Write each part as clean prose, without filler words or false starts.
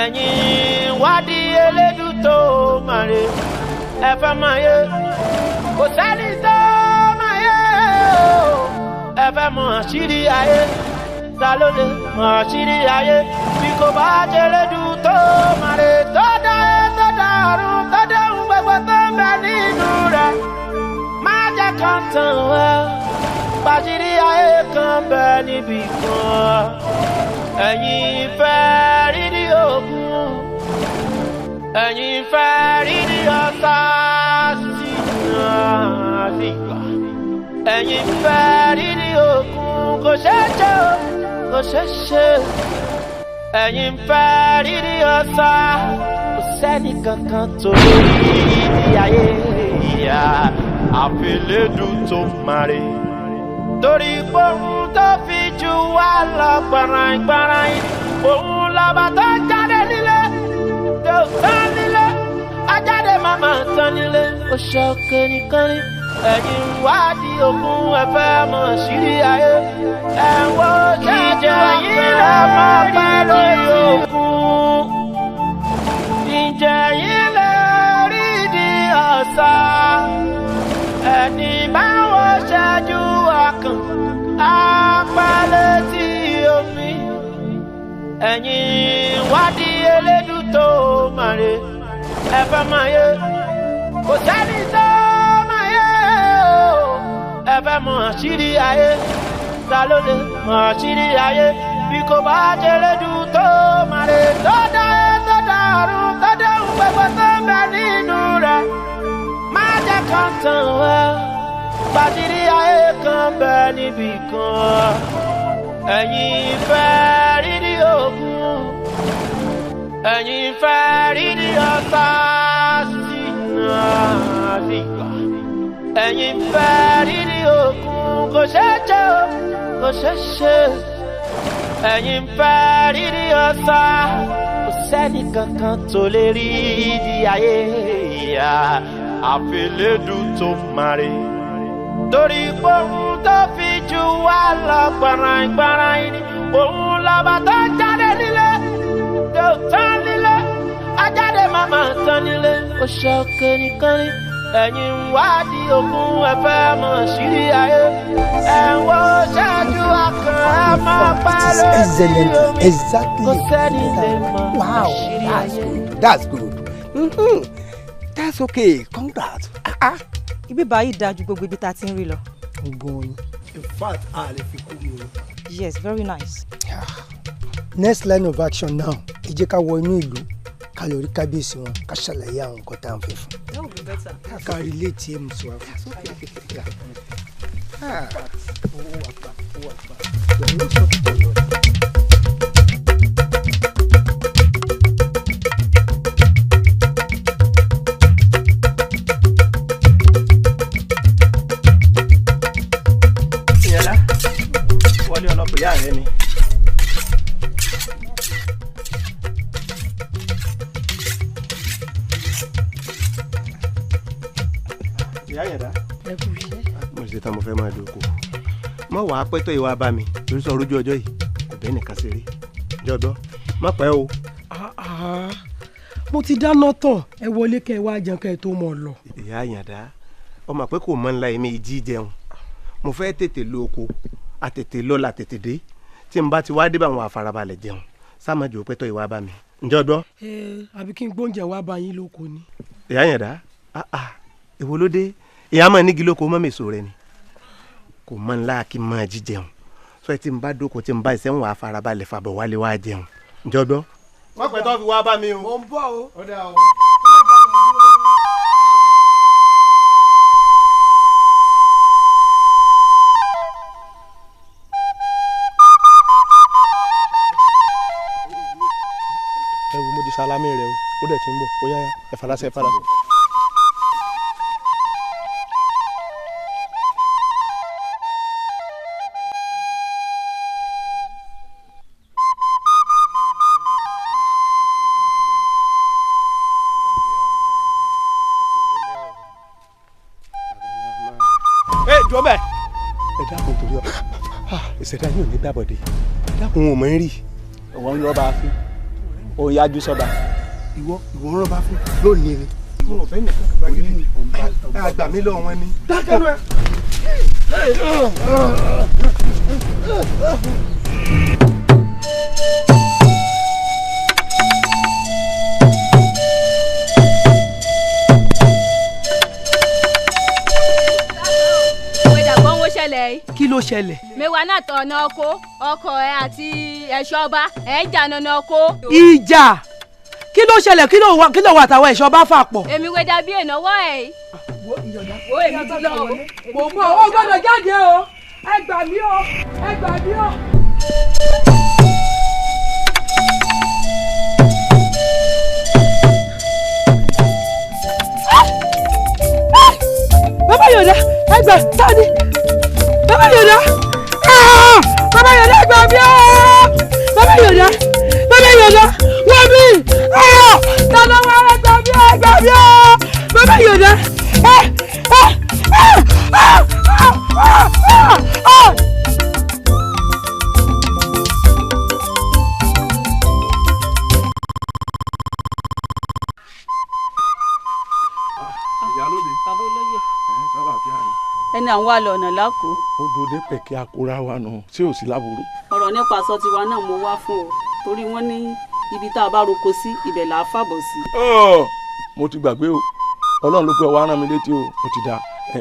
ẹ̀yin wádìí elédùn tó màre ẹ fẹ́ máa yé kò sẹ́ni tó máa yé ẹ fẹ́ mọ àṣírí ayé ta ló lè mọ àṣírí ayé bí kò bá jẹ́ elédùn tó màre tó dá ẹ tó dá ọ̀run tó dé ohun gbogbo tó ń bẹ nínú rẹ̀ má jẹ́ kán tàn wá pàṣírí ayé kan bẹ níbì kan ẹ̀yin fẹ́ rírí ogun ẹ̀yin fẹ́ rírí ọ̀tá sí àdìgbà ẹ̀yin fẹ́ rírí ogun kò ṣeé ṣe kò ṣeé ṣe ẹ̀yin fẹ́ rírí ọ̀tá kò sẹ́ni kankan tó rí ní ayé ìyá àfẹlẹ́dùn tó máre torí pohùn tó fi jù wá lọ gbàràǹgbàràǹ òun lọ́ba tó jáde nílé tó tán nílé ajáde màmá tán nílé oṣù kẹ́nìkan ní ẹ̀yìn wádìí ogun ẹ̀fẹ́ mọ̀ sírí ayé ẹ̀wọ̀n jíjẹ yìí lè mọ̀ pẹ̀lú ogun ìjẹ yìí lè rí di ọ̀sà ẹni báwo ṣẹ́jú ọkàn apálẹ̀ tí omi ẹ̀yin wádìí elédùn tó màre ẹ fẹ́ máa yé kò sẹ́ni tó máa yé ẹ fẹ́ mọ àṣírí ayé ta ló lè mọ àṣírí ayé bí kò bá jẹ́ elédùn tó màre tó dá ẹ tó dá ọ̀run tó dé ohun gbogbo tó ń bẹ nínú rẹ̀ má jẹ́ kán tàn wá pàṣírí ayé kan bẹ níbì kan ẹ̀yin fẹ́ rírí ogun ẹ̀yin fẹ́ rírí ọ̀tá sí àdìgbà ẹ̀yin fẹ́ rírí ogun kò ṣeé ṣe kò ṣeé ṣe ẹ̀yin fẹ́ rírí ọ̀tá kò sẹ́ni kankan tó lè rí di ayé ìyá àfẹlẹ́dùn tó máre torí pohùn tó fi jù wá lọ gbàràǹgbàràǹ òun lọ́ba tó jáde nílé tó tán nílé ajáde màmá tán nílé oṣù kẹ́nìkan ní ẹ̀yin wádìí ogun ẹ̀fẹ́ mọ̀ sírí ayé ẹ̀wọ̀n ṣẹ́jú ọkàn ẹ̀ máa pẹ̀lú omi kò sẹ́ni lè mọ̀ sírí ayé. That's good. That's okay. Congrats. Ibi báyìí dájú gbogbo ibi tá a ti ń rí lọ. In fact, a lè fi kú mi o. Yes, very nice. Next line of action now. Ẹ jẹ́ ká wọ inú ìlú ká lọ rí kábíyèsí wọn ká ṣàlàyé àwọn nǹkan tá à ń fẹ́ fún. That would be better. Ká relate ẹ̀ mú sí wa. ìyá rẹ ni. ìyá yẹn dá. ẹ kú iṣẹ́. mo ṣe tán mo fẹ́ máa dóko mọ wàá pẹ́ tó ìwà bá mi torí sọ orójú ọjọ́ yìí kò bẹ́ẹ̀ nìkan ṣeré jọ̀dọ̀ má pẹ́ o. mo ti dáná tán ẹ wọlé kẹ wá jẹun kẹ tó mọ lọ. ìyá yẹn dá ọmọ pé kò mọ ńlá èmi ìjì jẹun mo fẹ́ tètè lo oko àtètè lọ́la tètè dé tí n bá ti wá dé bá àwọn àfarabalẹ̀ jẹun sáàmàjò pẹ́ tó ìwà bá mi ǹjọ́ gbọ́. àbí kí n gbóúnjẹ wá bá yín lóko ni. ìyá yẹn dá èwo ló dé ìyá máa nígi lóko mọ́ mèso rẹ ni kò mọ ńlá kí n máa jí jẹun sọ tí n bá dóko tí n bá ìṣẹ́ ń wà àfarabalẹ̀ fàbọ̀ wálé wá jẹun ǹjọ́ gbọ́. wọ́n pẹ́ tó fi wá bá mi o. mo ń bọ̀ o. ó dà o. ẹ wo mo di salami rẹ o ó dẹ̀ ti ń bọ̀ ó yá ẹ falasẹ́ ẹ falasẹ́. ẹ jọ bẹ́ẹ̀ ẹ dákun torí ọ ìṣẹ̀dá yóò ní gbàbọ̀dé ẹ dákun ò mọ̀ ń rí ọ̀wọ́n ń lọ́ọ́ bá a fi òun yájú sọ́ba. ìwọ rán bá fún lónìí ni. mo ò fẹ́ nìkan kí gbàgede ni àgbà mi lọ wọn ni. dákẹ́ lọ ẹ. kí ló ṣẹlẹ̀. mẹ́wàá náà tọ̀nà ọkọ ẹ àti ẹ̀ṣọ́ ọba ẹ̀ ń jà nànà ọkọ. ìjà kí ló ṣẹlẹ̀ kí ló wà táwọn ẹ̀ṣọ́ bá fà pọ̀. èmi wé dàbí ìnáwó ẹ̀. wo èmi ti lọ o mo mọ owó gbọ́dọ̀ jáde o ẹ gbà mí o ẹ gbà mí o. bàbá Yọ̀dá ẹ gbà tani. Bàbá Yọ̀dá! Bàbá Yọ̀dá gbà mí o! Bàbá Yọ̀dá! Wọ́n mi! Tọ́lọ́ wá gbà mí o! Bàbá Yọ̀dá! ẹni àwọn wà lọ́nà lákò. ó dòde pẹ̀kẹ́ akora wa nù tí ò sí láburú. ọ̀rọ̀ nípa aṣọ tiwa náà mo wá fún ọ torí wọ́n ní ibi tá a bá roko sí ibẹ̀ là á fàbọ̀ sí. mo ti gbàgbé o ọlọ́run ló pẹ́ wá rán mi létí o ó ti da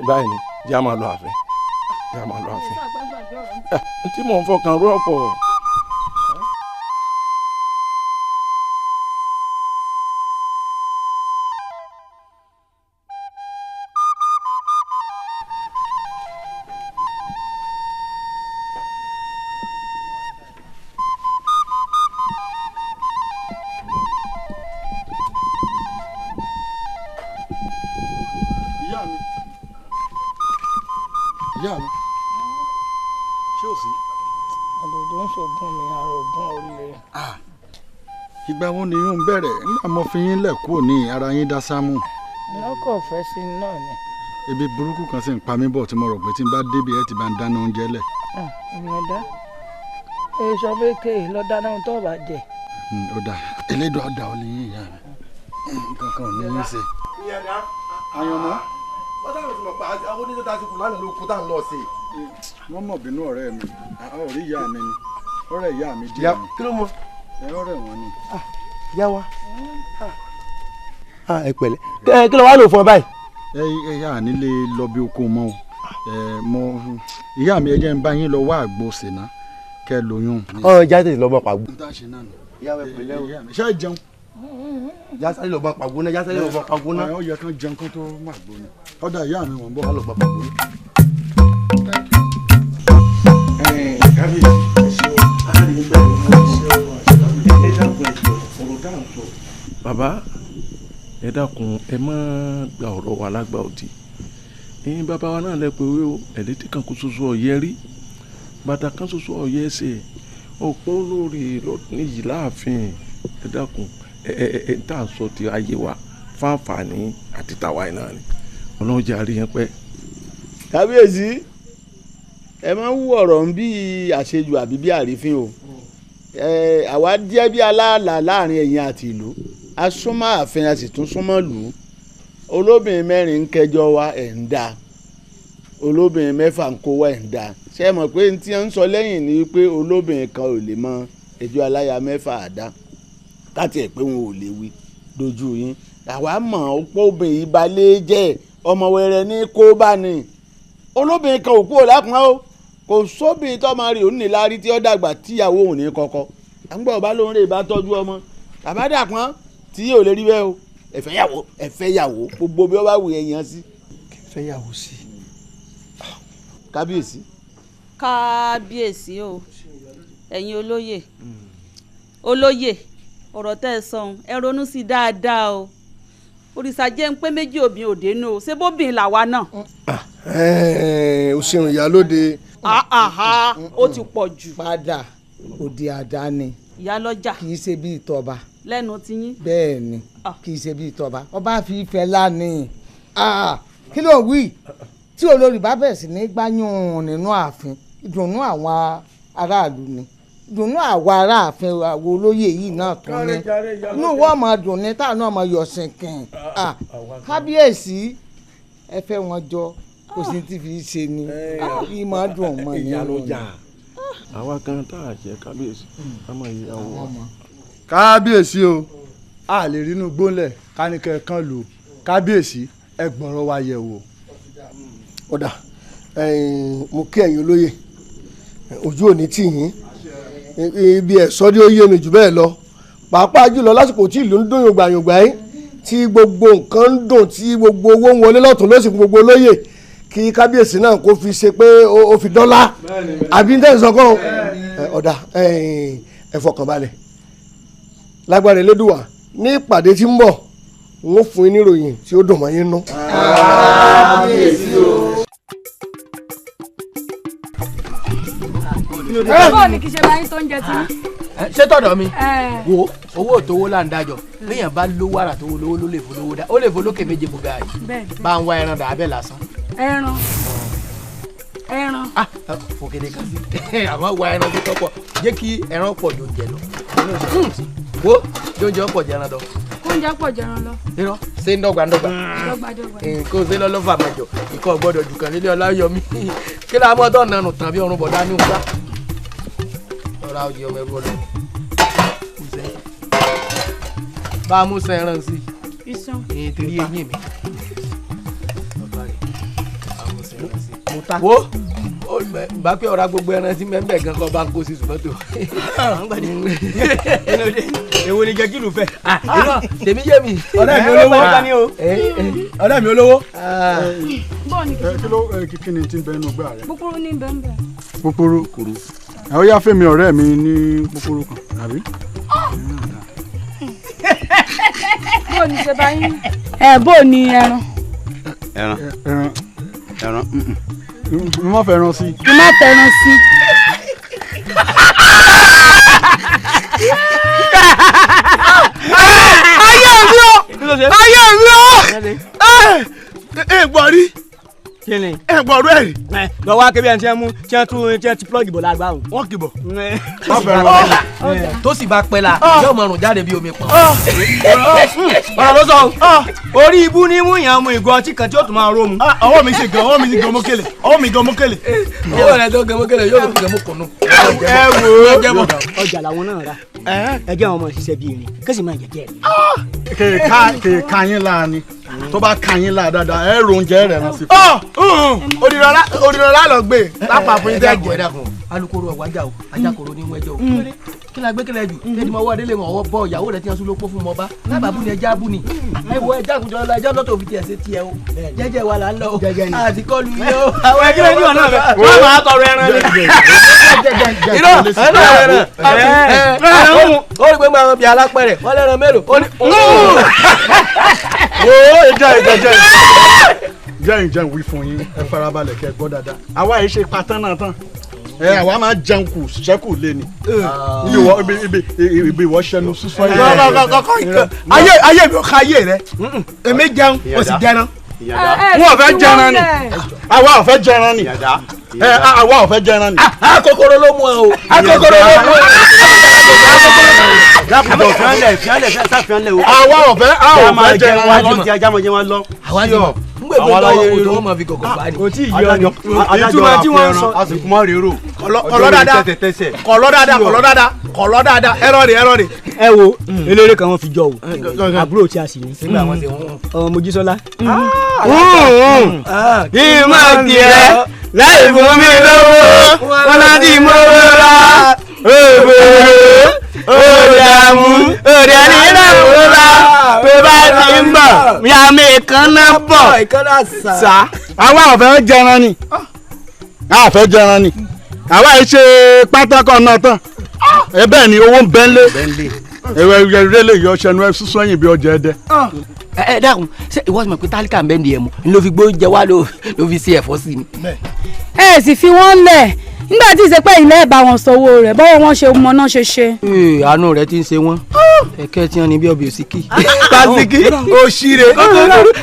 báyìí ni jẹ́ àmà lọ àfẹ́ tí mò ń fọkàn rú ọ̀pọ̀. ìyá mi ṣé ò sí. àdòdó ń ṣògùn mi àrògùn olè. ìgbà wo ni yóò bẹ̀rẹ̀ nígbà mo fi yín lẹ̀ kúrò ní ara yín dá sámú. lọ́kọ̀ fẹ́ sí náà ni. ebi burúkú kan sì ń pa mí bọ̀ tí mo rò pé tí n bá débi ẹ ti bá ń dáná oúnjẹ lẹ̀. ìyọ̀dá èso fẹ́kẹ́ lọ dáná tó bá jẹ. ó dà elédùn ọ̀dà ò lè yín ìyá mi nǹkan kan ò ní yín ṣe. àyànmọ́ wọ́n dáhùn sí mọ̀ pé àwọn oníṣẹ́ tá a ti kù lánàá ló kú tá à ń lọ sí i. wọ́n mọ̀ bínú ọ̀rẹ́ mi ọ̀rẹ́ ìyá mi ni ọ̀rẹ́ ìyá mi díẹ̀ ni. kí ló mọ. ọ̀rẹ́ wọn ni. yá wa ẹ pẹ̀lẹ́ kí ló wá lò fún ọ báyìí. ìyá mi lè lọ bí oko mọ́ o ìyá mi ẹ jẹ́ ń bá yín lọ wá àgbo sèná kẹ́ lóyún. jáde lọ bọ pàgbó. ìyá mi pẹ̀lẹ́ o ṣáà jẹun. jásáré lọ bọ pàgbó náà jásáré lọ bọ pàgbó náà. ó yẹ kán jẹun kó tó má gbó ni. ọ̀dà ìyá mi wọ́n bọ̀. lọ bọ pàgbó náà. bàbá ẹ dákun ẹ má gba ọ̀rọ̀ wa lágbà òdì ẹ̀yin bàbá wa náà lẹ pé o ẹ̀lẹ́tì kan kó ṣoṣo ọ̀yẹ́ rí bàtà kan ṣoṣo ọ̀yẹ́ ṣe ọ̀pọ̀ olórí níyì láàfin ẹ dákun ẹ tá a sọ ti ayé wa fáǹfààní àti tàwa iná ni ọlọ́run jẹ́ àríyàn pẹ́. kábíyèsí ẹ máa ń wú ọ̀rọ̀ ń bí àṣejù àbí bí àrífín o àwa jẹ́ bí aláàlá láàrin ẹ̀yin àti ìlú a súnmọ́ ààfin a sì tún súnmọ́ lù ú olóbìnrin mẹ́rin ń kẹjọ wa ẹ̀ ń da olóbìnrin mẹ́fà ń kó wa ẹ̀ ń da ṣé ẹ mọ̀ pé n tí ń sọ lẹ́yìn ni pé olóbìnrin kan ò lè mọ ẹjọ́ aláya mẹ́fà àdá káti ẹ̀ pé wọn ò lè wí dojú yín àwa mọ̀ ó pọ̀ obìnrin yìí balẹ̀ jẹ́ ọmọ wẹrẹ ní kó bá ní olóbìnrin kan ò kú ò lápọn o kò sóbìnrin tó máa rí òun ní lárí tí ó dàgbà tíyàwó òun ní kọ́kọ́ àgbà ọba ló ń rè bá tọ́jú ọmọ bàbá dàpọ́n tí yóò lè rí bẹ́ẹ̀ o ẹ̀fẹ́ yàwó gbogbo bí wọ́n bá wù èèyàn sí. ẹ̀fẹ́ yàwó sí. kábíyèsí. kábíyèsí o ẹ̀yin olóyè ọ̀rọ̀ tẹ́ ẹ sọ̀hún ẹ ronú sí dáadáa o òrìṣà jẹ́ ń pé méjì òbí òde nù o ṣé bóbìn làwa náà. o ṣeun ìyálóde. ó ti pọ̀ jù. padà òde àdáni. ìyálọ́jà. kì í ṣe bí ìtọ́ba. lẹ́nu tiyín. bẹ́ẹ̀ ni kì í ṣe bí ìtọ́ba ọba fi ìfẹ́ lánìí. kí ló wí tí olórí bá bẹ̀rẹ̀ sí ní gbáyún nínú ààfin ìdùnnú àwọn aráàlú ni dùnú àwa aráàfin àwọn olóyè yìí náà tún ní inú wọ́n máa dùn ní táwọn náà máa yọ̀ sìnkìn kábíyèsí ẹ fẹ́ wọn jọ kò sí ti fi ṣe ni kí máa dùn ọmọ nínú ni. àwa kan tá a jẹ kábíyèsí ọmọ ìyàwó wa. kábíyèsí o a lè rínú gbólẹ̀ kánikẹ́ kan lò kábíyèsí ẹ gbọ́rọ̀ wa yẹ̀ wò. ọ̀dà mo kí ẹ̀yin olóyè ojú òní tì yín ibi ẹ̀sọ́ dé ó yé mi jù bẹ́ẹ̀ lọ pàápàá jùlọ lásìkò tí ìlú ń dún yògbàyògbà yín tí gbogbo nǹkan ń dùn tí gbogbo owó ń wọlé lọ́tún lọ́sì fún gbogbo olóyè kí kábíyèsí náà kó fi ṣe pé ó fi dọ́là àbí ní tẹ̀sán kan ọ̀dà ẹ fọkàn balẹ̀ lágbára Elédùwà ní ìpàdé tí ń bọ̀ wọ́n fún yín níròyìn tí ó dùn mọ́ yín nú. bọ́ọ̀ ni kì í ṣe báyìí tó ń jẹ tí. ṣé tọ̀dọ̀ mi wo owó òtówó là ń dájọ́ léèyàn bá lówó àrà tó lówó ló lè fowó dá ó lè folókè méje bò gáà yìí bá ń wá ẹran dà abẹ́ lásán. ẹran fòkèdè kan sí àmọ́ wá ẹran tó tọ́pọ̀ jẹ́ kí ẹran pọ̀ jò jẹ lọ wo jóúnjẹ pọ̀ jẹran lọ. oúnjẹ pọ̀ jẹran lọ. irọ́ ṣé ń dọ́gba dọ́gba. kó o ṣe lọ́lọ́fà mẹ́jọ ikọ̀ gbọ́dọ̀ jù kan nílé ọláyọmí kí ló amọ́ tó nànú tàn bí ọrùn bọ̀dá ní òkúta. ọ̀rá òjì ọmọ ẹ̀rú ọlọ́run bá a mú sẹ ẹran sí i torí eyín mi. wo bá pé ọ̀rá gbogbo ẹran sí mẹ́mbẹ̀ gan kọ́ bá ń kó sí ṣùgbọ́n tó. èwo ni jẹ́ kí ló fẹ́. tèmi yé mi. ọ̀rẹ́ mi olówó ọ̀rẹ́ mi olówó. bọ́ọ̀ ni kí ni tí ń bẹ inú gbà rẹ. púpúrú ní bẹ́ẹ̀ púpúrú ẹ ó yá Fẹ́mi ọ̀rẹ́ mi ní púpúrú kan àbí. bọ́ọ̀ ni ṣe báyìí. bọ́ọ̀ ni ẹran. ẹran n má fẹ́ ẹran sí. n má fẹ́ ẹran sí. ayé mi o ayé mi o ẹ gbọ́ rí kíni ẹ gbọ́ rẹ̀ rí. lọ wá kébí ẹni tí wọ́n ti plọ́ọ̀gì bò lágbá o. wọ́n kì bọ̀. tó sì bá pẹ́ la yóò mọ̀rùn jáde bí omi pọ̀. ọ̀rọ̀ ló sọ orí ibú ní mú ìyàn mu ìgò ọtí kan tí ó tún máa ró mu. ọwọ́ mi sì gan mọ́kèlè ọwọ́ mi gan mọ́kèlè. ọwọ́ rẹ̀ tó gan mọ́kèlè yóò gan mọ́kànnù. ẹ wo ọjà làwọn náà rà ẹjẹ àwọn ọmọ ṣiṣẹ́ bíi irin kẹsì máa jẹjẹ. kèéká yín láà ni tó bá ka yín láà dáadáa ẹ ro oúnjẹ rẹ rán sí. òdìrọ̀lá lọ gbé lápá fún ìdá ẹ̀jẹ̀. alukoro ọ̀wájà o ajakoro ní wẹ́jọ́ o kí la gbé kílẹ̀ jù kí ni mo wá délé ọwọ́ bọ́ ìyàwó rẹ̀ tí wọ́n sún ló pọ̀ fún mọ́ba lábàá bú ni ẹja bú ni ẹ wo ẹja àkùjọ ọlọ ẹjọ́ lọ́tọ̀ òfin tiẹ̀ ṣe tiẹ̀ o jẹ́jẹ́ wa là ń lọ o àti kọlu yẹ o. àwọn ẹgbẹ́ ní wọn náà fẹ́ wọ́n máa tọrọ ẹran ni. irọ́ ó rí pé mo àwọn bíi alápẹ̀rẹ̀ wọ́n lẹ́ran mélòó ó ní. jẹ́ ìwí fún yín ẹ farabalẹ̀ kẹ́ gbọ́ dáadáa àwa yìí ṣe patán náà tán àwa máa jẹun kù ṣẹ́kù lé ni ibi ìwọ ṣẹnu sísọ yìí. ayé mi ò ka ayé rẹ èmi jẹun o sì jẹran wọn ò fẹ́ jẹran ni àwa ò fẹ́ jẹran ni àwa ò fẹ́ jẹran ni. akokoro ló mú ẹ o akokoro ló mú ẹ. dákùjọ fianlẹ o. àwa ò fẹ́ jẹran wa lọ. ajá mọ̀ jẹ́ wọn lọ. àwa yọ ngbẹ̀gbẹ̀ lọ́wọ́ òtò wọn máa fi gọ̀gọ̀ bá ní. kò tí ì yọ ni ìtumọ̀ tí wọ́n sọ. àsìkò má rèé rò. kọ̀lọ́ dáadáa ẹ̀rọ rè. ẹ wo eléré kan wọn fi jọ o àbúrò tí a sì ní. ọmọ Mojísọ́lá. kí n máa tiẹ̀ láì fún mi lówó wọn láti mọ́ ra òdàmú òdàníláwòrán tó bá ti ń bọ̀ yàmi ìkànnà bọ̀ sá. àwa ò fẹ́ jẹran ni àwa yìí ṣe pátákó náà tán ẹ bẹ́ẹ̀ ni owó ń bẹ́ńlé ẹ̀rẹ́ lè yọ ṣẹnu ẹ sísọ yìí bí ọjà ẹdẹ. ẹ dákun ṣé ìwọ sọ pé tálíkà ń bẹ́ẹ̀ ni ẹ̀ mú ni ló fi gbóúnjẹ wá ló fi ṣe ẹ̀fọ́ sí ni. ẹ sì fi wọ́n lẹ̀ nígbà tí ìṣepẹ́ ilé ẹ̀ bá wọn sanwó rẹ̀ bọ́wọ́ wọn ṣe mọ náà ṣe. àánú rẹ ti ń ṣe wọn ẹ̀kẹ́ tí wọ́n ní bí ọbẹ̀ òsíkì. Tásìkì òṣìrè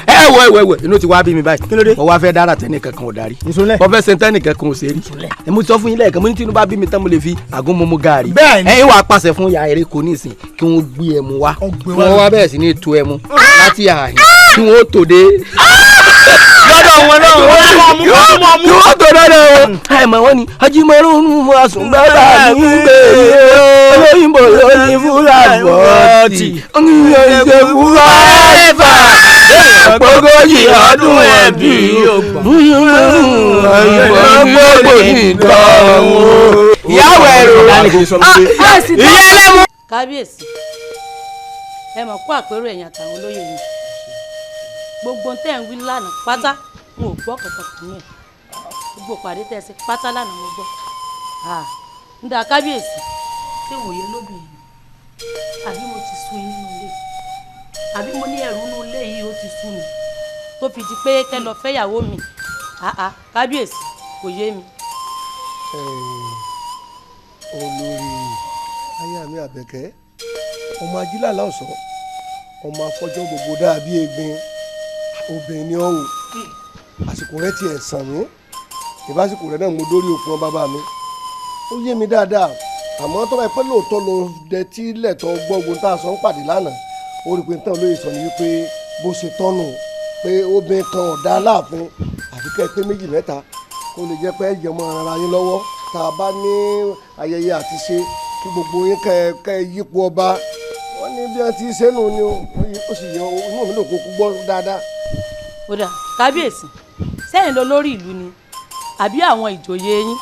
ẹ̀wọ̀ inú ti wá bí mi báyìí kí ló dé mo wá fẹ́ dára tẹ́nì kankan ò darí mo fẹ́ ṣe tẹ́nì kankan ò ṣe rí ẹ̀ mo sọ fún yín lẹ́ẹ̀kan mo ní tí inú bá bí mi tán mo lè fi àgún mọ́mú gaàrí ẹ̀yin wàá pàṣẹ fún ya eré kò ní ìsìn kí wọ́n gbé ẹmu wá kí wọ́n wá bẹ̀rẹ̀ sí ní tu ẹmu láti àhìn kí wọ́n tó dé lọ́dọ̀ wọn náà kí wọ́n tó lọ́dọ̀ wọn. ẹ mọ̀ wọ́n ni ajímọ̀rún mú àsùngbàtà ní bèrè olóyìnbó lóyìn fúlàní bọ́ọ̀tì oníyàn ìṣe fúlà ẹ̀fà gbogójì ọdún ẹ̀bí gbogbo ìdánwò. ìyáwó ẹ̀rọ ìyá ẹlẹ́mu. kábíyèsí ẹ mọ̀ kó àpérò ẹ̀yìn àtàwọn olóyè yìí gbogbo tẹ́ ń wí lánàá pátá n ò gbọ́ kankan kù ní ẹ̀ gbogbo pàdé tẹ́ ẹ ṣe pátá lánàá mo gbọ́ ń da kábíyèsí ṣé wòye lóbìnrin àbí mo ti sún inú ilé àbí mo ní ẹrù inú ilé yìí ó ti sún mi tó fi di pé kẹ́ lọ fẹ́yàwó mi kábíyèsí kò yé mi. olórí aya mi Àbẹ̀kẹ́ ọmọ ajílàlá ọ̀sán ọmọ afọ́jọ́ gbogbo dàbí egbin obìnrin ni ọ̀hún àsìkò rẹ tiẹ̀ sàn mí ìbásìkò rẹ náà mo dórí òkun bàbá mi ó yé mi dáadáa àmọ́ tó bá yẹ pé lóòótọ́ ló dẹ tí lẹ́tọ̀ gbọ́gun tá a sọ ń pàdé lánàá ó rí i pé tán lóye sọ ni wípé bó ṣe tọ́nù pé obìnrin kan ọ̀dà aláàfin àfi kẹ́ ẹ pé méjì mẹ́ta kó lè jẹ́ pé ẹ jẹ́ mọ́ ara yín lọ́wọ́ tá a bá ní ayẹyẹ àti ṣe kí gbogbo yín kẹ́ ẹ yípo ọba wọ́n ní bí wọ́n ti ṣe nù ni ó sì yẹ inú mi lò kó kú gbọ́ dáadáa. ó dà kábíyèsí sẹ́yìn lọ lórí ìlú ni àbí àwọn ìjòyè yín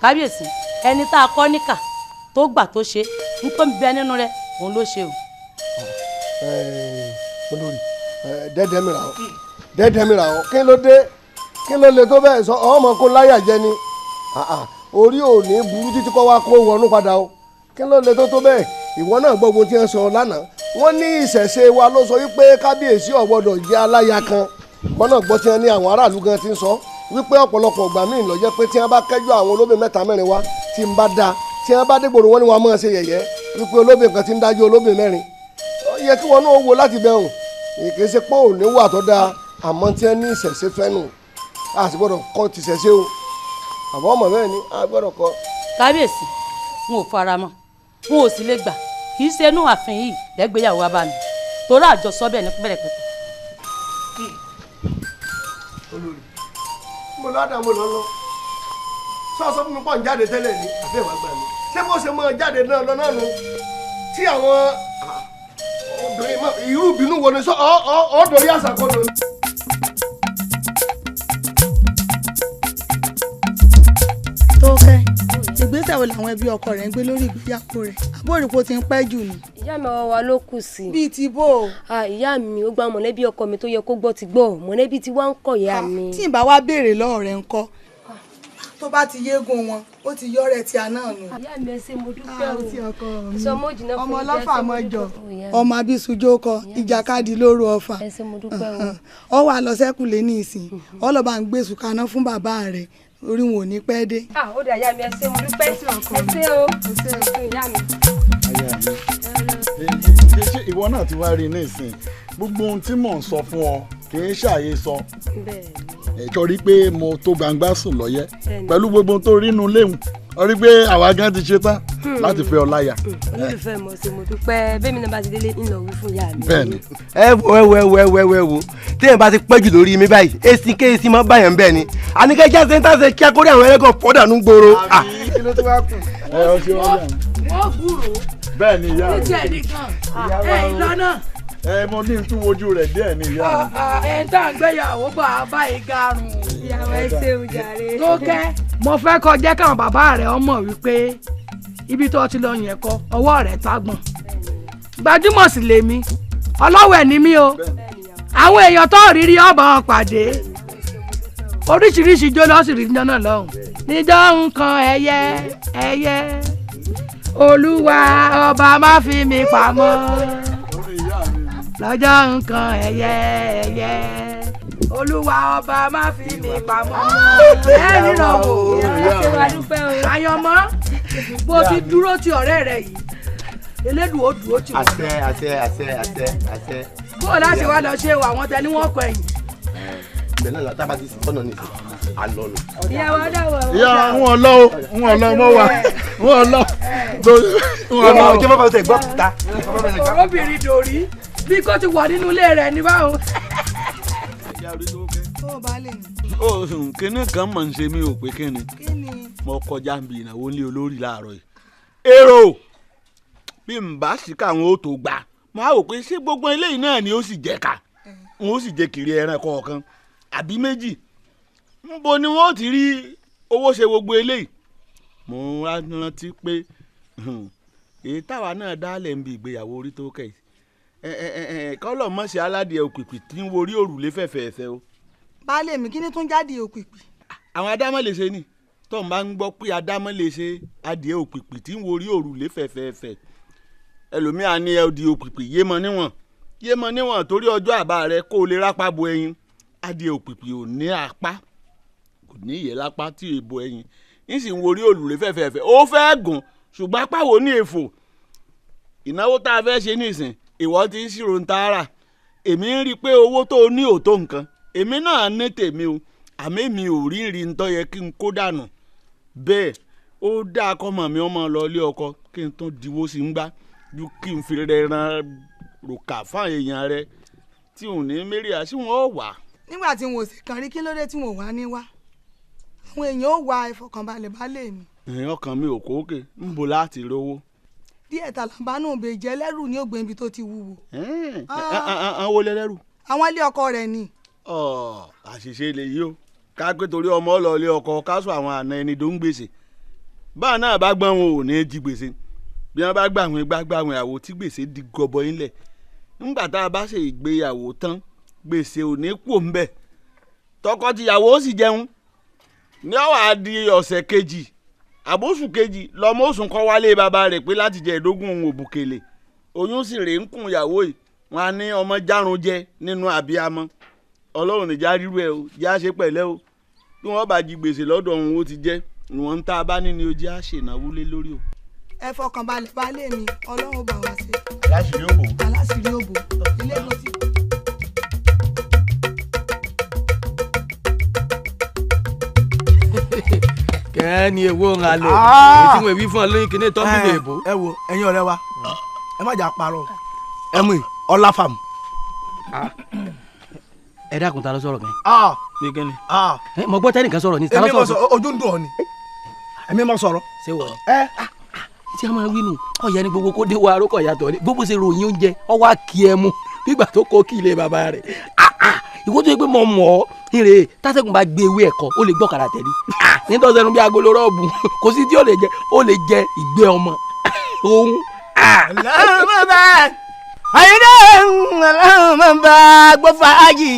kábíyèsí ẹni tá a kọ́ níkà tó gbà tó ṣe ń tó ń bẹ nínú rẹ̀ òun ló ṣe o. olórí dẹ́dẹ́mìrà ọ́ kí ló dé kí ló lè tó bẹ́ẹ̀ sọ ọmọ kó láyà jẹ ni orí ò ní burú títí kọ́ wá kó wọnú padà o kí ló lè tó bẹ́ẹ̀ ìwọ náà gbọ́ ohun tí wọ́n sọ lánàá wọ́n ní ìṣẹ̀ṣe wa ló sọ wípé kábíyèsí ò gbọ́dọ̀ jẹ́ aláya kan ìwọ náà gbọ́ tí wọ́n ní àwọn aráàlú gan ti ń sọ wípé ọ̀pọ̀lọpọ̀ ìgbà míì ló jẹ́ pé tí wọ́n bá kẹ́jọ́ àwọn olóbè mẹ́ta mẹ́rin wá tí ń bá da tí wọ́n bá dégbòrò wọn ni wọ́n máa ṣe yẹ̀yẹ́ wípé olóbè kan ti ń dájọ́ olóbè mẹ́rin ó yẹ kí wọn náà wo láti bẹ̀rùn èké ṣe pé òní wà tó dáa àmọ́ tí wọ́n ní ìṣẹ̀ṣe fẹ́nu a sì gbọ́dọ̀ kọ́ ti ṣẹ̀ṣe o àbọ̀ ọmọ bẹ́ẹ̀ ni a gbọ́dọ̀ kọ́. kábíyèsí n ò fara mọ́ n ò sì lè gbà kì í ṣe inú ààfin yìí lẹ́gbẹ̀yàwó wa bá mi torí àjọsọ bẹ́ẹ̀ ní pẹ́rẹ́pẹ́rẹ́. olórí mo lọ́dà mo lọ́ lọ sọ́ọ́sọ́ fún mi pọ̀ ń jáde tẹ́lẹ̀ ní àbẹ́ ìwà gbà mí ṣé bó ṣe mọ jáde náà lọ náà nu tí àwọn obìnrin mọ irú ìbínú wo ni sọ ọ́ dorí àṣà kọ́ lọ. Tókẹ́ ìgbésẹ̀ wo làwọn ẹbí ọkọ rẹ̀ ń gbé lórí ìgbéyàwó rẹ̀ àbórípo ti ń pẹ́ jù ni. ìyá mi ọwọ́ wa ló kù sí. bíi ti bó. ìyá mi ó gba mọ̀lẹ́bí ọkọ mi tó yẹ kó gbọ́ ti gbọ́ mọ̀lẹ́bí tí wọ́n ń kọ̀ ìyá mi. tí ìbá wa béèrè lọ́wọ́ rẹ̀ ń kọ́ tó bá ti yégun wọn ó ti yọ rẹ̀ tí a náà nù. ìyá mi ẹ ṣé mo dúpẹ́ o. sọmọ jìnnà fún mi. ọmọ ọlọ́fà mọ́jọ ọmọ abisujó kọ ìjàkadì lóru ọfà. ẹ ṣé mo dúpẹ́ o. ọ wà lọ sẹ́kùlé ní ìsìn ọlọ́ba ń gbèsù kaná fún bàbá rẹ̀ orí wọn ò ní pẹ́ dé. ó dà ìyá mi ẹ ṣé mo dúpẹ́ ẹ ṣé o ìyá mi. ṣé ìwọ náà ti wá rí ní ìsìn gbogbo ohun tí mò ń sọ fún ọ kì í ṣàyè sọ torí pé mo tó gbangba sùn lọ́yẹ́ pẹ̀lú gbogbo tó rí inú léwu orí pé àwa gan ti ṣe tán láti fẹ́ ọ láyà. olólùfẹ́ mo ṣe mo dúpẹ́ bẹ́ẹ̀ mi náà bá ti délé ń lọ wí fún ìyá mi. bẹ́ẹ̀ni. ẹ wo téèyàn bá ti pẹ́ jù lórí mi báyìí èsì kéèsì máa báyàn bẹ́ẹ̀ ni àníkẹ́ jẹ́ sẹ́ńtà ṣe kí akórí àwọn ẹlẹ́gàn fọ́dànù gbòòrò. kí ló tó wá kù. ẹ ọ ṣe wọn yà. wọ́n gbúrò. bẹ́ẹ̀ ni ìyá mi. títí ẹ̀ nìkan ìdáná. mo ní tún wojú rẹ̀ díẹ̀ ní ìyá mi. ẹ̀ ń tàn gbéyàwó bá a bá ìgarùn. ìyàwó ẹ ṣeun jàre. Tókẹ́ mo fẹ́ kó jẹ́ káwọn bàbá rẹ̀ ọmọ wípé ibi tó ti lọ yẹn kọ ọwọ́ rẹ̀ tágbọ̀n gbajúmọ̀ sì lèmi ọlọ́wẹ̀ ni mí o àwọn èèyàn tó rírí ọba wọn pàdé oríṣiríṣi ijó lọ́ọ́ sì rí níjọ́ náà lọ́hùn níjọ́ nǹkan ẹyẹ olúwa ọba má fi mi pamọ́ lọ́jọ́ nǹkan ẹyẹ olúwa ọba má fi mi pamọ́ ẹ ríran wò àyànmọ́ bó ti dúró ti ọ̀rẹ́ rẹ yìí elédùn ó dúró tì wọ́n. àṣẹ. bó o láti wá lọ ṣe àwọn tẹ ní wọ́n kọ ẹ̀yìn. ibẹ̀ náà látà bá ti sọ tọ́nà nìkan àlọ́ nù. ìyàwó dáwọ̀ ìyá wọn lọ mọ wa wọn lọ. kí wọ́n bá tẹ̀ gbọ́ ta. obìnrin dòrí bí kò ti wà nínú ilé rẹ̀ ní báwọn. tó bá lè ní. kíní kan mọ̀ ń ṣe mí ò pé kíni mo kọjá ń bi ìnáwó ní olórí láàárọ̀ yìí. èrò bí n bá sì káwọn ó tó gbà máa wò pé ṣé gbogbo eléyìí náà ni ó sì jẹ ká n ó sì jẹ kiri ẹran kọ̀ọ̀kan àbí méjì níbo ni wọ́n ti rí owó ṣe gbogbo eléyìí. mo rántí pé èyí táwa náà dálẹ̀ ń bi ìgbéyàwó orí tó kẹ̀ kọ́lọ̀ mọ̀ sí aládìẹ òpìpì tí ń worí òrùlé fẹ̀fẹ̀ẹ̀fẹ̀ o. baálé mi kí ni tún jáde òpìpì. àwọn adámọ̀ lè ṣe ni tó ń bá ń gbọ́ pé adámọ̀ lè ṣe adìẹ òpìpì tí ń worí òrùlé fẹ̀fẹ̀ẹ̀fẹ̀ ẹlòmíà ní ẹdì òpìpì yémọ níwọ̀n torí ọjọ́ àbá rẹ kó o lè rápá bo ẹyin adìẹ òpìpì ò ní apá kò ní ìyẹ́ lápá tí èèbò ẹyin ń sì ń worí òrùlé fẹ̀fẹ̀ẹ̀fẹ̀ ó fẹ́ gùn ṣùgbọ́n apá wo ní èèfò ìnáwó tá a fẹ́ ṣe nísìn ìwọ ti ń ṣírò ń tààrà èmi ń rí i pé owó tó o ní ò tó nǹkan èmi náà ní tèmi o àmì mi ò rí rí ń tọ́ yẹ kí n kó dànù bẹ́ẹ̀ ó dáa kọ́mọ mi ọmọ lọ ilé ọkọ kí n tún diwó sí ń gbá ju kí n fi rẹran ròkà fáwọn èèyàn rẹ tí ò ní mẹ́rìà sí wọn ò wà. nígbà tí wọn ò sì kàn rí kí ló dé tí wọn ò wá ní wá àwọn èèyàn ò wá ìfọkànbalẹ̀ baálé mi. ọkàn mi ò kókè ń bo láti rówó. díẹ̀ tàlàbánú bèjì ẹlẹ́rù ní ògbé ibi tó ti wúwo. àwọn olè lẹ́rù. àwọn ilé ọkọ rẹ̀ ni. àṣìṣe lè yí o ká pé torí ọmọ ọlọ ilé ọkọ ká sọ àwọn àna ẹni tó ń gbèsè báà náà bá gbọ́n wọn ò ní jí gbèsè bí wọ́n bá gbàwìn àwò tí gbèsè di gọbọ ńlẹ̀ nígbà tá a bá ṣe ìgbéyàwó tán gbèsè ò ní kú ńbẹ̀ tọkọtìyàwó ó sì jẹun ní ó wá di ọ̀sẹ̀ kejì àbóṣù kejì lọmọ òsùn kọ́ wálé bàbá rẹ̀ pé láti jẹ ìdógún òun òbùkèlè oyún sì rèé ń kùn ìyàwó yìí wọn á ní ọmọ járun jẹ nínú àbíamọ ọlọ́run níjà rírú ẹ o jẹ́ àṣẹ pẹ̀lẹ́ o bí wọ́n bá jí gbèsè lọ́dọ̀ òun ó ti jẹ́ ìwọ̀n tá a bá ní ni o jẹ́ àṣènáwó lé lórí o. ẹ fọkànbalẹ̀ baálé mi ọlọ́run bá wa ṣe. aláṣìírí òbò. aláṣìírí òbò ilé lọ sí. kẹ́ni èwo ń halẹ̀ èyí tí wọ́n wí fún ọ lóyún kìíní tó ń bí lè bò. ẹ wo ẹ̀yin ọ̀rẹ́ wa ẹ má jà parọ́ ẹ mú ọláfàmù. ẹ dákun ta ló sọ̀rọ̀ kan. ní kíni. mo gbọ́ tẹ́nìkan sọ̀rọ̀ ní. èmi mọ̀ sọ̀rọ̀ ojú ń dùn ọ ni èmi mọ̀ sọ̀rọ̀. ṣé wọ̀ ẹ́ tí a máa wí nù ọ̀yà ni gbogbo kó dé wa arókọ̀ yàtọ̀ ni gbogbo ṣe ròyìn oúnjẹ ọwọ́ àkí ẹ mú nígbà tó kó kí ilé bàbá rẹ̀ ìwọ tó yẹ pé mo mọ̀ ọ́ ìrè tásẹ̀kùn bá gbé ewé ẹ̀kọ́ ó lè gbọ́kàrà tẹ̀lé nítorí ẹnu bí agolo rọ́ọ̀bù kò sí tí ó lè jẹ ìgbẹ́ ọmọ òun. ọlọ́run bá ayédè ọlọ́run bá gbọ́ fàájì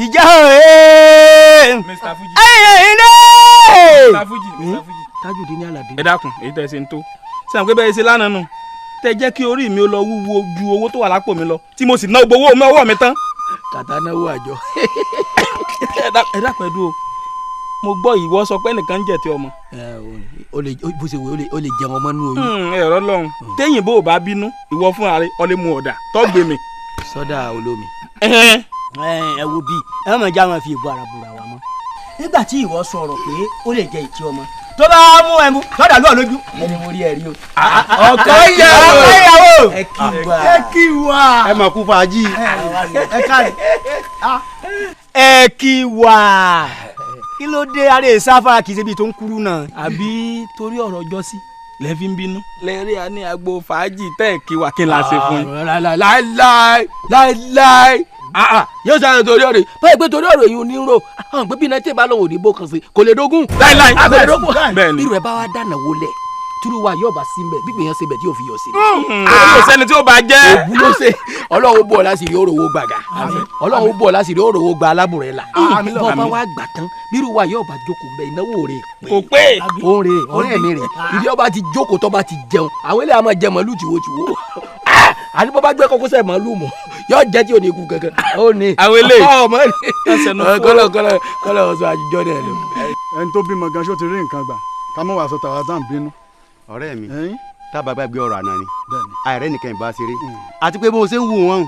ìjà òye. Mr. Fuji. ayédè. Mr. Fuji. Tajudeen Alade. ẹ dákun èyí tẹ́ ẹ ṣe ń tó sẹ́wọ̀n pé bẹ́ẹ̀ ṣe lánàá nù tẹ́ jẹ́ kí orí mi ó lọ wúwo ju owó tó wà lápò mi lọ tí mo sì ná gbowó mi ọwọ́ mi tán. kàtà náwó àjọ. ẹ dákun ẹ dúró mo gbọ́ ìwọ sọ pé ẹnìkan ń jẹ ti ọmọ. o lè bó ṣe wò ó lè jẹun ọmọ nínú oyún. ẹ̀rọ lọ́hùn téyìn bó o bá bínú ìwọ fúnra rẹ ọ lè mu ọ̀dà tó gbé mi. sọ́dà olómi. ẹ wo bíi ẹ má já wọn fi ìbò ara bùrà wà mọ́. nígbà tí ìwọ sọ̀rọ̀ pé ó lè jẹ ìtì ọmọ tó bá mú ẹmu sọ́dà lọ́ọ̀ lójú. ẹni mo rí ẹ rí o. ọkọ ìyàwó ẹ kí wá. ẹ mọ̀ kú fàájì. ẹ káre. ẹ kí wá. kí ló dé aré sáfà kì í ṣe bíi tó ń kúrú náà. àbí torí ọ̀rọ̀ ọjọ́ sí lẹ́ fi ń bínú. lẹ́rìí a ní agbo fàájì tẹ́ ẹ̀ kí wà kí n la ṣe fún yín. láíláí yóò sáré torí ọ̀rọ̀ yìí báyìí pé torí ọ̀rọ̀ yìí ò ní rò àwọn pé bí iná tí ì bá lọ́wọ́ òdìbò kan sí kò lè dógún. láíláí bẹ́ẹ̀ ni irú ẹ̀ bá wá dáná wọlé turu wa yóò bá sí mbẹ bí gbìyànjú síbẹ̀ tí yóò fi yọ sí. yóò sẹ́ni tí ó bá jẹ́. òbú ló ṣe ọlọ́run bọ̀ láti rí òròwó gbàgà ọlọ́run bọ̀ láti rí òròwó gba alábùrẹ́ la bọ́ bá wá gbà tán bírú wa yóò bá jókòó bẹ́ẹ̀ ìnáwó rẹ̀ kò pé òun rẹ̀ ọ̀rẹ́ mi rẹ̀ ìdí ọba ti jókòó tó bá ti jẹun àwọn eléyà máa jẹ màálù tìwótìwó àti bọ́ bá gbé kókó sẹ́ màálù mọ̀ yóò jẹ́ tí ò ní ikú kankan ó ní àwọn eléyìí kọ́lọ̀ ọ̀sọ̀ àjíjọ́ rẹ̀ lọ. ẹni tó bímọ gan ṣó ti rí nǹkan gbà ká mọ̀ wàá sọ tàwa tán bínú. ọ̀rẹ́ mi tábà gbàgbé ọ̀rọ̀ àná ni àìrẹ́ nìkan ìbá ṣeré àti pé bó o ṣe ń wù wọ́n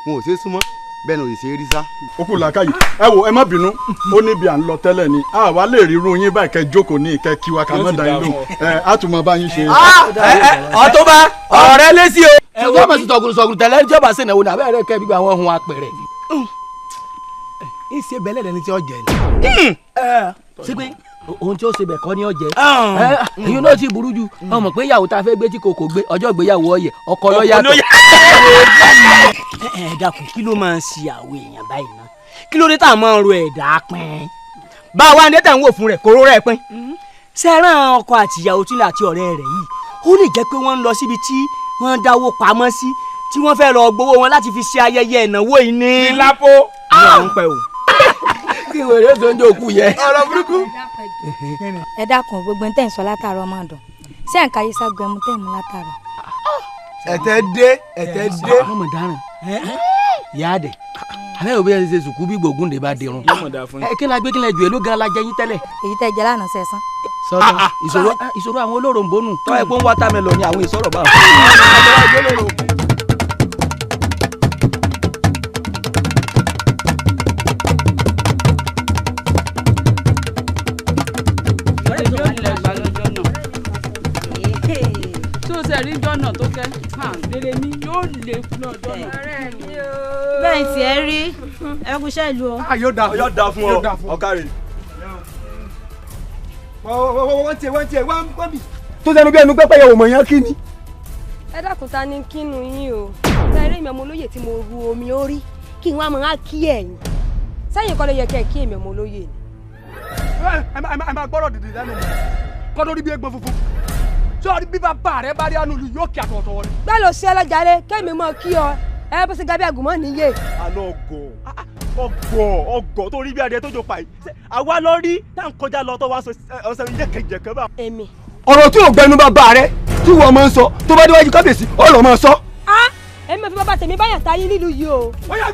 wọn ò ṣe súnmọ́ bẹ́ẹ̀ ni ò sì ṣe rí sá. ó kù làákàyè ẹ wo ẹ má bínú ó níbi à ń lọ tẹ́lẹ̀ ni àwa lè rí irú yín báyìí kẹ́ jókòó ní ìkẹ́ kí wa ká má dá yín lò á tún mọ bá yín ṣe. ọ̀túnba ọ̀rẹ́ lé sí o. ṣùgbọ́n mo ti sọ̀gùn tẹ́lẹ̀ ìjọba sínú ìwọ̀n àbẹ́rẹ́ kẹ́ gbígbà wọn hun apẹ̀rẹ̀. ìṣe bẹ́lẹ̀ lẹni tí ó jẹ ni. ṣé pé ohun tí ó ṣe bẹ̀ kọ́ ni ó jẹ. èyí náà ti burú ju ọmọ pé ìyàwó tá a fẹ́ gbé tí kò gbé ọjọ́ ìgbéyàwó ọyẹ ọkọ ló yàtọ̀. ẹ dákun kí ló máa ń ṣe àwọn èèyàn báyìí ná kí ló dé tá a máa ń ro ẹ̀dá pín bá a wá ní tẹ̀ ń wò fún rẹ̀ kóró rẹ̀ pín sẹ́ràn ọkọ àtìyàwó tí àti ọ̀rẹ́ rẹ̀ yìí ó lè jẹ́ pé wọ́n ń lọ síbi tí wọ́n dáwó pamọ́ sí tí wọ́n fẹ́ lọ gbowó wọn láti fi ṣe ayẹyẹ ìnáwó yìí ní. ìlápò ní àwọn pẹ́ o. kí wèrè tó ń jókòó yẹ. ọ̀rọ̀ burúkú. ẹ dákun gbogbo ń tẹ̀ ń sọ látàárọ̀ máa dùn ṣé à ń káyé ságun ẹmu tẹ̀ mú látàárọ̀. ẹ̀tẹ̀ dé. ọmọ dáràn ìyá dẹ̀ alẹ́ òbí ẹ̀ ṣe sùkú bí gbòógùn lè bá dirun. kí la gbé kí la jù èló gan la jẹ yín tẹ́lẹ̀. èyí tẹ́ jẹ lánàá sẹ́sán. sọ́tọ̀ ìṣòro àwọn olóròǹbó nù tọ́ ẹ̀ pé ń wá támẹ́lọ̀ ni àwọn ìṣòro bá wọn. rí jọ́nà tó kẹ́ rere mi yóò lè fún ọjọ́ náà. bẹ́ẹ̀ tí ẹ rí ẹkúṣẹ́ ìlú o. yóò da fún ọ ọ̀kàrẹ̀. wọ́n tiẹ̀ wọ́n bì. tó sẹ́nu bí ẹnu pẹ́pẹ́ yẹ òmò yẹn kí ni. ẹ dákun ta ni kínú yín o tẹ́lẹ̀ mi ọmọ olóyè tí mo ru omi orí kí n wá máa kí ẹ̀yìn sẹ́yìn kọ́ ló yẹ kẹ́ ẹ̀ kí èmi ọmọ olóyè ni. ẹ máa gbọ́dọ̀ dìde lẹ́nu mi kọ́ lórí bí egbò funfun sọ́ọ́rí bí bàbá rẹ bá rí àánú yóò kí àtọ̀tọ̀ wọlé. bẹ́ẹ̀ ló ṣe ẹlẹ́jàre kémi mọ́ kí ọ ẹ bó ṣe gabi àgùnmọ́ níyè. àlọ́ ọgọ̀ tó rí bí adìẹ tó jọ pa yìí àwa lọ rí tá n kọjá lọ tó wá sọ ọsẹ jẹkẹjẹkẹ bá. èmi. ọ̀rọ̀ tí ò gbẹnu bàbá rẹ tí wọ́n máa ń sọ tó bá déwájú kábíyèsí ọ̀rọ̀ máa sọ. èmi ò fi bàbá tèmi báyà táyé nílùú yìí o. ó yà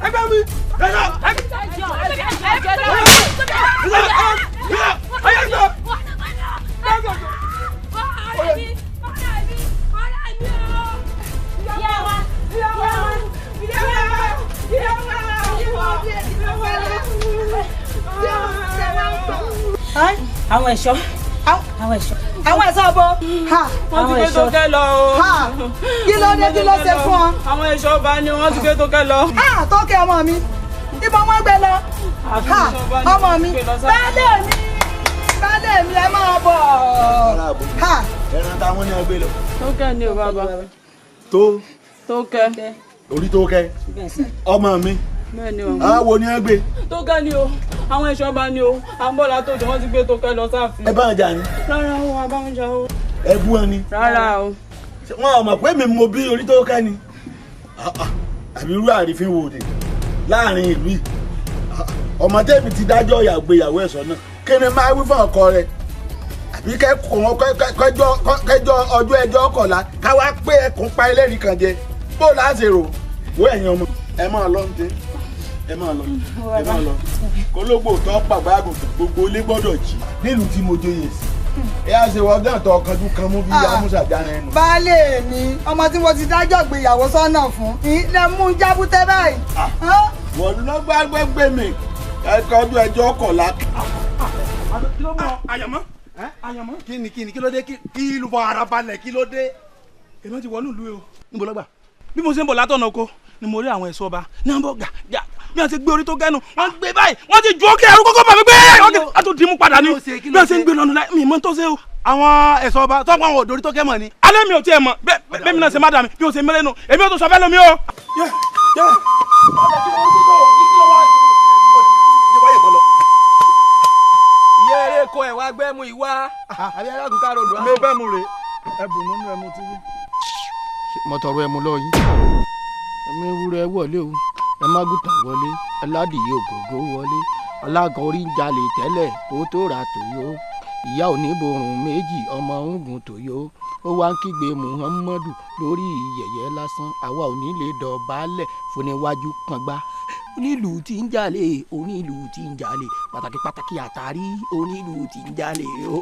ẹgbẹ́ mi. àwọn ẹ̀ṣọ́ àwọn ẹ̀ṣọ́ ọbọ. wọ́n ti gbé Tókẹ́ lọ o. kí ló dé kí ló ṣe fún ọ. àwọn ẹ̀ṣọ́ ọba ni wọ́n ti gbé Tókẹ́ lọ. Tókẹ́ ọmọ mi ibo wọn gbé lọ. ọmọ mi baálé mi ẹ máa bọ̀. ẹran táwọn ní ọgbẹ́ lọ. Tókẹ́ ni o bàbá. Tókẹ́. orí Tókẹ́ ọmọ mi. bẹ́ẹ̀ni o. àwọn ni ẹ gbé. Tókẹ́ ni o àwọn ẹ̀ṣọ́ ọba ni o àbọ̀là tó jọ wọ́n ti gbé Tókẹ́ lọ sáàfin. ẹ bá ń jà ní. rárá o a bá ń jà o. ẹ bú ẹ ni. rárá o. wọn ò mọ̀ pé mi mo bí orí Tókẹ́ ni àbí irú àrífín wo ni láàrin ìlú yìí ọmọ tẹ́mi ti dájọ́ ìyàwó ẹ̀sọ́ náà kí ni máa wí fún ọkọ rẹ àbí kẹjọ ọjọ́ ẹjọ́ ọkọ̀lá káwá pé ẹkùn pa ẹlẹ́rìí kan jẹ bó láti rò wó ẹ̀yin ọmọ ẹ máa lọ ní ẹ máa lọ kólógbò tó pàgbà àgùntàn gbogbo ilé gbọ́dọ̀ jí nílùú tí mo jóye sí ẹ á ṣe wọgán tó ọkànjú kan mú bí amúṣàjáná ẹnu. baálé mi ọmọ tí mo ti dájọ́ ìgbéyàwó sọ́nà fún ilé mú jábútẹ́ báyìí. wọ́n lọ gbàgbé mi ẹjọ́ ẹjọ́ ọkọ̀lá. kí ló mọ àyàmọ́ kí ló dé kí ìlú bọ ara balẹ̀ kí ló dé. èmi ti wọnú ìlú o níbo lọ́gbà. bí mo ṣe ń bọ̀ látọ̀nà oko ni mo rí àwọn ẹ̀ṣọ́ ọba ní àbọ̀ gà bí wọ́n ti gbé orí tó gẹ́nu wọ́n gbé báyìí wọ́n ti ju ókè ẹrú kókó bàmí gbé wọ́n tún dìímú padà ní bí wọ́n ṣe ń gbé lọ́nu láì mi mọ́ tó ṣe o. àwọn ẹ̀ṣọ́ ọba tó àwọn òdòrí tó kẹ́ mọ̀ ni. alẹ́ mi ò tiẹ̀ mọ̀ bẹ́ẹ̀ mi náà ṣe má dà mí bí o ṣe mẹ́lẹ́nu èmi ò tún sọ fẹ́ lómi o. yẹ́rẹ́ kọ ẹ̀ wá gbẹ́mu ìwá. àbí arákùn káàró lù wá. mi bẹ́ẹ̀ mu rè é bùn nínú ẹmu tí wí. mo tọrọ ẹmu lọ yín. ẹmu ewúrẹ́ wọlé o ẹ má gùtàn wọlé aládìyẹ ògógó wọlé alágan orí ń jalè tẹ́lẹ̀ kó tó ra tòyó ìyá oníborùn méjì ọmọ ogun tòyó ó wá ń kígbe muhammadu lórí yẹ̀yẹ́ lásán àwa ò ní lè dọ̀bálẹ̀ fúniwájú kàngbá onílù tí ń jalè onílù tí ń jalè pàtàkì pàtàkì àtàrí onílù tí ń jalè o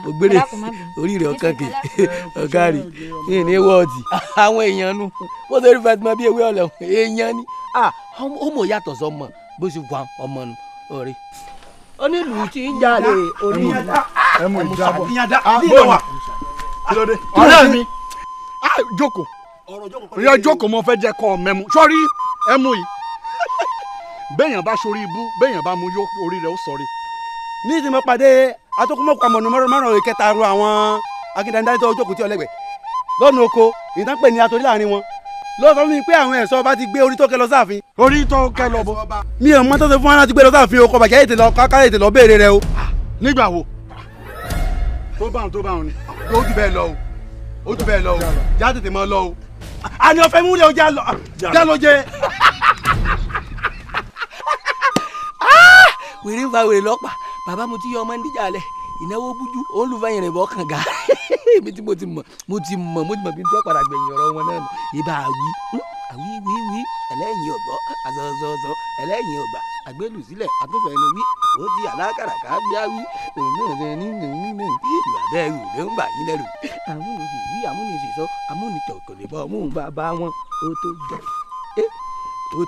ògbére orí rẹ̀ ọkàn kè ọkàrí ní wọ́ọ̀tì àwọn èèyàn nu bó ṣe rí Fatima bí ewé ọ̀lẹ̀ èèyàn ni ọmọ yàtọ̀ sọmọ bó ṣe wà ọmọ nu ọ̀rẹ́ onílù tí ń jalè onílù ẹmu ìjábọ̀ bọ́ọ̀lù ọ̀rẹ́ mi jókòó ìyá jókòó mo fẹ́ jẹ́ kọ́ mẹ́mu sọ́rí ẹmu yìí bẹ́ẹ̀yàn bá sórí ibú bẹ́ẹ̀yàn bá mu orí rẹ̀ ó sọ̀rí. ní ti mo pàdé atọ́kùnmọ́kọ àmọ̀nù márùn-ún ìkẹta ru àwọn akíndandá tó jókòó tí ọlẹ́gbẹ̀ẹ́ lọ́nà oko ìtàn pè ní atorí láàrin wọn ló sọ fún mi pé àwọn ẹ̀ṣọ́ bá ti gbé orí tó kẹ lọ sáàfin. orí tó kẹ lọ bọ. mi ò mọ tó ṣe fún wa láti gbé lọ sáàfin o kọ bàjẹ́ ètè lọ káká ètè lọ béèrè rẹ o. nígbà wo tó bá wọn ni. ó jù bẹ́ẹ̀ lọ o ó jù bẹ́ẹ̀ lọ o já tètè mọ́ lọ o. àní ọ̀fẹ́ múlẹ̀ o já lọ jẹ. wèrè ń fa wèrè lọ́pàá bàbá mo ti yọ ọmọ níjà lẹ ìnáwó bújú òun lù fẹ́yìn rẹ̀ bọ́ kàn ga èmi tí mo ti mọ̀ bí n tí wọ́n padà gbẹ̀yìn ọ̀rọ̀ wọn náà nù ibà àwí wí ẹlẹ́yìn ọ̀gbọ́ àzọ̀zọ̀zọ̀ ẹlẹ́yìn ọ̀gbà àgbélù sílẹ̀ àtúnfẹ̀ẹ́nu wí àpótí alákàràkà bíáwí òun náà ṣe ní ìwà bẹ́ẹ̀ rù ló ń bà yín lẹ́rù amúnisì wí amúnisì sọ amúnitọ̀ kò lè bọ́ ọmú bàbá wọn ó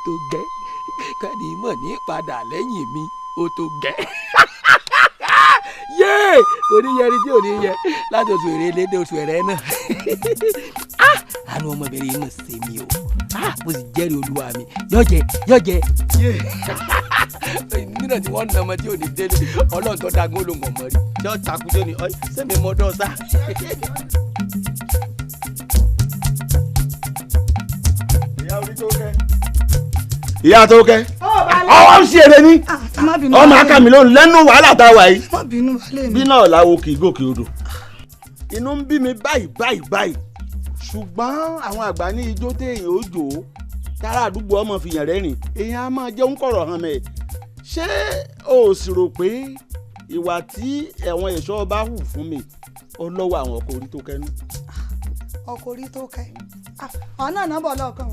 tó gẹ́ kẹ́ni mọ̀ ní padà lẹ́yìn mi ó tó gẹ́ yéé kò ní yẹri tí ò ní yẹ láti oṣù èrè lédè oṣù ẹ̀rẹ́ náà àánú ọmọbìnrin yìí mọ̀ ṣe mi o mo sì jẹ́rìí olúwa mi yọ̀jẹ̀ nínú tí wọ́n ń nà ọmọ tí ò ní délé ọlọ́run tó dágún ló mọ̀ mọ́ rí yọ takùjọ ni sẹ́mi mọ́ dọ́sà. ìyá tó kẹ́ ọwọ́ ń ṣe eré ní ọmọ akami ló ń lẹ́nu wàhálà tá a wà yìí bí náà láwo kì í gòkè odò inú ń bí mi báyìí ṣùgbọ́n àwọn àgbà ní ijó téèyàn ó jò ó tára àdúgbò ọmọ fìyàn rẹ́rìn èèyàn á máa jẹun kọ̀rọ̀ hàn mẹ́ ṣé o sì rò pé ìwà tí ẹ̀wọ̀n ẹ̀ṣọ́ bá hù fún mi ó lọ́wọ́ àwọn ọkọ̀ orí tó kẹ́nu. ọkọ̀ orí tó kẹ́ ọ̀nà náà bọ̀ lọ́ọ̀kan.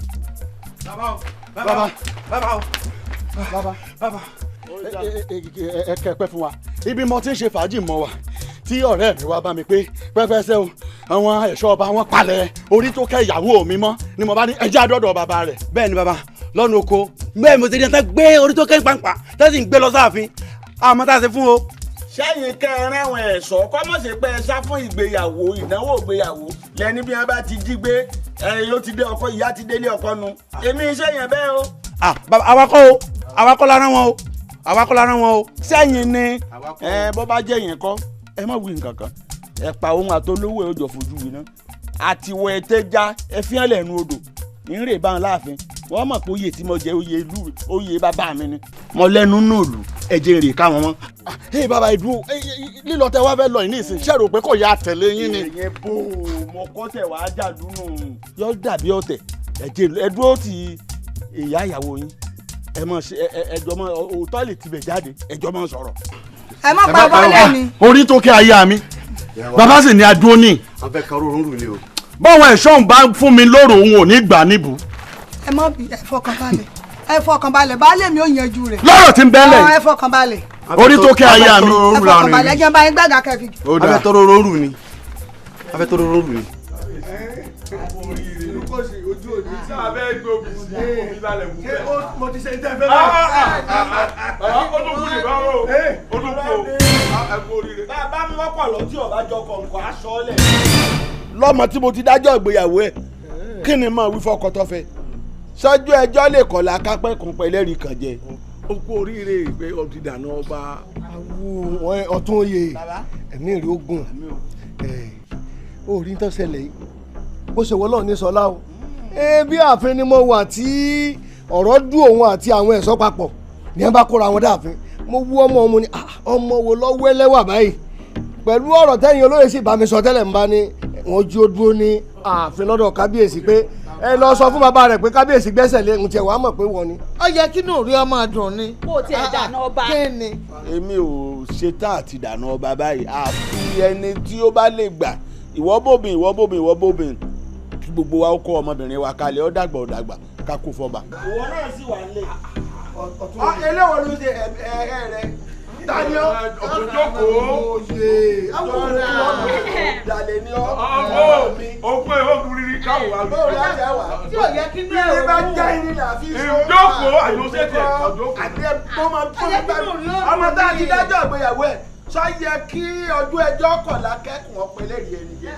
bàbá ẹ kẹpẹ fún wa ibi mo ti ń ṣe fàájì mọ wa tí ọ̀rẹ́ mi wá bá mi pé pẹ́pẹ́sẹ́ o àwọn ẹ̀ṣọ́ ọba wọn palẹ̀ orí tó kẹ́ ìyàwó mi mọ́ ni mo bá ní ẹjẹ́ àdọ́dọ̀ bàbá rẹ̀. bẹ́ẹ̀ ni bàbá lọ́nu oko bẹ́ẹ̀ mo ti rí ẹ tẹ́ gbé orí tó kẹ́ pàǹpà tẹ́ sì ń gbé lọ sáàfin àmọ́ tá a ṣe fún o. sẹ́yìn kẹrin àwọn ẹ̀ṣọ́ kọ́mọ̀sí pé ẹ sá fún ìgbéyàwó ìnáwó ìgbéyàwó lẹ́ni bí wọ́n bá ti jí gbé ẹ̀yìn ó ti dé ọkọ ìyá ti délé ọkọ nu èmi iṣẹ́ yẹn bẹ́ẹ̀ o. awakọ̀ la rán wọn o. sẹ́yìn ni bó bá jẹ́ yẹn kọ́ ẹ má wí nǹkan kan ẹ pa ohun àtolówó ẹ ó jọ fojú wí náà àtiwọ̀ ẹ̀tẹ́já ẹ fi hàn lẹ́nu odò ìrè bá ń láàfin wọ́n mọ̀ pé oyè tí mo jẹ oyè ìlú oyè bàbá mi ni mo lẹ́nu náà lù ẹ̀jẹ̀ rè káwọn mọ́. ẹ bàbá ìdúró lílọ tẹ wá fẹ́ lọ yìí ní ìsìn ṣẹ́rò pé kò yá tẹ̀lé yín ni. èyàn bò mo kọ́ tẹ̀ wá jàdúnú yọ dàbí ọ̀tẹ̀ ẹ̀jẹ̀ ẹ̀dúró ti ìyá ìyàwó yín ẹ mọ̀ ṣe ẹjọ́ mọ̀ òótọ́ lè tibẹ̀ jáde ẹjọ́ mọ̀ sọ̀rọ̀. ẹ má pa bọ́ọ̀lù mi. orí tó kẹ́ aya mi bàbá sì ní adúró ní. abẹ́ kan rọrùn rù ni o. báwọn ẹ̀ṣọ́ ń bá fún mi lóru òun ò ní gbà níbù. ẹ mọ bí ẹ fọkànbalẹ̀ baálé mi ò yanjú rẹ̀. lọ́rọ̀ tí ń bẹ́lẹ̀. ẹ fọkànbalẹ̀. orí tó kẹ́ aya mi. ẹ fọkànbalẹ̀ jẹ́ báyìí gbàgà kẹfì. abẹ́ tó rọrùn rù ni. abẹ́ tó rọrùn rù ni. ojú òní tí a bẹ́ẹ̀ gbòòbí sí omi lálẹ́ wù bẹ́ẹ̀. mo ti ṣe ìtẹ́ fẹ́ báyìí. olùkú ni báwo olùkú ẹ̀kú oríire. bàbá mi wọ́pọ̀ lọ tí ọba jọ kọ̀ǹkọ̀ aṣọ ọ̀lẹ̀. lọ́mọ tí mo ti dájọ́ ìgbéyàwó ẹ̀ kí ni mo wí fọkọ tó fẹ́ ṣáájú ẹjọ́ lè kọ̀ lákápẹ́ kan pẹ̀lẹ́rì kan jẹ. okú oríire ìgbé ọtí dáná ọba. ọtún oyè ẹ̀mí rí ogun orí tó ṣẹlẹ̀ yìí bó ṣe wọ́n lọ́ọ̀ ní sọlá o bí ààfin ni mo wà tí ọ̀rọ̀ dùn òun àti àwọn ẹ̀ṣọ́ papọ̀ ní ẹ bá kóra wọn dáàfin mo wú ọmọ mo ní ọmọ wo lọ́wọ́ ẹlẹ́wà báyìí pẹ̀lú ọ̀rọ̀ tẹ́yìn olóyè sì bá mi sọ tẹ́lẹ̀ ń bá ní wọ́n jí ó dúró ní ààfin lọ́dọ̀ kábíyèsí pé ẹ lọ sọ fún bàbá rẹ̀ pé kábíyèsí gbẹ́sẹ̀ lé ń tiẹ̀ wàá mọ̀ pé wọ́n ni. ó yẹ kí nù rí ọmọ dùn ni. kó o tiẹ̀ dáná ọba. kí ni. èmi ò ṣetán àti dáná ọba báyìí àfi ẹni tí ó bá lè gbà ìwọ bóbìn kí gbogbo wa ó kó ọmọbìnrin wa kalẹ̀ ó dàgbà ká kó fọba. ìwọ náà sì wà nílé eléwọ̀n ló ṣe ẹ̀ẹ́ rẹ. Tani ọ ọ̀tọ̀jọ́kọ̀ ṣe dalẹ̀ ni ọ. Ọgbẹ́ ọkùnrin káwọ̀ wá. Bó la jẹ́ wà. Tí ò yẹ kí ní ẹ̀rọ bá já irin là fi so. Ìjókòó àyọ̀sẹ̀tẹ̀ ọ̀jọ́kọ̀. Àti ọmọ tá a ti dájọ́ ìgbéyàwó ẹ̀ sọ yẹ kí ọdún ẹjọ́ kọ̀ọ̀la kẹ́kùn ọ̀pẹ̀lẹ̀ rí ẹni jẹ́.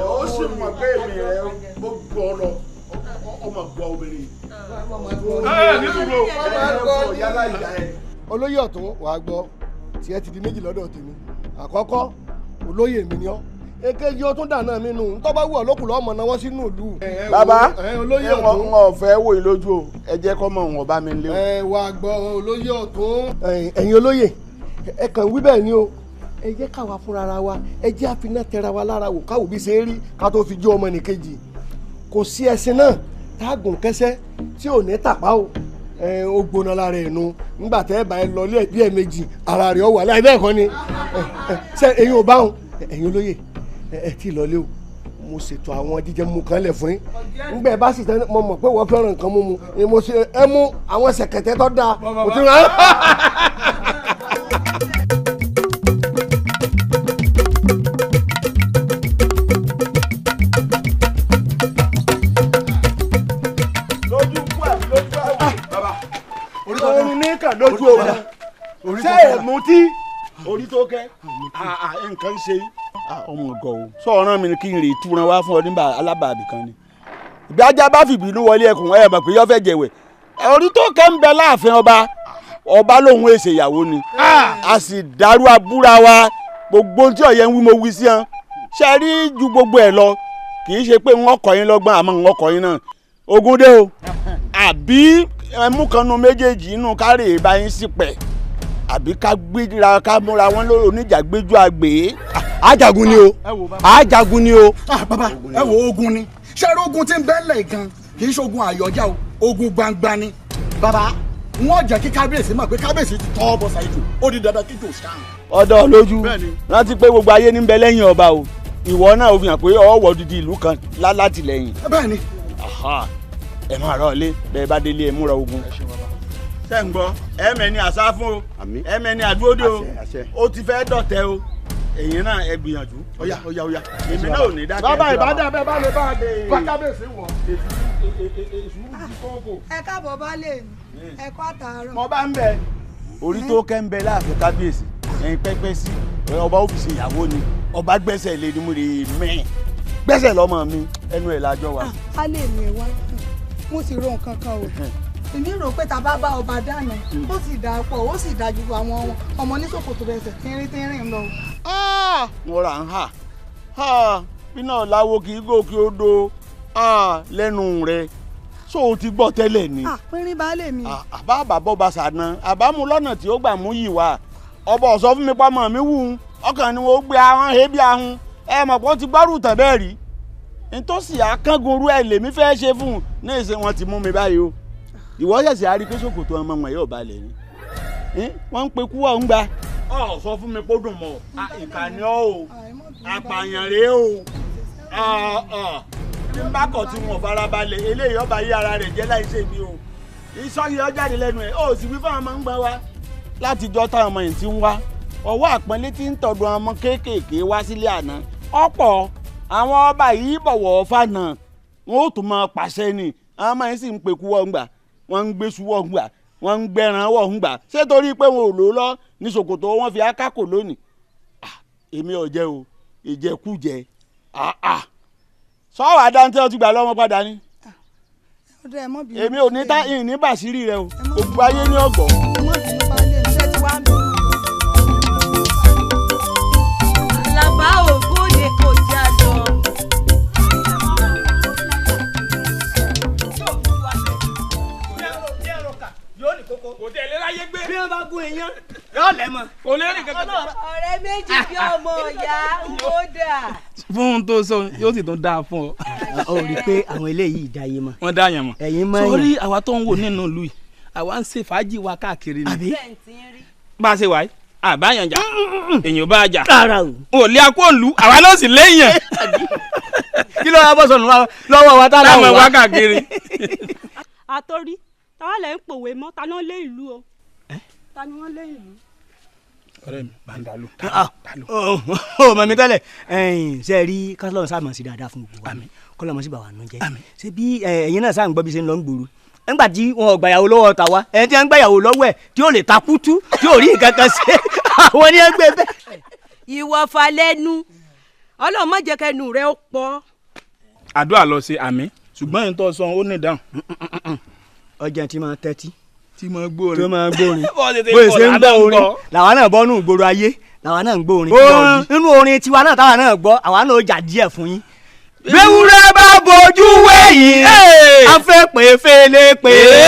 Ó sì mọ̀ pé èmi rẹ̀ mo gbọ́ lọ ọmọ gbọ́ obìnrin. Nítorí ọmọ yálà ìyá ẹ̀. Olóyè ọ̀tún wàá gbọ́ tiẹ̀ ti di méjì lọ́dọ̀ tèmi. Àkọ́kọ́ olóyè mi ni ọ́. Èkejì ó tún dáná mi nù ntọ́ bá wù ọ́ lókùlọ́ ọmọ náà wọ́n sínú ìlú. Bàbá olóyè ọ̀tún. wọn ò fẹ́ wò yín lójú o ẹ jẹ́ kọ́ mọ̀ wọn bá mi lé o. Wàá gbọ́ olóyè ọ̀tún. Ẹ̀yin olóyè ẹ kàn wí bẹ́ẹ̀ ni o ẹ jẹ́ káwa fúnra ara wa ẹ jẹ́ àfiná tẹra wa lára wò káwò bí ṣe é rí ká tó fi jó ọmọ nìkejì kò sí ẹṣin náà tá a gùn kẹsẹ́ tí ò ní tàpá o ó gbóná lára ẹ̀ nu nígbà tẹ́ ẹ bá ẹ lọ ilé ẹ̀bí ẹ̀ méjì ara rẹ̀ ọ wà láì bẹ́ẹ̀ kọ́ ni ṣé ẹ̀yin ò bá wọn ẹ̀yin olóyè ẹ ti lọlé o mo ṣètò àwọn jíjẹ mú kan lẹ̀ fún yín nígbà ẹ bá sì tẹ́ mo mọ̀ pé wọ́n fẹ́ràn nǹkan mú mu mo ṣe ẹ mú àwọn ṣẹ̀kẹ̀tẹ̀ tó dáa mo ti rán. orin ní kàn lójú omi ṣé èmú tí orí tó kẹ́ nǹkan ń ṣe yìí. ọmọ ọgọ o sọ ọ̀ràn mi ni kí n rè túran wá fún ọ nígbà alábàábì kan ni ìgbà ajá bá fìbínú wọlé ẹkùn ẹ mọ̀ pé yọ fẹ́ jẹ̀wẹ̀ orí tó kẹ́ ń bẹ láàfin ọba lòun èsè ìyàwó ni a sì dàrú abúra wa gbogbo tí ọ̀yẹ́ ń wí mo wí sí hàn ṣe rí ju gbogbo ẹ̀ lọ kì í ṣe pé wọ́n kọ́ yín lọ́gbọ́n àmọ́ wọ́n kọ́ yín náà ogun dé o àbí ẹmú kan nu méjèèjì inú kárè bá yín sí pẹ̀ àbí ká gbéra ká múra wọn lórí oníjà gbéjú àgbè. ajagun ni o ajagun ni o. bàbá ẹ wo ogun ni ṣẹ́rí ogun tí ń bẹ́ẹ̀lẹ̀ gan kì í ṣogun àyọjá o ogun gbangba ni bàbá wọn jẹ́ kí kábíyèsí mọ̀ pé kábíyèsí ti tọ́ bọ́ ṣáìjù ó di dandan kí jò ṣáà. ọ̀dọ̀ lójú rántí pé gbogbo ayé ní bẹ lẹ́yìn ọba o ìwọ náà ó fi hàn pé ọwọ́ didi ìlú kan látìlẹ́yìn. bẹ́ẹ̀ ni. ẹ máa rọ ilé bẹ́ẹ̀ bá délé ẹ múra ogun. ṣé ń gbọ́ ẹ̀mẹ́ni àṣà fún o ẹ̀mẹ́ni àdúródé o ó ti fẹ́ dọ̀tẹ́ o èyí náà ẹ gbìyànjú ọ̀yà èmi náà ò ní dákẹ́. bàbá ìbádà bẹ́ẹ̀ bá lè bá a dé kábíyèsí wọ̀. ẹ káàbọ̀ baálé mi ẹ kú àtàárọ̀. mo bá ń bẹ orí tó kẹ́ ń bẹ láàfin kábíyèsí ẹ̀yin pẹ́pẹ́ sí ọba òfìsì ìyàwó ni ọba gbẹ́sẹ̀ lé ní mo lè mẹ́ẹ̀ gbẹ́sẹ̀ lọ́mọ mi ẹnu ẹ̀ lájọ́ wa. baálé mi ẹ wá mo sì ro nǹkan kan o èmi rò pé tá a bá bá ọba dáná ó sì dáa pọ̀ ó sì dáa ju àwọn ọmọ oníṣòkòtò rẹsẹ̀ tínrín lọ. mo rà ń hà bí náà láwo kì í gòkè odò lẹ́nu rẹ̀ so o ti gbọ́ tẹ́lẹ̀ ni. pínrín baálé mi. àbá àbábọ̀ bá ṣàná àbámu lọ́nà tí ó gbà mú yìí wá ọba ọ̀sọ́ fún mi pamọ́ mi wù ú ọkàn ni wọ́n gbé ahọ́n hebi ahun ẹ mọ̀ pé ó ti gbárù tàn bẹ́ẹ̀ rí nítòsí akángunrú ẹ lèmi fẹ́ ṣe fún un ní ìṣe wọn ti mú mi báyìí o ìwọ ṣẹ̀ṣẹ̀ àrí pé ṣòkòtò ọmọ wọn yóò balẹ̀ ni wọ́n ń pe kú ọ̀ ń gba ọ sọ fún mi kó dùn mọ́ ìkànnì ọ́ o àpààyàn rèé o tí n bá kọ̀ tí wọn farabalẹ̀ eléyìí ọba yí ara rẹ̀ jẹ́ láìsè mi o ìsọyìn ọjáde lẹ́nu ẹ̀ ó sì wí fún àwọn ọmọ ń gbà wá látijọ́ táwọn ọmọ yìí ti ń wá ọwọ́ àpọ́nlé tí ń tọ̀dọ̀ ọmọ kéékèèké wá sílé àná ọ̀pọ̀ àwọn ọba yìí bọ̀wọ̀ fànà wọn ò tún máa pàṣẹ ni àwọn ọmọ yìí sì ń pekú wọ́n gbà wọ́n ń gbé suwọ́ gbà wọ́n ń gbẹ̀ràn wọ́n gbà ṣé torí pé wọn ò lò lọ ní ṣòkòtò wọn fi akákò lónìí èmi ò jẹ́ o ìjẹkújẹ sọ́wọ́ adáńtẹ́ ọtí gbà lọ́mọ padà ni èmi ò ní tá ìní bàṣírí rẹ o gbogbo ayé ní ọgbọ̀n. Àlàbá ògbóye kò já lọ. kò tẹ̀ lé láyé gbé. bí wọ́n bá gún iyán yóò lẹ̀ mọ́. kò lè rìn kankan. ọ̀rẹ́ méjì bí ọmọ ìyá ó dà. fún un tó sọ yóò sì tún dáa fún ọ. ó rí i pé àwọn eléyìí dáyé mọ́. wọ́n dá yàn mọ́. ẹ̀yin mọ́ yàn. sórí àwa tó ń wò nínú ìlú yìí àwa ń ṣe fàájì wa káàkiri ni. àbí bá a ṣe wáyé àbáyàn jà èèyàn bá a jà. rárá o. ò lé akó òlu àwa náà sì léèyàn. kí ló wá bọ́ sọ̀nù lọ́wọ́ wa tá a láwọn wá káàkiri. àtòrí táwa lẹ̀ ń pòwe mọ́ ta ni wọ́n lé ìlú o ta ni wọ́n lé ìlú. ọ̀rẹ́ mi bá ń dàlú. ó mọ̀ mi tẹ́lẹ̀ ṣe rí kọ́lọ́run sáà mọ̀ sí dáadáa fún gbogbo wa kọ́lọ́run mọ̀ sí bàwá nù jẹ́ ṣé bí ẹ̀yin náà sáà ń gbọ́ bí ṣe ń lọ ń gbòòrò nígbà tí wọn ò gbàyàwó lọ́wọ́ ta wa ẹni tí wọ́n ń gbàyàwó lọ́wọ́ ẹ̀ tí ó lè ta kútú tí ò rí nǹkan kan ṣe àwọn ní ẹgbẹ́ bẹ́ẹ̀. ìwọ fa lẹ́nu ọlọ́run má jẹ́ kẹ́nu rẹ ó pọ̀. àdúrà lọ sí àmì ṣùgbọ́n yìí tó sọ ó ní ìdáhùn. ọjà tí máa tẹ́tí tí máa gbórin tí máa gbórin bó ṣe ń gbọ́ orin làwa náà bọ́ nù gbòòrò ayé làwa náà ń gbórin nínú orin tiwa náà táwa náà gbọ́ àwa náà ó jà díẹ̀ fún yín. Bẹ́wúrẹ́ bá bojú wẹ̀yìn, a fẹ́ pè fẹ́lẹ́ pè é.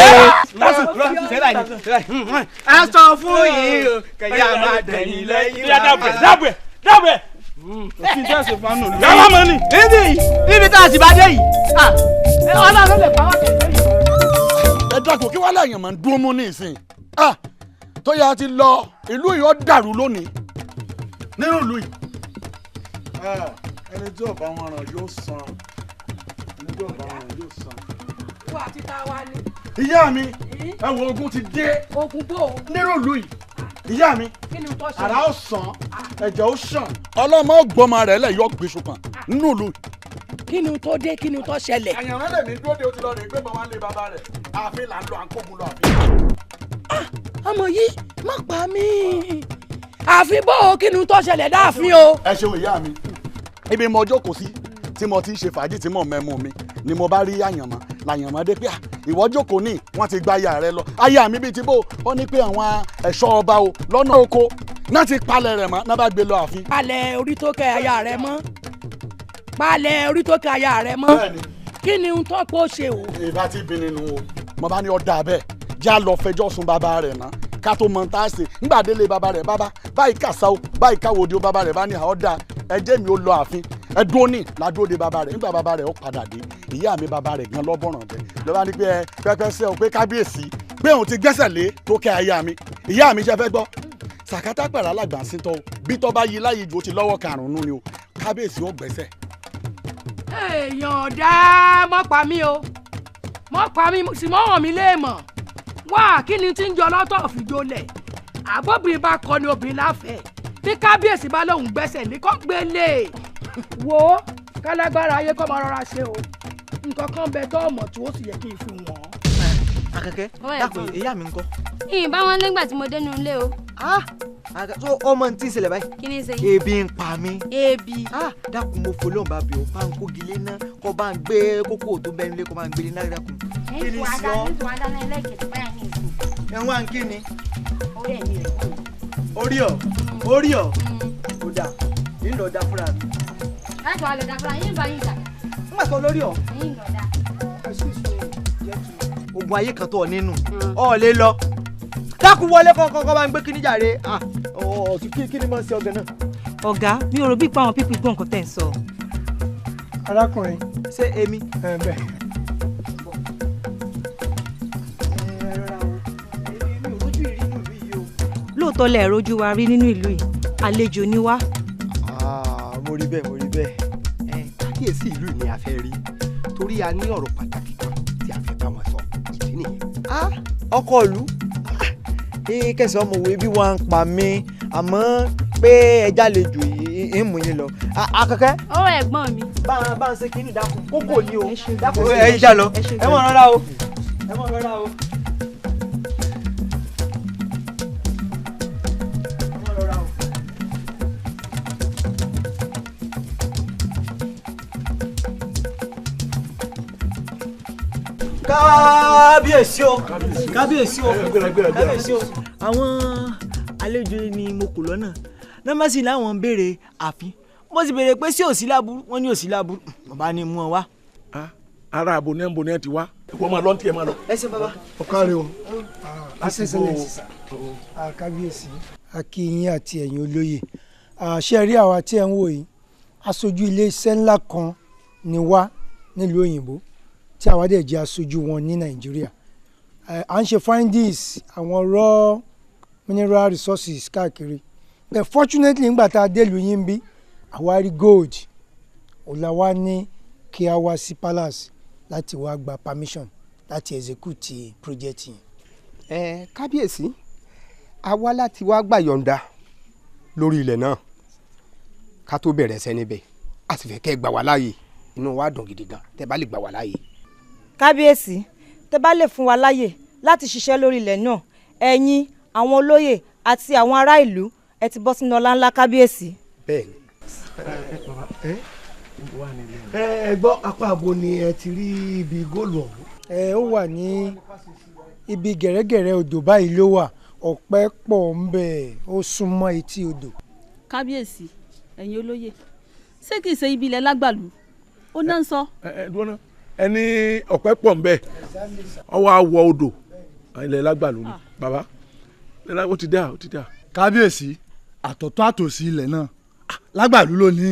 A sọ fún yìí o, kẹ̀yà máa dẹ̀yìn lẹ́yìn. Dábẹ̀. Òfin tí a ṣe fún àánú ló. Yàrá mọ́ ni. Níbi tá a sì bá dé yìí, ọlọ́run lè pa wá kẹ̀kẹ́ yìí. Ẹ dákun kí wàá láàyàn máa ń dúró mú ní ìsìn. Tó yà á ti lọ ìlú yìí ó dàrú lónìí nínú ìlú yìí. Ẹni tí ọba wọn ràn yóò san. Ẹni tí ọba wọn ràn yóò san. wà á ti ta wa ni. Ìyá mi, ẹ wo ogun ti dé. Ogun bò. Nínú ìlú yìí. Ìyá mi, kí ni tó ṣe? àrà ó sàn, ẹ̀jẹ̀ ó ṣàn. Ọlọ́mọ gbọ́mọ rẹ̀ lẹ̀ yọ gbèsò kan nínú ìlú yìí. Kí ni tó dé, kí ni tó ṣẹlẹ̀? Àyànrán lèmi dúró de o ti lọ rè gbé bàbá lé bàbá rẹ̀. Ààfin là ń lọ àǹkógun lọ àfin. Ọmọ yìí má pa mí. Àfin bò ó, kí ni tó ṣẹlẹ̀ dáàfin o? Ẹ ṣeun ìyá mi. Ibi mo jókòó sí tí mo ti ń ṣe fàájì tí mo mẹ́mu mi ni mo bá rí àyànmọ́ làyànmọ́ dé pé ìwọ jókòó ní wọ́n ti gba aya rẹ lọ aya mi bíi ti bó ó ní pé àwọn ẹ̀ṣọ́ ọba o lọ́nà oko náà ti palẹ̀ rẹ̀ mọ́ náà bá gbé lọ àfin. Palẹ̀ orí tó kẹ aya rẹ mọ́ palẹ̀ orí tó kẹ aya rẹ mọ́ kí ni n tó kó ṣe o. ìbá ti bí nínú o mo bá ní ọ̀dà bẹ́ẹ̀ já lọ fẹjọ́ sùn bàbá rẹ̀ náà ká tó mọ tá a ṣe nígbà délé bàbá rẹ̀ bàbá báyìí kàṣà o báyìí káwòdì o bàbá rẹ̀ bá ní ọ̀dà ẹjẹ́ mi ó lọ àfin ẹdúró ní ládúró de bàbá rẹ̀ nígbà bàbá rẹ̀ ó padà dé ìyá mi bàbá rẹ̀ gan lọ́bọ̀ràn jẹ lọ́ba ní pé ẹ pẹ́pẹ́ sẹ́ o pé kábíyèsí pé òun ti gbẹ́sẹ̀ lé tó kẹ́ aya mi ìyá mi ṣe fẹ́ gbọ́ sàkátà pẹ̀lú alàgbà sí tọ́ bí tọ́ bá yí láyé ìjò ti lọ́wọ́ karùn-ún ni o kábíyèsí ó gbẹ́sẹ̀. èèyàn dá mọ́pa mi o mọ́pa mi sì mọ́ hàn mí léèmọ̀ wá kí ni tí ń jọ lọ́tọ̀ fìjọlẹ̀ àbóbìnrin bá kọ ni obìnrin láfẹ̀ẹ́ bí kábíyèsí bá lóun gbẹ́sẹ̀ ní kó gbélé wo kálágbára ayé kó máa rọra ṣe o nǹkan kan bẹ tó ọmọ tí ó sì yẹ kí n fi wọ́n. Àkànkẹ́ dákun ìyá mi ńkọ́. ìyìn bá wọn lẹ́gbàá tí mo dénú ilé o. tó ọmọ tí ń ṣẹlẹ̀ báyìí. kí ni ṣe. ebi ń pa mí. ebi. dákun mo fọlọ́n bá bí o bá ń kógi lé ná kó bá ń gbé kókó tó bẹ́ẹ̀ nílé kó bá ń gbélé náà dákun. kí ni sí ọ. ẹ̀wọ̀n kí ni. orí ọ̀ ó dà nílò ọ̀dà fúnra mi. láti wà lọ́dà fúnra yín bá yín jà. ń gbà sọ lórí ọ̀. yín lọ́dà. ogun ayé kan tó ọ nínú ọ lè lọ dákun wọlé kọ́kọ́ bá ń gbé kíní jàre kí ni mo ń ṣe ọgẹ náà. ọ̀gá mi ò rò bíi pé àwọn pípì gbọ́ nǹkan tẹ̀ ń sọ. arákùnrin. ṣé èmi. bẹ́ẹ̀. lóòótọ́ lẹ̀ rojú wa rí nínú ìlú yìí àlejò ni wá. mo rí bẹ́ẹ̀ kábíyèsí ìlú ni a fẹ́ rí torí a ní ọ̀rọ̀ pàtàkì kan tí a fẹ́ bá wọn sọ ìdí nìyẹn. ọkọ ìlú kẹsàn-án ọmọwé bí wọ́n ń pa mí àmọ́ pé ẹja lè jò yìí ń mú yín lọ. Àkànkẹ́. ó ẹ̀gbọ́n mi. bá ń ṣe kínní dákun kókò ní o dákun ẹ jà lọ ẹ mọ̀ rárá o. kábíyèsí o àwọn àlejò ni mo kò lọ́nà nọ́mọ́sí làwọn ń béèrè àfin mo sì béèrè pé sí òsì láburú wọ́n ní òsì láburú bàbá ni mú ọ wá. ara àbònẹ́ ti wá ìwọ máa lọ ní tiẹ̀ máa lọ. ẹ ṣe bàbá. ọ̀kárí o. kábíyèsí akínyìn àti ẹ̀yin olóyè ṣe rí àwa tí ẹ̀ ń wò yìí aṣojú ilé-iṣẹ́ ńlá kan ni wá nílùú òyìnbó tí àwa dẹ̀ jẹ́ aṣojú wọn ní nàìjíríà à ń ṣe findings àwọn raw mineral resources káàkiri but fortunately ńgbà tá a délùú yín bí àwa rí gold ọ̀la wa ní kí a wá sí palace láti wá gba permission láti execute project yẹn. Kábíyèsí a wá láti wá gbà yọ̀ǹda lórí ilẹ̀ náà ká tó bẹ̀rẹ̀ ẹsẹ̀ níbẹ̀ a sì fẹ́ kẹ́ gbà wá láàyè inú wa dùn gidi gan tẹ́ bá lè gbà wá láàyè. kábíyèsí tẹ́ bá lè fún wa láàyè láti ṣiṣẹ́ lórí ilẹ̀ náà ẹ̀yin àwọn olóyè àti àwọn ará ìlú ẹ ti bọ́ sínú ọlá ńlá kábíyèsí. bẹ́ẹ̀ni. ẹ gbọ́ apá àbò ni ẹ ti rí ibi góòlù ọ̀hún. ó wà ní ibi gẹ̀rẹ́gẹ̀rẹ́ odò báyìí ló wà ọ̀pẹ pọ̀ ń bẹ̀ ó súnmọ́ etí odò. kábíyèsí ẹ̀yin olóyè ṣé kìí ṣe ibi ilẹ̀ lágbàlú ó náà ń sọ. dúró ẹni ọ̀pẹ pọ̀ ń bẹ̀ ọwọ́ àwọ̀ odò ilẹ̀ lágbàlú ni bàbá ó ti dá. kábíyèsí àtọ̀tọ̀ àtòsí ilẹ̀ náà lágbàlú ló ní.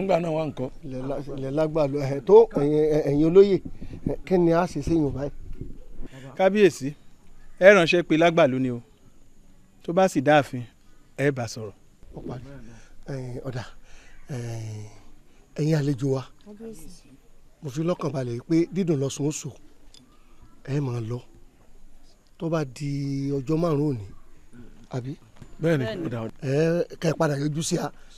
ńgbà náà wà nǹkan. ilẹ̀ lágbàlú tó ẹ̀yin olóyè kí ni a ṣe séyìn báyìí. kábíyèsí ẹ ránṣẹ́ pé lágbàlú ni o tó bá sì dáàfin ẹ bá sọ̀rọ̀. ọ̀dà ẹ̀yin àlejò wa mo fi lọ́kàn balẹ̀ pé dídùn lọ́sùn oṣù ẹ máa lọ tó bá di ọjọ́ márùn-ún òní àbí. bẹ́ẹ̀ni ká ẹ padà yọjú sí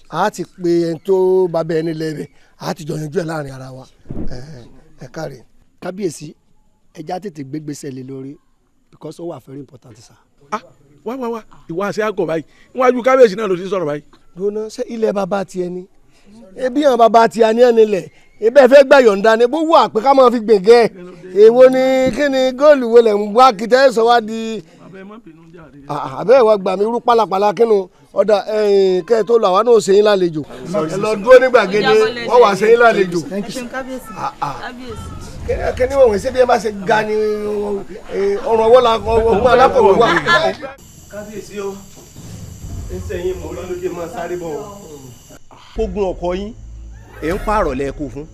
a ti pe ẹni tó bá bẹ ẹni lẹ́rẹ̀ a ti jọ yanjú ẹ̀ láàrin ara wa ẹ káre. kábíyèsí ẹja tètè gbégbèsè lé lórí because ó wà very important sir. wá ìwà àṣẹ àgọ báyìí níwájú kábíyèsí náà ló ti sọ̀rọ̀ báyìí. dúró ṣé ilẹ̀ bàbá tiẹ̀ ni ebi hàn bàbá tiẹ̀ ní ẹni lẹ̀ ebe fẹ́ gbà yọ̀ǹda ni bó wà pé ká máa fi gbẹ̀gẹ́ èwo ni kí ni góòlù wo lẹ̀ ń wá kìtẹ́ sọ wá di. àbẹ́ ìwà gbà mí irú pálapàla kínú ọ̀dà kẹ́ ẹ tó lọ àwa náà ṣe yín lálejò ẹ lọ dúró ní gbàgede wọ́n wà ṣe yín lálejò. kí ni wọ́n ṣe bí ẹ bá ṣe ga ni ọ̀rọ̀ ọwọ́ la ọgbọ́n alákọ̀wé wà. kábíyèsí o ń sẹ́yìn mọ́ lọ́dún máa sáré bọ̀ kógun ọkọ yín ẹ̀ ń pààrọ̀ lẹ́ẹ̀kọ́ fún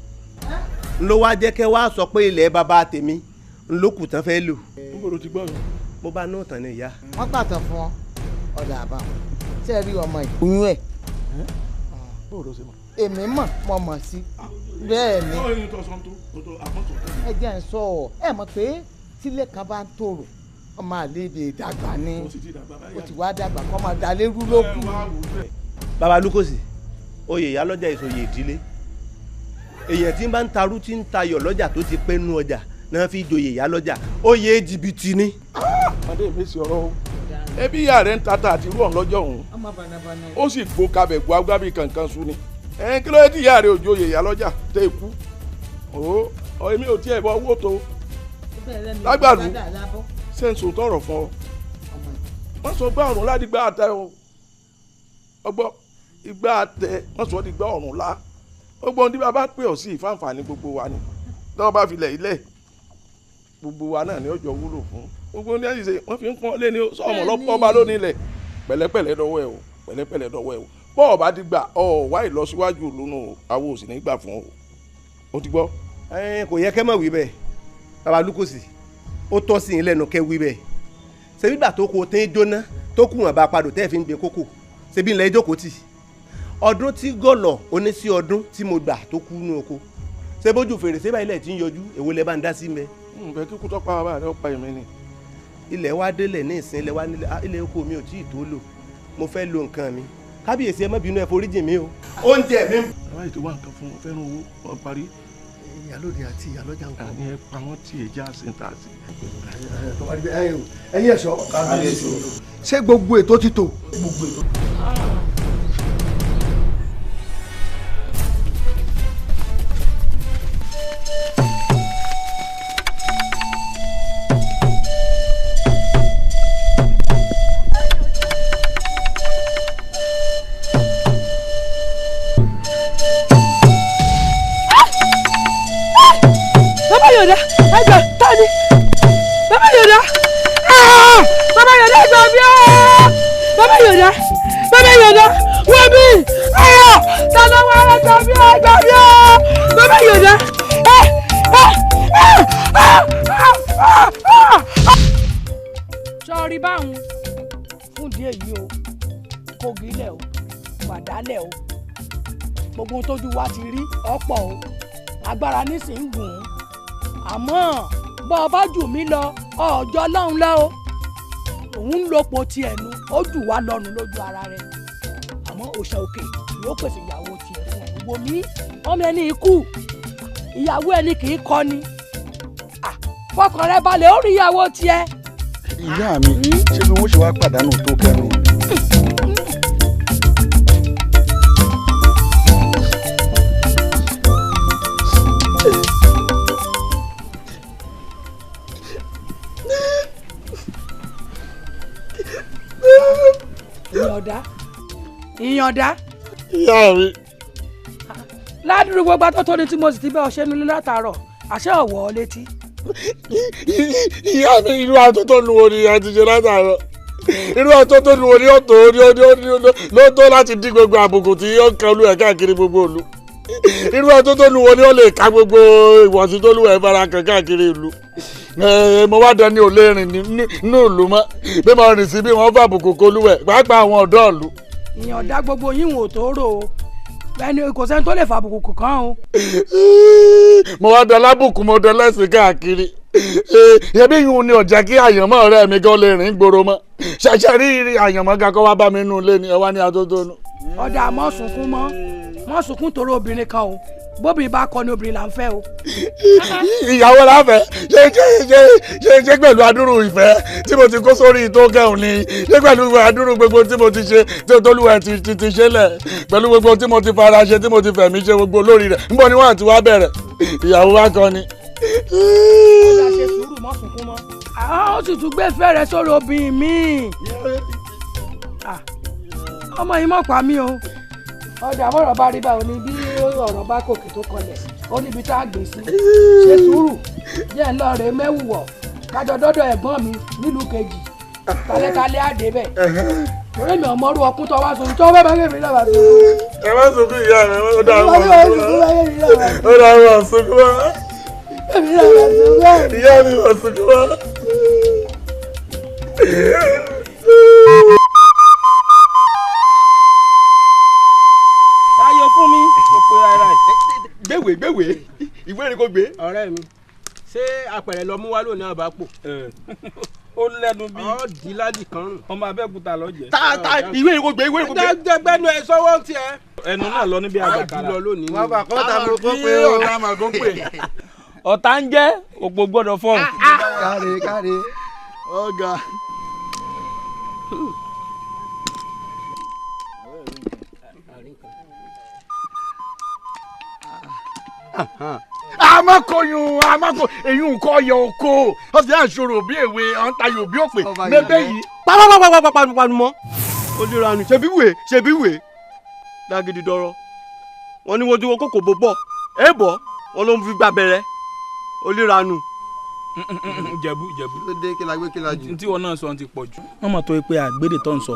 ló wá jẹ́ kẹ́ wá sọ pé ilẹ̀ bàbá tèmi ńlọkù tán fẹ́ lò. níbo ló ti gbọ́ yẹn. mo bá náà tán ní ìyá. wọ́n pàtàn fún ọ ọ̀dà àbáwọn ṣé ẹ rí ọmọ yìí. oyún ẹ̀. èmi mọ̀ sí bẹ́ẹ̀ ni. ẹ jẹ́ ń sọ ọ ẹ mọ̀ pé tílé kan bá ń tòrò ọmọ àlebè dàgbà ni ó ti wá dàgbà kọ́ máa dalé rú lókù. bàbá lukosi oyè ìyálọ́jà ìsòyè ìdílé èèyàn tí ń bá ń tarú tí ń tayọ̀ lọ́jà tó ti pẹ́ nú ọjà náà fi joyè ìyálọ́jà oyè jìbìtì ni. ọmọdé mi sì ọ̀rọ̀ o ẹbí ìyá rẹ̀ ń tata àti irú ọ̀hún lọ́jọ́ òun ó sì gbó kabẹ̀ gbó agbábí kankan sún ni kí ló dé tí ìyá rẹ̀ òjò oyè ìyálọ́jà tẹ́ ikú o èmi ò tiẹ̀ bọ́ owó tó lágbàlú sẹ́ńsù tọrọ fún ọ wọ́n sọ gbá ọ̀run ládìgbà àtẹ o ọgbọ́ ìgbà àtẹ wọ́n sọ di gbá ọ̀run lá gbogbo ohun tí bàbá pè ọ́ sí ìfàǹfààní gbogbo wa ni tọ́wọ́ bá filẹ̀ ilẹ̀ gbogbo wa náà ni ọjọ́ wúlò fún gbogbo ní ẹ̀yìn ṣe wọ́n fi ń pọ́n lé ní sọ́ọ̀mù lọ́pọ̀ ọba lónìí ilẹ̀ pẹ̀lẹ́pẹ̀lẹ́ dọ́wọ́ ẹ̀ o pẹ̀lẹ́pẹ̀lẹ́ dọ́wọ́ ẹ̀ o bọ́ọ̀ bá ti gbà ọ̀ wá ìlọsíwájú lónú àwọn òsì nígbà fún o ti gbọ́. kò yẹ kẹ́ mọ̀ wí bẹ́ẹ̀ bàbá lukosi ó tọ́ sí yín lẹ́nu kẹ́ wí bẹ́ẹ̀ ṣebí gbà tó kó tẹ́ jóná tó kù wọn bá padò tẹ́ fi ń gbé kókò ṣebí ńlẹ̀ ìjókòó tì ọdún tí gọ́lọ̀ oníṣí ọdún tí mo gbà tó kú nú oko ṣé bójú fèrèsé bá ilẹ̀ tí ń yọjú èwo lẹ bá ń dá sí mẹ́. ǹbẹ kíkú tó pa bàbá rẹ ó pa èmi ni. ilẹ̀ wa délẹ̀ ní ìsìn ilẹ̀ wa nílẹ̀ ilẹ̀ oko mi ò tí ì tó lò mo fẹ́ lo nǹkan mi kábíyèsí ẹ má bínú ẹ foríjì mi o. oúnjẹ mi. bàbá yìí ti wá nǹkan fún ọ fẹ́ràn owó ọ parí. ìyálòde àti ìyálọ́jà ń kọ́. àní ẹ pa wọ́n tí èjà ṣe ń tà sí. ẹ̀yin ẹ̀ṣọ́ ṣé gbogbo ètò ti tò. gbogbo ètò. Yoda, Aigbe, tani. Baba Yoda. Baba Yoda ẹgbẹ́ mi o. Baba Yoda. Baba Yoda. Wọ́n mi. Tani wọ́n ẹgbẹ́ mi o. Ẹgbẹ́ mi o. Baba Yoda. Sọ̀rí báwọn fún díẹ̀ yìí o, kogi lẹ̀ o, wàdálẹ̀ o, gbogbo tójú wa ti rí ọ̀pọ̀ o, agbára nísìnyí gùn ún àmọ́ bọ́ ọ bá jù mí lọ ọjọ́ lọ́hùn lọ o òun ń lòpọ̀ tiẹ̀ nu ó jù wá lọ́nu lójú ara rẹ̀ àmọ́ òòṣà òkè yóò pèsè ìyàwó tiẹ̀ fún ẹ̀ wò mí ọmọ ẹni ikú ìyàwó ẹni kì í kọ́ ni fọkàn rẹ balẹ̀ ó rí ìyàwó tiẹ̀. ìyá mi ṣé bí wọ́n ṣe wá pàdánù tó kẹ́nu. ìyànda. ìyá mi. ládùúgbò gbogbo àtọ́tọ́ ni tí mo sì ti bẹ́ ọ ṣe nílé látàárọ̀ àṣẹ ọ̀wọ́ létí. ìyá mi irú àtótónu wo ni a ti ṣe látàárọ̀ irú àtótónu wo ni ó tó ló tó láti dín gbogbo àbùkù tí ó ń kan olú ẹ̀ káàkiri gbogbo ìlú irú àtótónu wo ni ó lè ka gbogbo ìwọ̀sí tó lù ẹ̀ bára kan káàkiri ìlú mo wá dání ò lè rìn nínú ìlú mọ́ bí mo rìn sí bí wọ́n fà àbùkù kolúwẹ̀ pàápàá àwọn ọ̀dọ́ ìlú. ìyànda gbogbo yín wò tó rò ó ẹni kò sẹ́ni tó lè fa àbùkù kan o. mo wá dán lábùkù mo dán lẹ́sìn káàkiri ẹbí yìí ni ọ̀jẹ̀ kí àyànmọ́ ọ̀rẹ́ mi gan lè rìn gbòòrò mọ́ ṣẹ̀ṣẹ̀ rí àyànmọ́ ga kó wá bá mi nínú ilé ni ẹ wá ní atótónu. ọ̀dà mọ́ sunkún mọ́ sunkún torí obìnrin kan o bóbìnrin bá kọ ni obìnrin là ń fẹ́ o. ìyàwó la fẹ́ ṣe pẹ̀lú adúrú ìfẹ́ tí mo ti kó sórí tó kẹ́hùn ni ṣe pẹ̀lú adúrú gbogbo tí mo ti ṣe tí Tolúwa ti ṣe lẹ̀ pẹ̀lú gbogbo tí mo ti fara ṣe tí mo ti fẹ̀mí ṣe gbogbo lórí rẹ̀ ń bọ̀ níwọ̀n àti wá bẹ̀rẹ̀ ìyàwó wa kọ ni. ọ̀dà ṣe sùúrù mọ́ sunkún mọ́. ó sì tún gbé fẹ́rẹ̀ sórí obìnrin mi. ọmọ yìí mọ̀ pa mí o ọjà àbọ̀rọ̀ bá rí báwo ni bí ọ̀rọ̀ bá kòkè tó kọlẹ̀ ó níbi tá a gbé sí ṣe sùúrù jẹ́ ń lọ rè mẹ́wùwọ̀ kájọ dọ́dọ̀ ẹ̀gbọ́n mi nílùú kejì kálẹ́kálẹ́ àdé bẹ̀ torí mi ò mọ́rú ọkùn tó wá sóhun tó bẹ́ẹ̀ bá gèmí náà bá tó. ẹ má sunkún ìyá mi ó dà wọ́n ó dà wọ́n sunkún wá ìyá mi wọ́n sunkún wá. fún mi kò pe ara ẹ. gbéwèé ìwé ni kò gbé. ọ̀rẹ́ mi ṣé apẹ̀rẹ̀ lọ mú wá lónìí àbápò. ó lẹ́nu bí. ọ́ di ládì kan rùn. ọmọ Abẹ́òkúta lọ jẹ. ta ìwé ni kò gbé ìwé ni kò gbé. gbẹgbẹnu ẹ sọwọ́ tiẹ̀. ẹnu náà lọ níbi àgbàkárà. wọ́n bá kọ́ ta mo kó pé o. ọ̀tá máa kó pé. ọ̀tá ń jẹ́ òpó gbọ́dọ̀ fọ́. káre ọ̀gá. amako eyín nǹkan yọ oko ọsẹ àṣọrò bí èwe ọ̀ǹta yóò bí òpè mẹbẹ yìí. pàápàá olùranù ṣebí wèé dágídí dọrọ wọn ni wojú wọn kòkò bó bọ ẹ bọ wọn ló ń fi gbà bẹ̀rẹ̀ olùranù. jẹ̀bú. ó dé kíla jù. tí wọn náà sọ ti pọ̀ jù. wọ́n mọ̀ tó pé àgbèrè tó ń sọ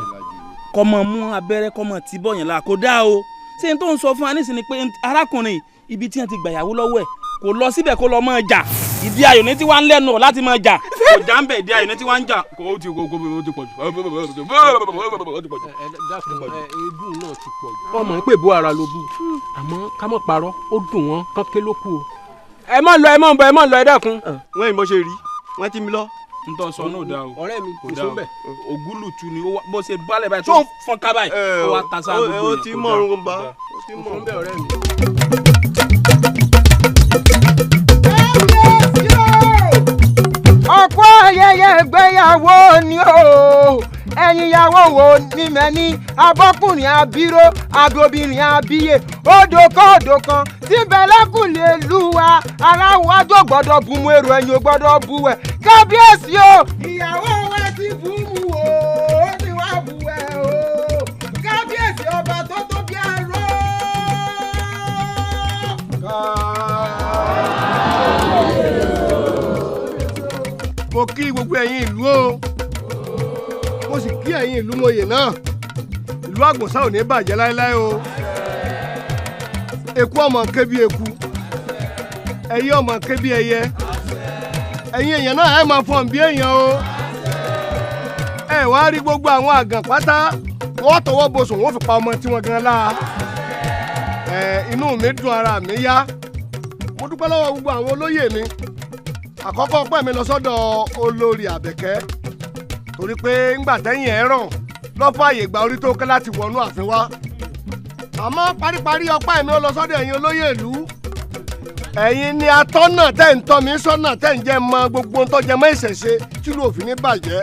kọ́mọ mú abẹ́rẹ́ kọ́mọ tí bọ̀yàn la kò dáa o ṣé n tó ń sọ fún wa nísìnyí pé arákùnrin ibi tí wọ́n ti gbàyàwó lọ́wọ́ ẹ̀ kò lọ síbẹ̀ kó lọ máa jà ìdí ayò ní tí wọ́n ń lẹ́nu láti máa jà kò já ń bẹ̀ ìdí ayò ní tí wọ́n ń jà kò ó ti pọ̀ jù. eégún náà ti pọ̀ jù. wọ́n mọ̀ ń pè bó ara ló bù àmọ́ ká mọ̀ parọ́ ó dùn wọ́n kán ké ló kù o. ẹ má lọ ẹ dákun. wọ́n yìí mo ṣe rí wọ́n ti mi lọ. n tọ́ sọ náà dá o. ọ̀rẹ́ mi kò sọ bẹ́ẹ̀. ògúlùtù ni bó ṣe balẹ̀ báyìí tó fọ́n ká báyìí ó wá ta sáà gbogbo yẹn. ó ti mọ̀ ọ́n bá ó ti mọ̀ ọ́n bẹ́ẹ̀ ọ̀rẹ́ mi. ọ̀pọ̀ ayẹyẹ ìgbéyàwó ni o ẹ̀yin ìyàwó wo ni mẹ́ni abọ́kùnrin abíró abobìnrin abíyè odò kan tí bẹ̀lẹ́kùn lè lù wá aláwọ̀ ajó gbọ́dọ̀ bu mu èrò ẹ̀yìn ò gbọ́dọ̀ bu ẹ̀ kábíyèsí o. ìyàwó wa ti bú mu o ó ti wá bu ẹ o kábíyèsí ọba tó tó bí aró. mo kí gbogbo ẹ̀yin ìlú o mo sì kí ẹ̀yin ìlú mòye náà ìlú àgbọ̀nsá ò ní bàjẹ́ láéláé o eku ọmọ ké bí eku ẹyẹ ọmọ ké bí ẹyẹ ẹ̀yin èèyàn náà ẹ máa fọ̀n bí èèyàn o ẹ wá rí gbogbo àwọn àgàn pátá wọ́n tọwọ́ bosùn wọ́n fi pa ọmọ tí wọ́n gan láà inú mi dùn ara mi yá mo dúpẹ́ lọ́wọ́ gbogbo àwọn olóyè mi àkọ́kọ́ ọpẹ́ mi lọ sọ́dọ̀ olórí Àbẹ̀kẹ́ torí pé ńgbà tẹ́yìn ẹ̀ ràn lọ́fọ̀ àyè gba orí tó kẹ́ láti wọnú ààfin wá àmọ́ paríparí ọpẹ́ mi ó lọ sọ́dọ̀ ẹ̀yin olóyè ìlú ẹ̀yin ni atọ́nà tẹ́ ń tọ́ mi sọ́nà tẹ́ ń jẹ́ mọ gbogbo ń tọ́jẹ́ mọ́ ìṣẹ̀ṣe tí ló fi ní bàjẹ́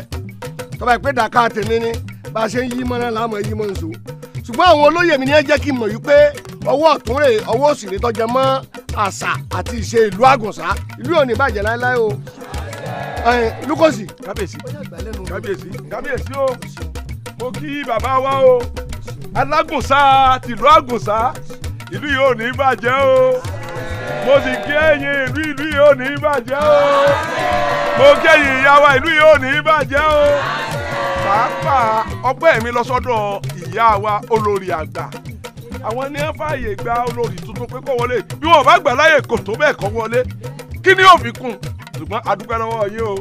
tọ́ba ìpè dàka tèmi ni bá a ṣe ń yí mọ́ náà láàmú yí mọ́ nṣó ṣùgbọ́n àwọn olóyè mi ni ẹ jẹ́ kí n mọ̀ wípé ọwọ́ ọ̀tún rè ọwọ́ òsì ní tọ́jẹ́ mọ́ àṣà àti ìṣe ìlú àgùnsá ìlú ò ní bàjẹ́ láéláé o lukosi. kábíyèsí kábíyèsí kábíyèsí o mo kí bàbá wa o alágùnsá tìlú àgùnsá ìlú yìí ò ní bàjẹ́ o mo sì kí ẹ̀yin ìlú yìí ò ní bàjẹ́ o mo kí ẹ̀yin ìyá wa ìlú yìí ò ní bàjẹ́ o pàápàá ọpẹ́ mi lọ sọ́dọ̀ ìyá wa olórí àgbà àwọn ní wọn fààyè gba olórí tuntun pé kó wọlé bí wọn bá gbà láyè kò tó bẹ́ẹ̀ kó wọlé kí ni yóò fi kún ṣùgbọ́n a dúpẹ́ lọ́wọ́ yín o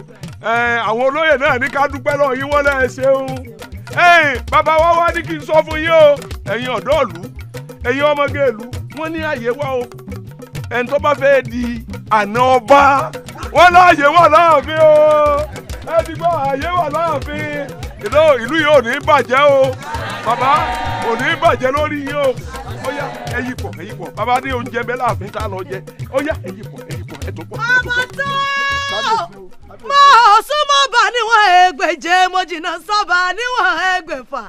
àwọn olóyè náà ní ká dúpẹ́ lọ́wọ́ yín wọ́n lẹ́ ṣeun bàbá wa wá ní kí n sọ fún yín o ẹ̀yin ọ̀dọ́ ìlú ẹ̀yin ọmọge ìlú wọ́n ní àyè wá o ẹni tó bá fẹ́ di àná ọba wọ́n láàyè wà láàfin o ẹni gbọ́ àyè wà láàfin ìlú yìí ò ní bàjẹ́ o bàbá ò ní bàjẹ́ lórí yín o ó yá ẹ̀yin pọ̀ bàbá ní oúnjẹ bẹ́ẹ̀ láàfin tá a lọ jẹ ó yá ẹ̀yin pọ̀ ẹ̀ tó pọ̀. ọmọ tó mo súnmọ́ bá níwọ̀n ẹgbẹ̀je mo jìnnà sọ́ba níwọ̀n ẹgbẹ̀fà.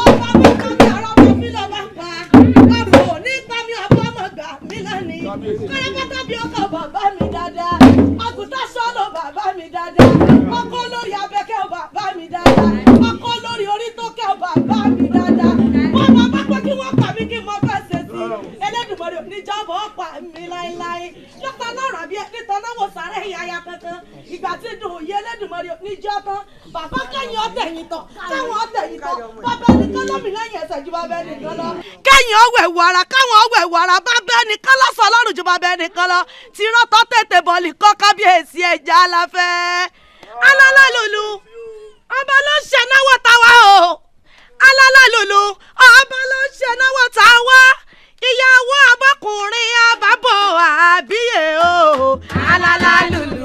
ọba mi kan mi ọ̀rọ̀ mi fi lọ bá pa ọ̀rọ̀ ò ní pa mi ọ̀pọ̀ ọmọ gbà mí lónìí kọ́lẹ́kọ́tà bí ọkọ̀ bàbá mi dáadáa àgùntàn sọ́ọ̀lù bàbá mi dáadáa ọkọ̀ lórí Abẹ́kẹ́ bàbá mi dáadáa ọkọ̀ lórí orí tó kẹ́ bàbá mi dáadáa wọ́n bá bá pé kí wọ́n pa mí kí mo fẹ́ ṣe sí Ẹlẹ́dùmarè oníjàmbá ọ̀pá mi láéláé lọ́pàá lọ́rọ̀ bí ẹni tán náà wò sáré ìyáya kankan ìgbà tí dùn òye Ẹlẹ́dùmarè oníjọ́ tán bàbá kẹ́yìn ọ̀tẹ̀yìn tán káwọn ọ̀tẹ̀yìn tán bàbá ẹnìkan lómi lẹ́yìn ẹsẹ̀ ju bàbá ẹnìkan lọ. kẹ́yìn ọ̀wẹ̀ wàrà káwọn ọ̀wẹ̀ wàrà bàbá ẹnìkan lọ́sọ̀ ọlọ́run ju bàbá ẹnìkan lọ tí rọ́tọ́ tètè bọ̀lì kọ́ kábíyèsí ẹja aláfẹ́. alálà lulu ọba ló ń ṣe náwó táwa o alálà lulu ọba ló ń ṣe náwó táwa ìyàwó abọ́kùnrin àbábọ̀ àbíyè o alálà lulu.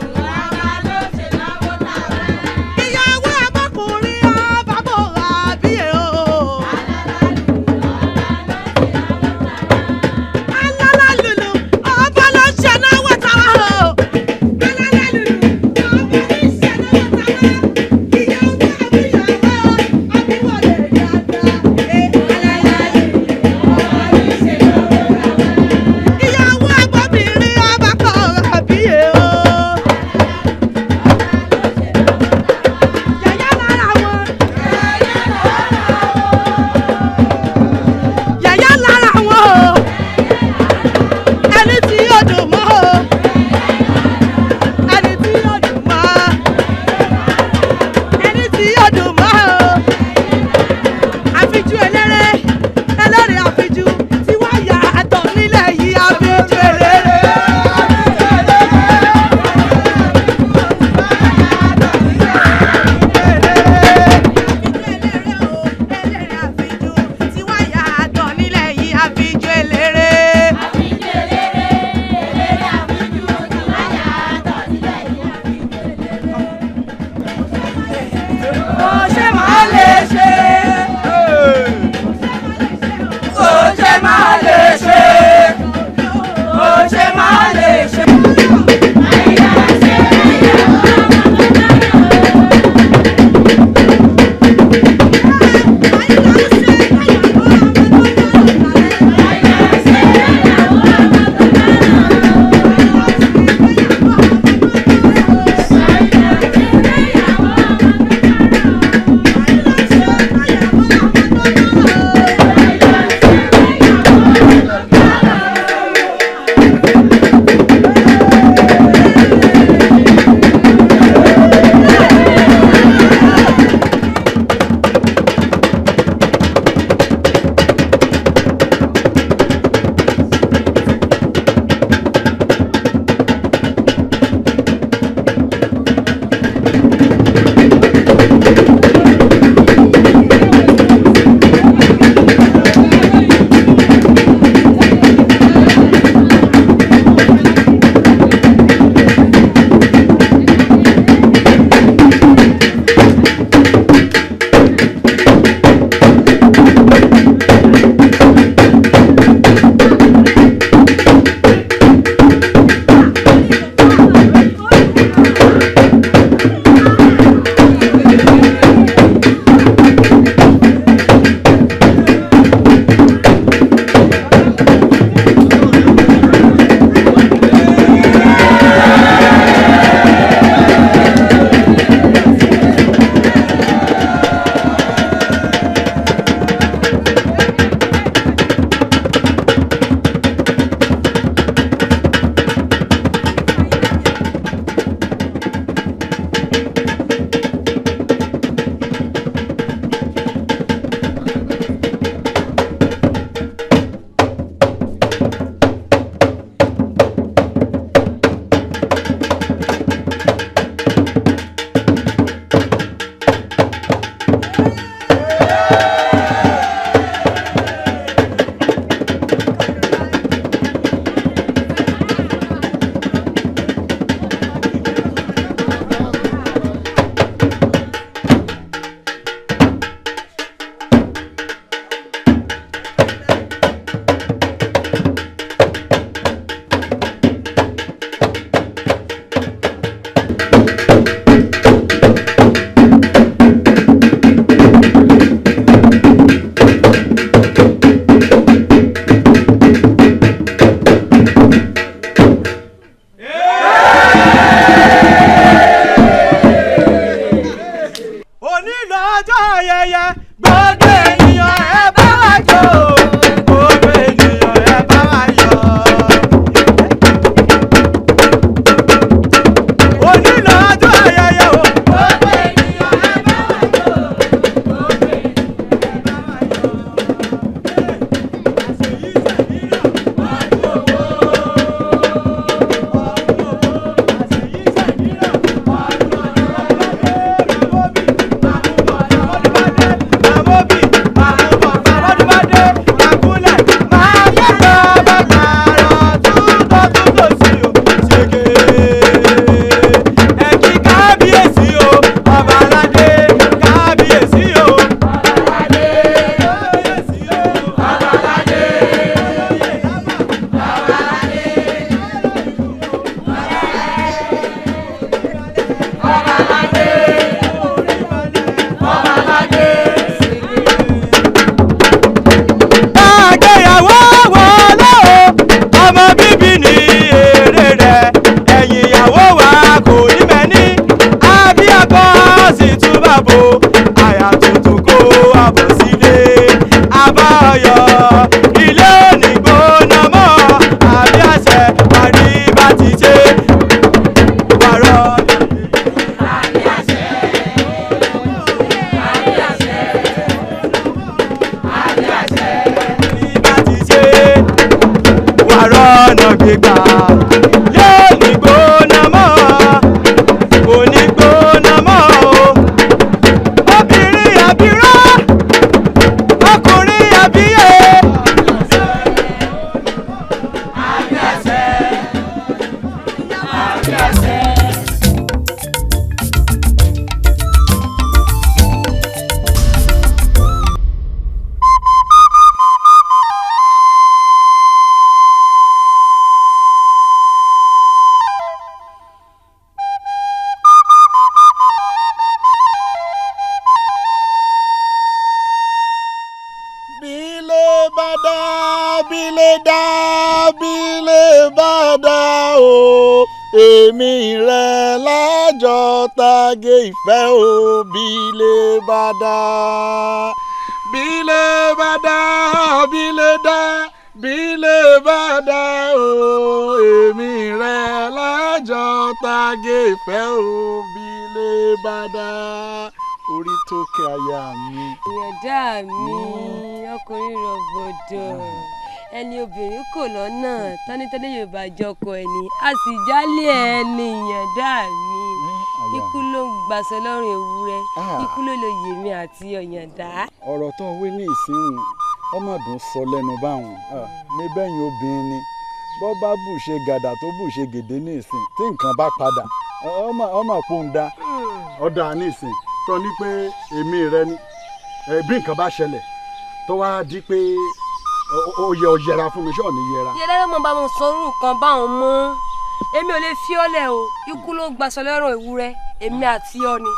kò ní mẹ́ni àbí akọ́ sì túbà bò àyà tuntun kó àbọ̀ sílé àbáyọ ilé onígbóná mọ́ àbí àṣẹ parí bá ti ṣe wàrọ̀. àbí àṣẹ àbí àṣẹ àbí àṣẹ parí bá ti ṣe wàrọ̀ ọ̀nà gbígbà yóò ní gbóná mọ́ kò ní gbóná mọ́ o obìnrin àbírọ́ ọkùnrin àbíyè. àbí àṣẹ àbí àṣẹ. bílé bá dá o èmi rẹ̀ lájọ tage ìfẹ́ o bílé bá dá. bílé bá dá bílé bá dá o èmi rẹ̀ lájọ tage ìfẹ́ o bílé bá dá. orí tó kẹ́ aya mi. ìyọ̀dá mi ọkùnrin rọ̀gbọ̀dọ̀ ẹni obìnrin kò lọ́nà tánítẹ́lẹ̀ yorùbá jọkọ ẹni a sì jálé ẹni ìyọ̀dá mi ikú ló ń gbàsọ lọ́rùn ewúrẹ́ ikú ló lo yèmí àti ọ̀yàndá. ọ̀rọ̀ tó ń wí ní ìsìn ọmọdún sọ lẹ́nu báwọn ní bẹ́yìn obìnrin ni bọ́ bá bù ṣe gàdà tó bù ṣe gèdè ní ìsìn tí nǹkan bá padà ọmọ pòǹda ọ̀dà ní ìsìn tó ní pé èmi rẹ ni bí nǹkan bá ṣẹlẹ̀ tó wá di pé ó yẹ ọ yẹra fún mi ṣé ò ní yẹra. yẹlẹ ló mọ bá wọn sọ orú nǹkan báwọn mọ èmi ò lè fi ọ́ lẹ̀ o ikú ló gbaṣọ lọ́rùn ewúrẹ́ èmi àti ọ ni.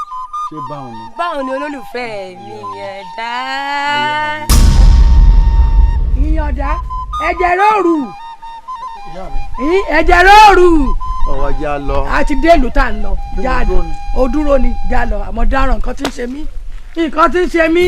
ṣé báwọn ni. báwọn ni olólùfẹ́ mi yẹn dá. ìyọ̀dá ẹ̀jẹ̀ róòrù ẹ̀jẹ̀ róòrù. ọwọ́ já lọ. a ti dé ìlú tá à ń lọ já lọ o dúró ni já lọ àmọ́ dáràn nǹkan tí ń ṣe mí nǹkan tí ń ṣe mí.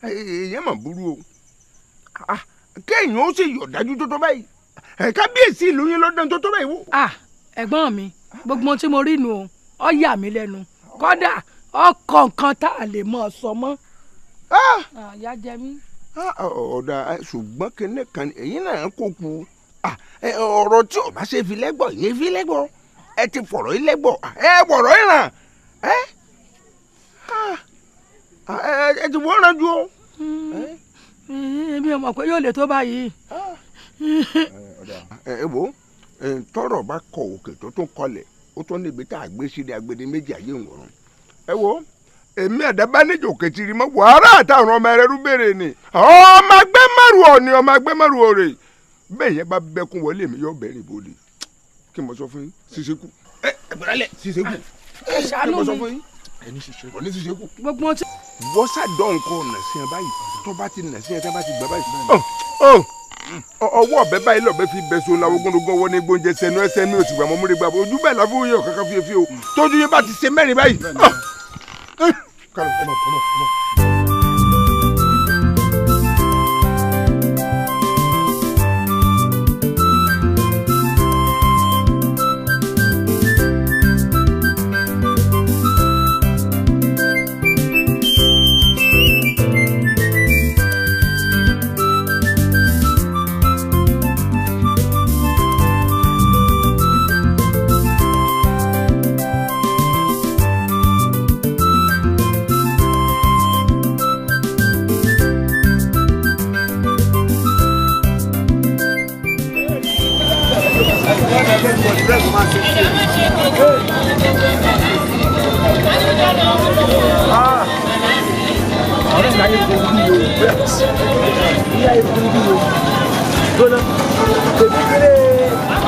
èèyàn mà burú o kéèyàn ó sì yọ̀ dájú tó tó báyìí kábíyèsí ìlú yín lọ́dún tó tó báyìí wò. ẹ̀gbọ́n mi gbogbo ohun tí mo rí nu o ọ yà mí lẹ́nu kódà ọkọ̀ nǹkan tá a lè mọ̀ sọ mọ́. ìyà jẹ mí. ọ̀dà ṣùgbọ́n kinní kan èyí náà kò kú ọ̀rọ̀ tí ò bá ṣe fi lẹ́gbọ̀ yé fi lẹ́gbọ̀ ẹ ti fọ̀rọ̀ yín lẹ́gbọ̀ ẹ fọ̀rọ̀ yín ràn ẹ ti wọ́n ràn ju o. èmi ò mọ̀ pé yóò lè tó báyìí. ẹ wo tọrọ bá kọ òkè tó tún kọlẹ̀ ó tún níbi tá a gbé sílẹ̀ agbede méjì ayé ìwòrán ẹ wo èmi Adebanijọ òkè ti rí mọ́ wàhálà àtàwọn ọmọ ẹrẹ́rú béèrè ni ọmọ agbẹ́ márùn ọ̀ni ọmọ agbẹ́ márùn ọ̀rẹ́ bẹ́ẹ̀ yẹn bá bẹ́kún wọlé mi yóò bẹ̀rẹ̀ ìbòlè kí mo sọ fún yín ṣiṣẹ́ kù ẹ gbọ́dọ̀ ṣiṣẹ́ kù ṣàánú mi ẹni ṣiṣẹ́ kù ní ṣiṣẹ́ kù. gbogbo ọtí. wọ́n ṣàdọ̀ nǹkan ọ̀nà sí ẹ báyìí tó bá ti nà sí ẹ tó bá ti gbà báyìí. ọwọ́ ọ̀bẹ báyìí lọ́bẹ fi bẹ so làwọn gbọ́dọ̀gbọ́ wọ́n ní gbóúnjẹ sẹ́nu ẹsẹ̀ mi ò sì gbà mọ́ múlẹ̀ gbà bọ́ ojú bẹ́ẹ̀ láfi wúyọ̀ kankan fi o tójú yín bá ti ṣe mẹ́rin báyìí. láyé tó ń bí o ní ayé tó ń bí o gbóná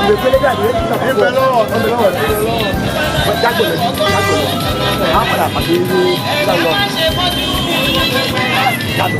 ìgbèpele jáde ní ìgbà lọ́wọ́ jágbó lẹ́bí á padà pàdé ní lọ́wọ́ jáde.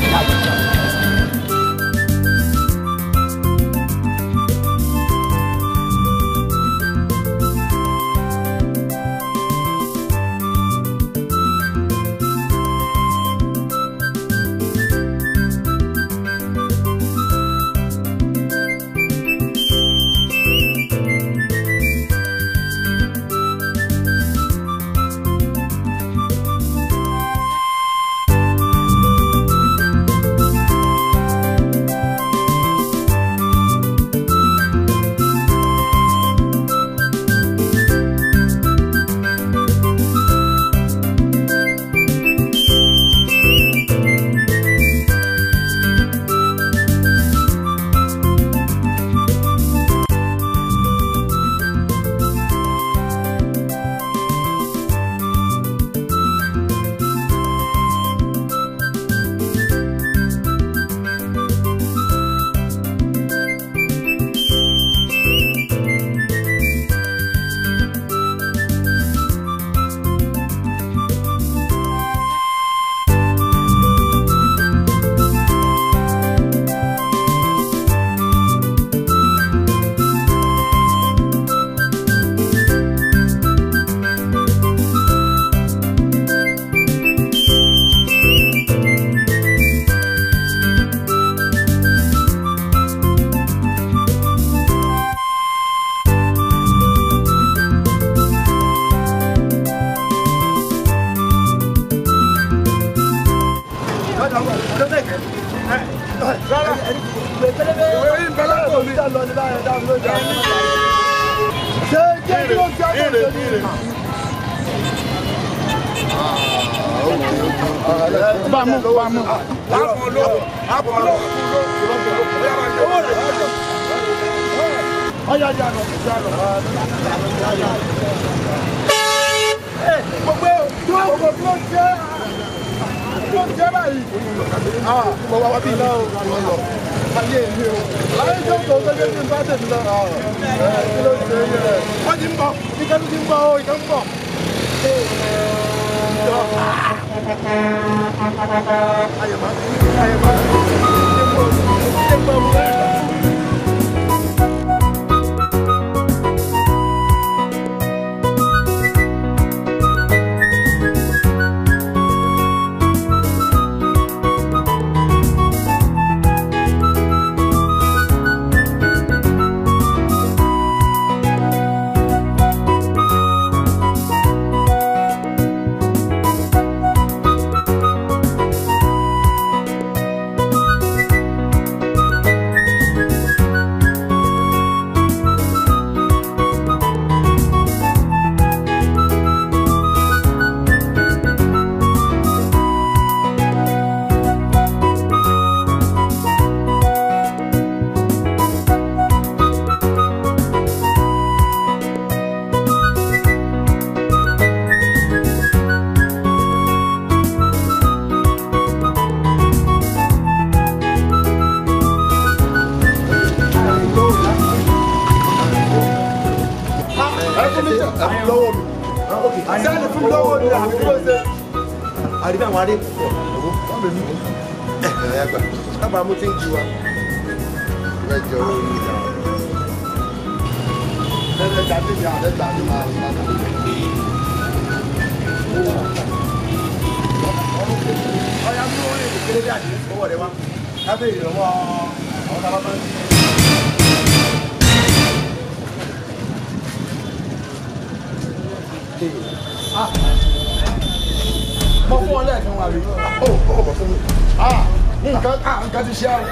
Nǹkan ti ṣe àwọn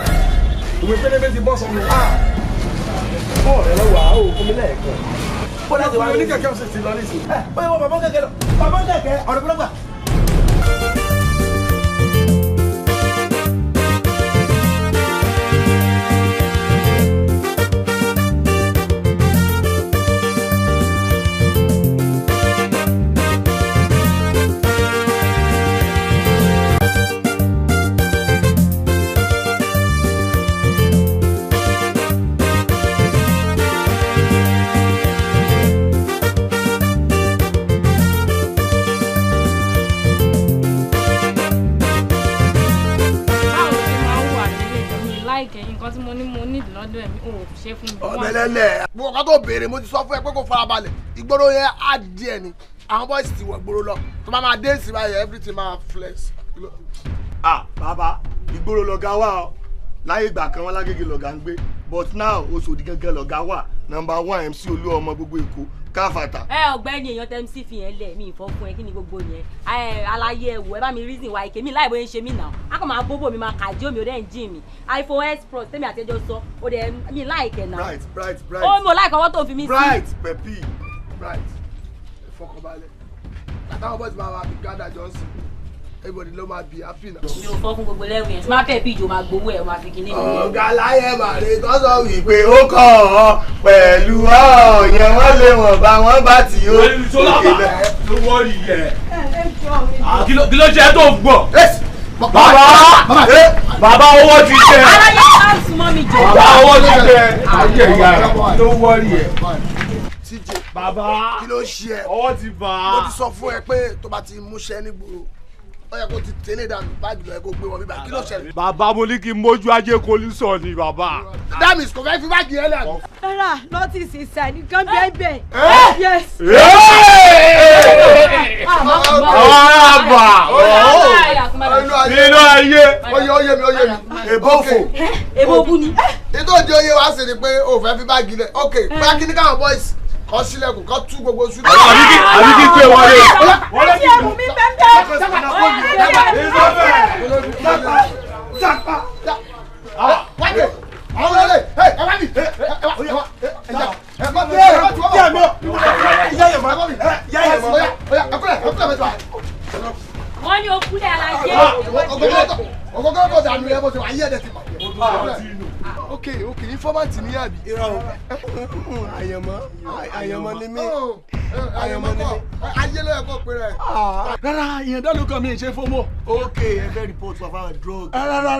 ìwé pélébé ti bọ́ sọnù. Bọ́ọ̀lù ẹ̀rọ wà ó fún mi lẹ́ẹ̀kan. Bọ́ọ̀lù ẹ̀rọ oníkẹ̀kẹ́ ọ̀sẹ̀ ti lọ nísìnyí. Bóyá wọ́n bàbá kẹ̀kẹ́ lọ. Bàbá kẹ̀kẹ́ ọ̀rẹ́ pẹ́lẹ́gbà. nǹkan tí mo ní lọ́dọ̀ ẹ̀mí ò ṣe fún mi. ọ̀lẹ́lẹ́lẹ̀ mo kàn tó béèrè mo ti sọ fún ẹ pé kó farabalẹ̀ ìgboro yẹn á díẹ̀ ni àwọn boys ti wọ̀ gboro lọ tó máa dé sí báyìí everything máa flex. bàbá ìgboro lọ̀gá wà ọ láyé ìgbà kan wọn lágége lọ̀gá ń gbé but now Oṣòdì gangan lọ̀gá wà number 1 MC Olúọmọ gbogbo Èkó káfàtà. ọ̀gbẹ́ni èèyàn tẹ́ MC fi yẹn lẹ̀ mí ìfọ́ fún ẹ kí ni gbogbo yẹn àlàyé ẹ̀wò ẹ bá mi reason why kèmí láì bóyá ń ṣe mí náà a kàn máa bóbó mi máa kàjí omi ò dẹ́ ń jí mi iPhone X Pro tẹ́mi àtẹ́jọ́ sọ ó dẹ̀ mi láìkẹ̀ náà. bright ó mi ò láìkọ̀ ọwọ́ tó fi mí sí. bright pepi. bright ìfọkànbalẹ̀ àtàwọn bọ́ọ̀sì máa wà bí gádà johnson everybody ló máa be happy náà. mi ò fọ́ fún gbogbo lẹ́wọ̀n yẹn tí máa fẹ́ bí ìjọ máa gbowó ẹ̀ máa fi kíní. ọ̀gá láyé màrè tó sọ wípé ó kọ̀ ọ́ pẹ̀lú ọ̀yàn wọ́n lé wọn bá wọn bá tì ó. òkè lẹ ló wọ́ọ̀rì yẹ. kí ló ṣe tó gbọ́. bàbá owó ti tẹ. aláyé máa ń súnmọ́ mi jọ. bàbá owó ti tẹ. ayé ìyá rẹ ló wọ́ọ̀rì yẹ. TJ bàbá kí ló ṣe ẹ ọwọ́ ti bà á. mo ti sọ fún ẹ pé tó bá ti múṣẹ́ nígboro ó yẹ kó ti tẹ́lẹ̀ dànù báàgì lọ yẹ kó gbé wọn bíbá kí ló ṣẹlẹ̀. bàbá mo ní kí n mójú ajé kolisọ ni bàbá. damis kò fẹ́ fi báàgì yẹn lẹ̀. rárá nọ́tìsì ìsà nìkan bẹ́ẹ̀ bẹ́ẹ̀. yes. ọ̀rọ̀ nínú ayé. oyè mi ebófò. ebóbú ni. ètò òdi oyè wa sì ni pé o fẹ́ fi báàgì lẹ̀ ok bóyá kí ni káwọn boys kọ́ sílẹ̀kùn kọ́ tú gbogbo oṣù. àbí kí pé wọlé. wọlé ti ẹ̀mú mi wọ́n ní okúlẹ̀ alájẹ́. ọgọgọ kọ dànù yẹn bó ṣe wà ayé ẹ̀dẹ̀ ti bàjẹ́. ok informant ni yàbí. àyànmọ́ ni mí. àyànmọ́ ni mí. ayé ló yẹ kó pe rẹ. rárá ìyẹn dá ló kàn mí ṣe fọmọ. ok ẹ fẹ́ report for our drug. rárá.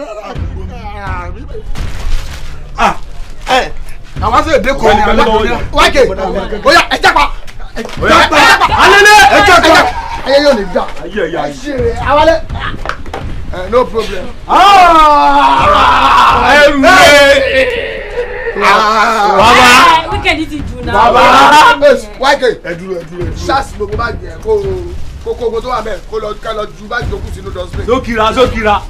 àwọn sọ èdè kò ní alákòóyè. wákè bóyá ẹ jápa. alẹ́lẹ́ ẹ jápa. ayé yóò ní gbà. ẹ ṣe awalẹ. no problem. ẹrù rẹ. bàbá wíkẹ̀ndì ti dùn náà. bàbá wákè ẹ dúró. ṣáàsì gbogbo bá jẹ kó kókó tó wà bẹ́ẹ̀ kó lọ ju bá jọ kù sínú dustbin. sókìrà.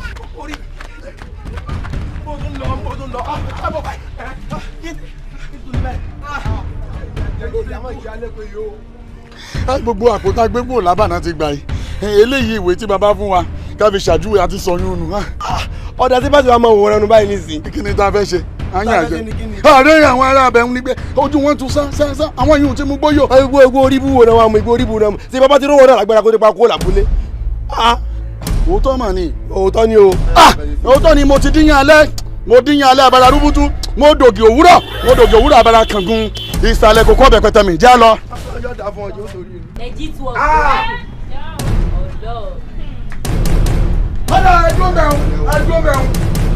gbogbo àpótá gbégbó làbànà ti gbà yìí eléyìí ìwé tí bàbá fún wa ká fi ṣàjúwe àti sọyún nù. ọ̀dà tí bá ti wá máa wòran báyìí nísìnyí. kí ni tá a fẹ́ ṣe àyàn àjẹ àárẹ̀ àwọn ará abẹ ń ní pé ojú wọn tún sá àwọn yìí ò ti mú gbóyò. igbó orí bú wo náà wà mú igbó orí bú náà mú tí bàbá ti rówó náà lágbára kó nípa kó làbúlé. òótọ́ mà ni. òótọ́ ni o. òótọ́ ni mo ti díyàn alẹ́ abala rúbútú mo dògì òwúrọ̀ abala kàngun ìsàlẹ̀ kòkó ọbẹ̀ pẹ̀tẹ̀ mi já lọ. ẹjí tú ọ. ọ̀dà ẹdúró mẹ́rin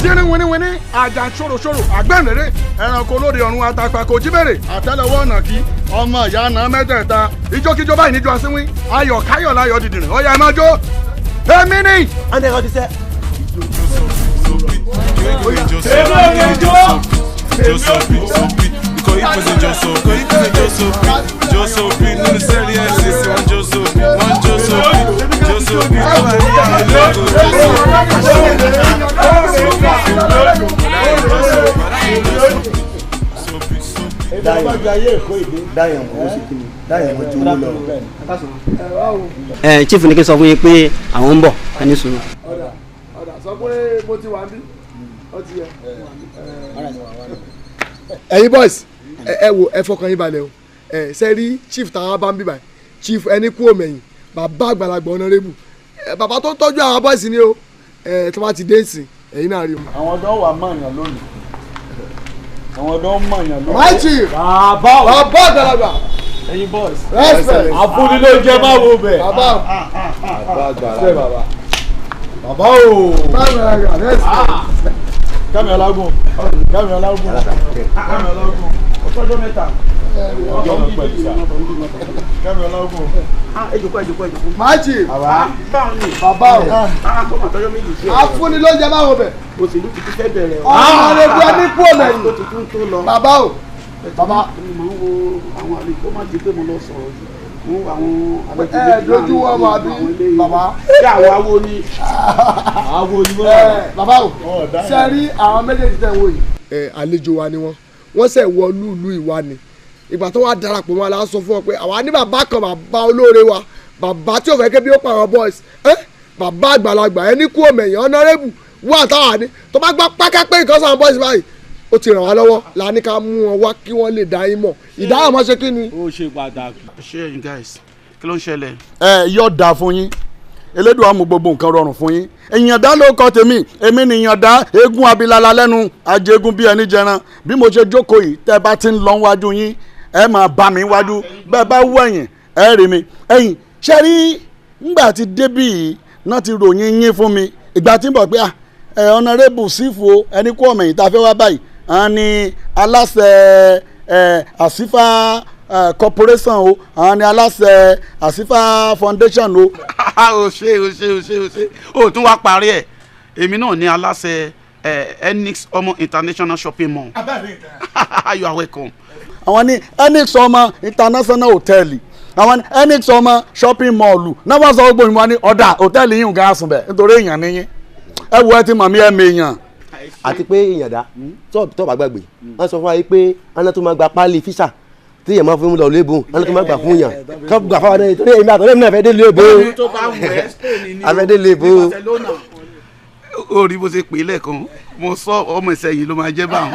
tírín wíníwíní àjà ṣòroṣòro àgbẹ̀nrẹ́rẹ́ ẹranko lóde ọ̀run àtàpà kò jí bèrè àtẹ́lẹwọ́ ọ̀nà kí ọmọ ìyá àná mẹ́tẹ̀ẹ̀ta ìjókíjó báyìí níjọ àsínwín ayọ̀ káyọ̀ láyọ̀ dìdìrín ọ̀yà ẹ̀ máa jó èmi ni. ọ̀dẹ̀ kan ti sẹ́. chief ní kí n sọ fún yín pé àwọn ń bọ̀ ẹni sùúrù. ọ̀dà sọ pé mo ti wà ń bí ó ti yẹ. ẹ̀yin boys ẹ wo ẹ fọkàn yín balẹ̀ o ṣe rí chief tàwa bá ń bí báyìí chief ẹni kú òmẹ̀yìn bàbá àgbàlagbà ọ̀nàrẹ́bù bàbá tó tọ́jú àwọn boys ni o tó bá ti dé ìsìn ẹ̀yin náà rí o. àwọn ọ̀dọ́ wà mọ̀ọ́yàn lónìí àwọn ọ̀dọ́ mọ̀ọ́yàn lónìí. my chief bàbá àgbàlagbà ẹ̀yin boys respect àfúnni ló jẹ́ máa wo bẹ̀. bàbá àgbàlagbà bàbá o. Kẹ́mi Ọlágùn ọjọ́ mẹ́ta Kẹ́mi Ọlágùn. májì bàbá o àfúnni ló ń jẹ báwo bẹ òṣèlú ti fẹ́ bẹ̀rẹ̀ o. ọ̀nàrẹ́bù ẹni kú ọ̀nà yìí. ó ti tún tó lọ. bàbá o bàbá. mo máa ń wo àwọn àlejò má di pé mo lọ sọ̀rọ̀ jù mo àwọn àlejò dojú wọn máa bí bàbá. ṣé àwọn awo ni. awo ni wọ́n. bàbá o ṣe rí àwọn méjèèjì tẹ̀ ń wò yìí. àlejò wa ni wọ́n ṣẹ̀ wọ lúùlù ìwà ni ìgbà tó wà darapọ̀ wọn la sọ fún ọ pé àwa ní bàbá kan bàbá olóore wa bàbá tí ò fẹ́ kébí ó pa àwọn boys bàbá àgbàlagbà ẹni kú òmẹ̀yìn honorable wà táwa ní tó bá gbọ́ pákẹ́ pé nǹkan sàn boys báyìí ó ti ràn wá lọ́wọ́ la ní ká mú wọn wá kí wọ́n lè dá yín mọ̀ ìdáhùn mọ́ ṣe kí ni. ó ṣe pàtàkì. ṣé ẹ̀yin guys kí ló ń ṣẹlẹ̀. yóò dáa fún yín elédùn àmú gbogbo nǹkan rọrùn fún yín ìyàndá ló kọ tèmi èmi ni ìyàndá eégún abilala lẹ́nu ajégún bí ẹni jẹran bí mo ṣe jókòó yìí tẹ́ bá ti ń lọ wájú yín ẹ máa bá mi wájú bẹ́ẹ̀ bá wú ẹ̀yìn ẹ rí mi ẹ̀yìn ṣe rí ngbà tí débì yìí náà ti ròyìn yín fún mi ìgbà tí ń bọ̀ pé honorable sífù ẹni kú ọmọ yìí tá a fẹ́ wá báyìí àwọn ni aláṣẹ àsífà corporation o àwọn ni aláṣẹ àsífà foundation o. o ṣe o tún wá parí ẹ èmi náà ní aláṣẹ enix ọmọ international shopping mall. you are welcome. àwọn ní enix ọmọ international hotel àwọn ní enix ọmọ shopping mall náà wọ́n sọ gbogbo ìwọ̀n ní ọ̀dà hòtẹ́ẹ̀lì yìí ń ga sùn bẹ̀ nítorí èèyàn níyìn ẹ wo ẹ ti mọ̀ mí ẹ mèèyàn. àti pé èèyàn dá tó bá gbàgbé wọ́n sọ fún wa pé aná tó máa gba páálí físà tí èèyàn máa fún un lọ lébùn aná tó máa gbà fún yàn ká gbà fáwọn náà torí èmi àtọ́lẹ́mi náà fẹ́ dé lébò afẹ́ dé lébò. ó rí bó ṣe pè é lẹ́ẹ̀kan mo sọ ọmọ ìsẹ̀yìn ló máa jẹ́ báwọn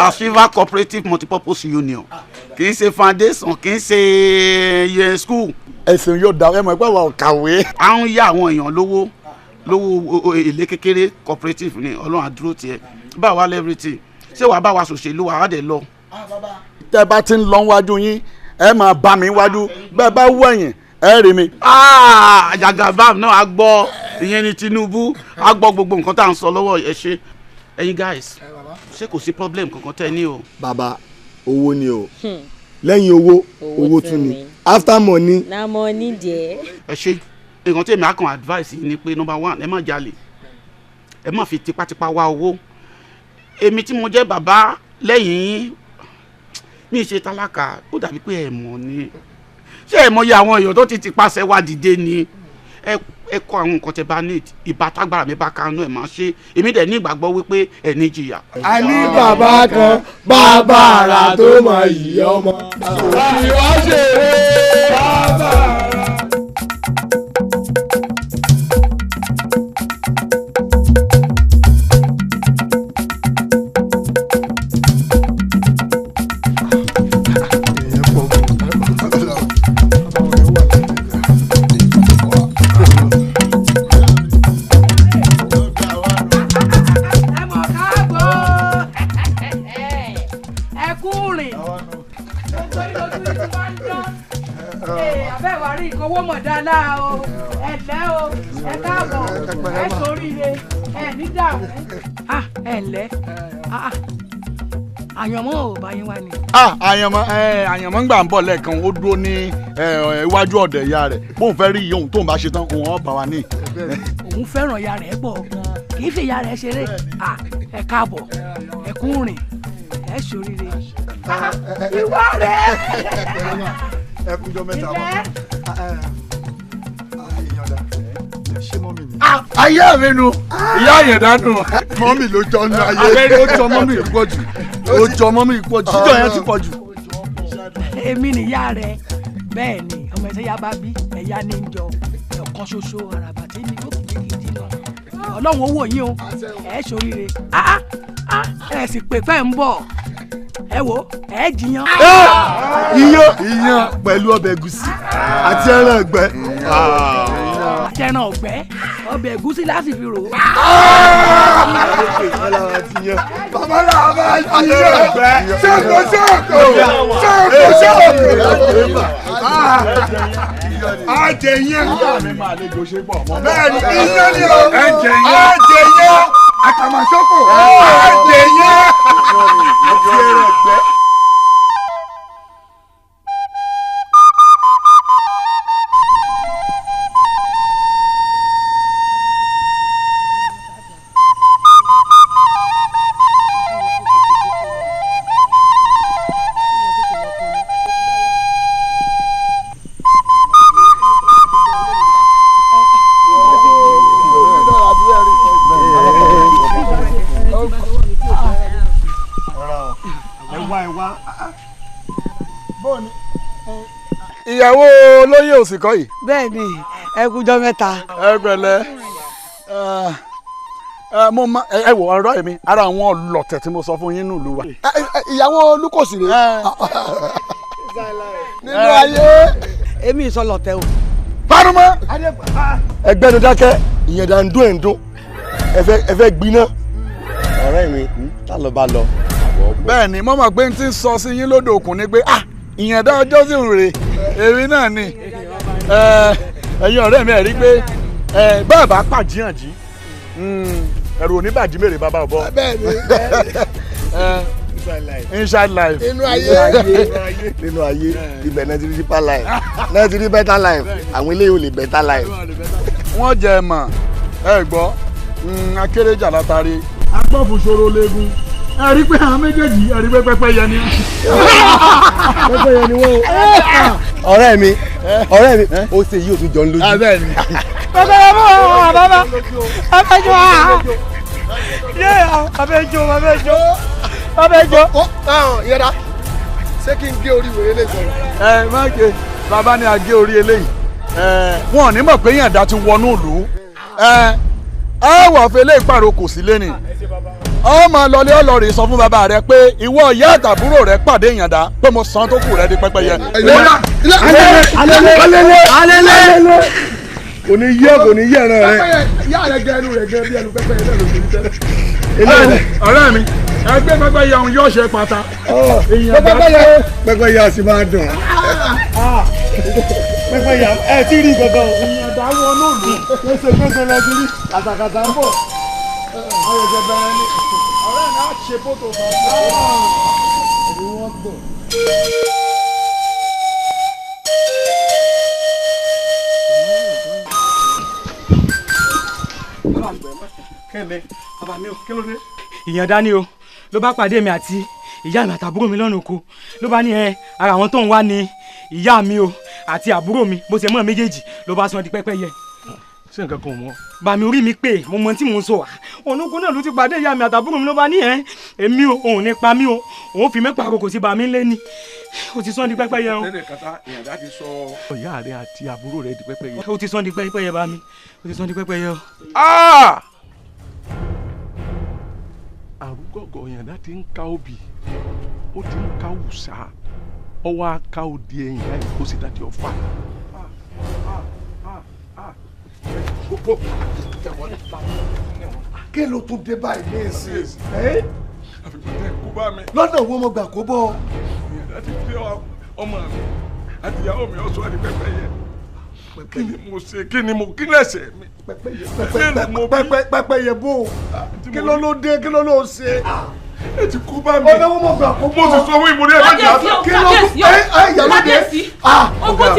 Achieva cooperative multipurpose union kì í ṣe foundation kì í ṣe school. ẹ̀sìn yóò dá ẹ mọ̀ pé àwọn kàwé. à ń yá àwọn èèyàn lówó èlé kékeré cooperative ni ọlọ́run àdúró tiẹ̀ bá wa lẹ́rìtì ṣé wàá bá wa ṣòṣèlú wa á dẹ̀ lọ. tẹ́ bá ti ń lọ wájú yín ẹ máa bá mi wájú bẹ́ẹ̀ bá wú ẹ̀yìn ẹ rí mi. Jagabam náà a gbọ́ ìyẹn ní Tinubu a gbọ́ gbogbo nǹkan tá à ń sọ lọ́wọ́ ẹ ṣe ẹ̀yin guys ṣé kò sí problem kankan tẹ́ ẹ ní o. bàbá owó ni o lẹ́yìn owó tún ni after money. na money jẹ́. ẹ ṣe nǹkan tí èmi á kàn advice yìí ni pé number one ẹ má jalè ẹ má fi tipátipá wá owó èmi tí mo jẹ́ bàbá lẹ́yìn yín mi ṣe tálákà ó dàbí pé ẹ mọ̀ ni ṣé ẹ mọyì àwọn èèyàn tó ti pàṣẹ wá dìde ni ẹ kọ àwọn nǹkan tẹ bá ní ìbátágbára mi bá kánú ẹ máa ṣe èmi dẹ̀ ní ìgbàgbọ́ wípé ẹ ní jìyà. a ní bàbá kan bàbá àrà tó mọ yìí ọmọ ìwà ṣeré bàbá àrà. owó mọ̀dálá o ẹ lẹ́ o ẹ káàbọ̀ ẹ sóríire ẹ ní dààmú ẹ ǹlẹ́ àyànmọ́ ò bá yín wá ni. àyànmọ́ ń gbà ń bọ̀ lẹ́ẹ̀kan ó dúró ní iwájú ọ̀dọ̀ ìyá rẹ̀ bóun fẹ́ rí iye òun tóun bá ṣe tán òun ọ̀ bá wa ní. òun fẹ́ràn ìyá rẹ̀ pọ̀ kì í fi ìyá rẹ̀ ṣeré ẹ káàbọ̀ ẹ kú rìn ẹ sóríire. ìwọ rẹ̀. ẹ kújọ mẹ́ta wọn. ayé mi nu ìyá yẹn dánú. mọ́mì ló jọ ní ayé. abẹ́rẹ́ ó jọ mọ́mì pọ̀ jù ó jọ mọ́mì pọ̀ jù jíjọ yẹn ti pọ̀ jù. èmi nìyá rẹ bẹ́ẹ̀ ni ọmọ ẹsẹ̀ yá bá bí ẹ̀yá ní í jọ ọ̀kan ṣoṣo àràbà tí mi lókè gidigidi lọ ọlọ́run owó yín o ẹ̀ ṣoríire ẹ̀ sì pè pẹ́ ń bọ̀ ẹ wo ẹ jiyàn. iyán pẹ̀lú ọbẹ̀ ẹ̀gúsí àti ẹran ẹ̀gbẹ́. àti ẹran ọ̀gbẹ́ ọbẹ̀ ẹ̀gúsí láti fi rò. bàbá náà bá jiyàn ṣòkò àjẹyàn bẹ́ẹ̀ ni iyán ni o àjẹyàn àkàmàṣọ́kò àjẹyàn. ìyàwó olóyè òsìkọ́ yìí. bẹ́ẹ̀ ni ẹ kújọ́ mẹ́ta. ẹ pẹ̀lẹ́ mo ma ẹ wò ọ̀rọ̀ mi ara àwọn ọlọ̀tẹ̀ tí mo sọ fún yín nílùú wa. ìyàwó Lukosi rè nínú ayé. èmi ìsọlọ̀tẹ̀ o. parumọ. ẹgbẹ́nu dákẹ́ ìyẹn dà ń dún ẹ̀ ń dún ẹ fẹ́ gbiná. ọ̀rẹ́ mi tá ló bá lọ. bẹ́ẹ̀ ni mo mọ̀ pé n ti sọ sí yín lódò òkun ni pé ìyẹn dá ọjọ́ sí òun rè èmi náà ni ẹ̀yin ọ̀rẹ́ mi ẹ̀ rí pé bẹ́ẹ̀ bá pàjíyànjí ẹ̀rù oníbàjí mèrè bàbá ọ̀bọ. inside life. nínú ayé ibẹ̀ náà ti rí deeper life náà ti rí better life àwọn eléyìí ò lè better life. wọ́n jẹ mọ̀ ẹ gbọ́ akérèjà látàrí agbọ́fù ṣòro léegun ẹ rí pé àwọn méjèèjì ẹ rí pé pẹ́pẹ́yẹ ni. pẹ́pẹ́yẹ ni wọ́n. ọ̀rẹ́ mi ó ṣe yìí ò tún jọ ń lójú. pẹ́pẹ́yẹ mọ́ bàbá abẹ́jọ́ yé abẹ́jọ́. yẹ́dá ṣé kí n gé orí wèrè lè sọ̀rọ̀. má gé bàbá ni a gé orí eléyìí wọn ò ní mọ̀ pé yànda ti wọnú ìlú wà fẹlẹ́ ìpàrọ̀ kò sí lẹ́nì ọmọ lọlé ọlọ́rẹ̀ sọ fún bàbá rẹ pé ìwọ ìyá àtàbúrò rẹ pàdé ìyànda pé mo san tó kù rẹ di pẹ́pẹ́yẹ. alẹ́lẹ́ kò ní yẹ ẹran rẹ. ìyá rẹ gẹ ẹnu rẹ gẹ bí ẹnu pẹ́pẹ́yẹ náà ló fi tẹ́lẹ̀. ọ̀rẹ́ mi ẹgbẹ́ pẹ́pẹ́yẹ ọ̀hún yóò ṣe pata. pẹ́pẹ́yẹ a sì máa dùn. pẹ́pẹ́yẹ ẹ ti rí gangan. ìyànda wọnú ìlú gbèsè lọ sí rí kàtàkàtà ń bọ̀. ayọ̀jẹ̀ bẹ̀rẹ̀ ni ọ̀rẹ́ mi á ṣe fótó fún ẹ̀rí wọ́n gbọ̀. kẹ́lẹ́ bàbá mi ò kí ló dé. ìyànda ni o ló bá pàdé mi àti ìyá mi àtàbúrò mi lọ́nà oko ló bá ní ara àwọn tó ń wá ní ìyá mi o àti àbúrò mi bó ṣe mọ́ méjèèjì ló bá sọ di pẹ́pẹ́yẹ. ṣé nǹkan kan mọ́. bàmí orí mi pé mo mọ tí mò ń sọ wá ònúkú náà ló ti pàdé ìyá mi àtàbúrò mi ló bá ní èmi o òun ní pa mí o òun fi mí pàrọ̀ kò sí bàmí lé ní o ti sọ di pẹ́pẹ́yẹ o. lẹ́dẹ̀ kata ìyànda ti sọ ìyá rẹ àti àbúrò rẹ di pẹ́pẹ́yẹ. o ti sọ di pẹ́pẹ́yẹ bàmí o ti sọ di pẹ́pẹ́yẹ o. àrùgọ̀gọ̀ ìyànda ti ń ká obì ó ti ń ká wùsà ọwọ́ aká òdi ẹ̀yìn láì kó sí dájú ọ̀fà. kí ló tún dé báyìí ní ìsìn. àfikún tẹ kó bá mi. lọ́nà wo mo gbà kó bọ́. ìyànda ti fi ọmọ mi àti ìyàwó mi ọ̀ṣọ́ àti pẹ́pẹ́yẹ. kí ni mo ṣe kí ni mo kí lẹ́sẹ̀ mi. pẹ́pẹ́yẹ bò kí ló ló dé kí ló ló ṣe. ẹ ti kú bá mi. ọ̀nà wo mo gbà kó bọ́. mo ti sọ fún ìmúlẹ̀ ẹ̀ka jà tó. kí ló ìyàwó dé. ogun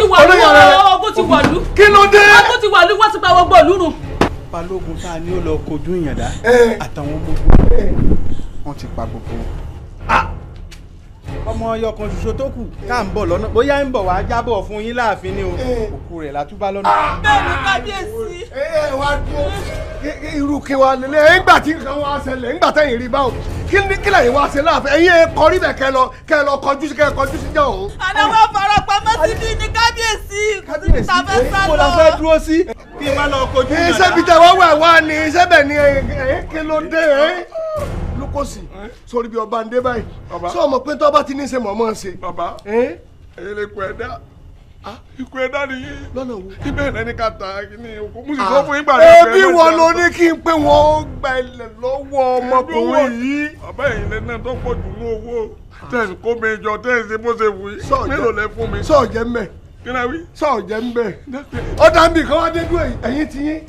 ti wọ̀lú. kí ló dé. ogun ti wọ̀lú wọ́n ti pa gbogbo ìlú run. balógun tá a ní ó lọ kojú ìyànda àtàwọn ọmọ ogun wọn ti pa gbogbo ọmọ ọyọkan ṣoṣo tó kù ká ń bọ̀ lọ́nà bóyá ń bọ̀ wá jábọ̀ fún yín láàfin ní òkú rẹ̀ látúbá lọ́nà. bẹ́ẹ̀ni kábíyèsí. wá dúró irú kí wàá lélẹ̀ nígbà tí nǹkan wá ṣẹlẹ̀ nígbà tẹ̀yìn rí báwo kí lẹ́yìn wá ṣe láàfin ẹ̀yin kọrí bẹ̀ kẹ́ lọ kọjú sí jẹ́ òun. àdáwọ̀ farapamọ́ síbí ní kábíyèsí síbi tá a fẹ́ sá lọ. kó la fẹ́ dúró sí kí n má lọ kojú ìyànda. iṣẹ́ bíi tẹ̀wọ́ wà wá ní iṣẹ́ bẹ̀ ni kí ló dé Lukosi sórí bí ọba ń dé báyìí sọ ọmọ pé tó bá ti ní í ṣe mọ̀ọ́mọ́ ṣe. bàbá ẹ̀yin lè kú ẹ̀dá ikú ẹ̀dá nìyí lọ́nà wo. ibẹ̀ rẹ ní ká ta ní oko mo sì sọ fún yín gbàdúrà. ebi wọn ló ní kí n pé wọn gba ilẹ̀ lọ́wọ́ ọmọkùnrin yìí. bàbá ẹ̀yin lè náà tó pọ̀ jù ní owó tẹ̀sí kó mi jọ tẹ̀sí bó ṣe wù yí mélòó lẹ fún mi. sọ jẹ mbẹ kí ni a wí. sọ jẹ mbẹ ọ̀dà nbì kan wá dé dúró ẹ̀yin ti yín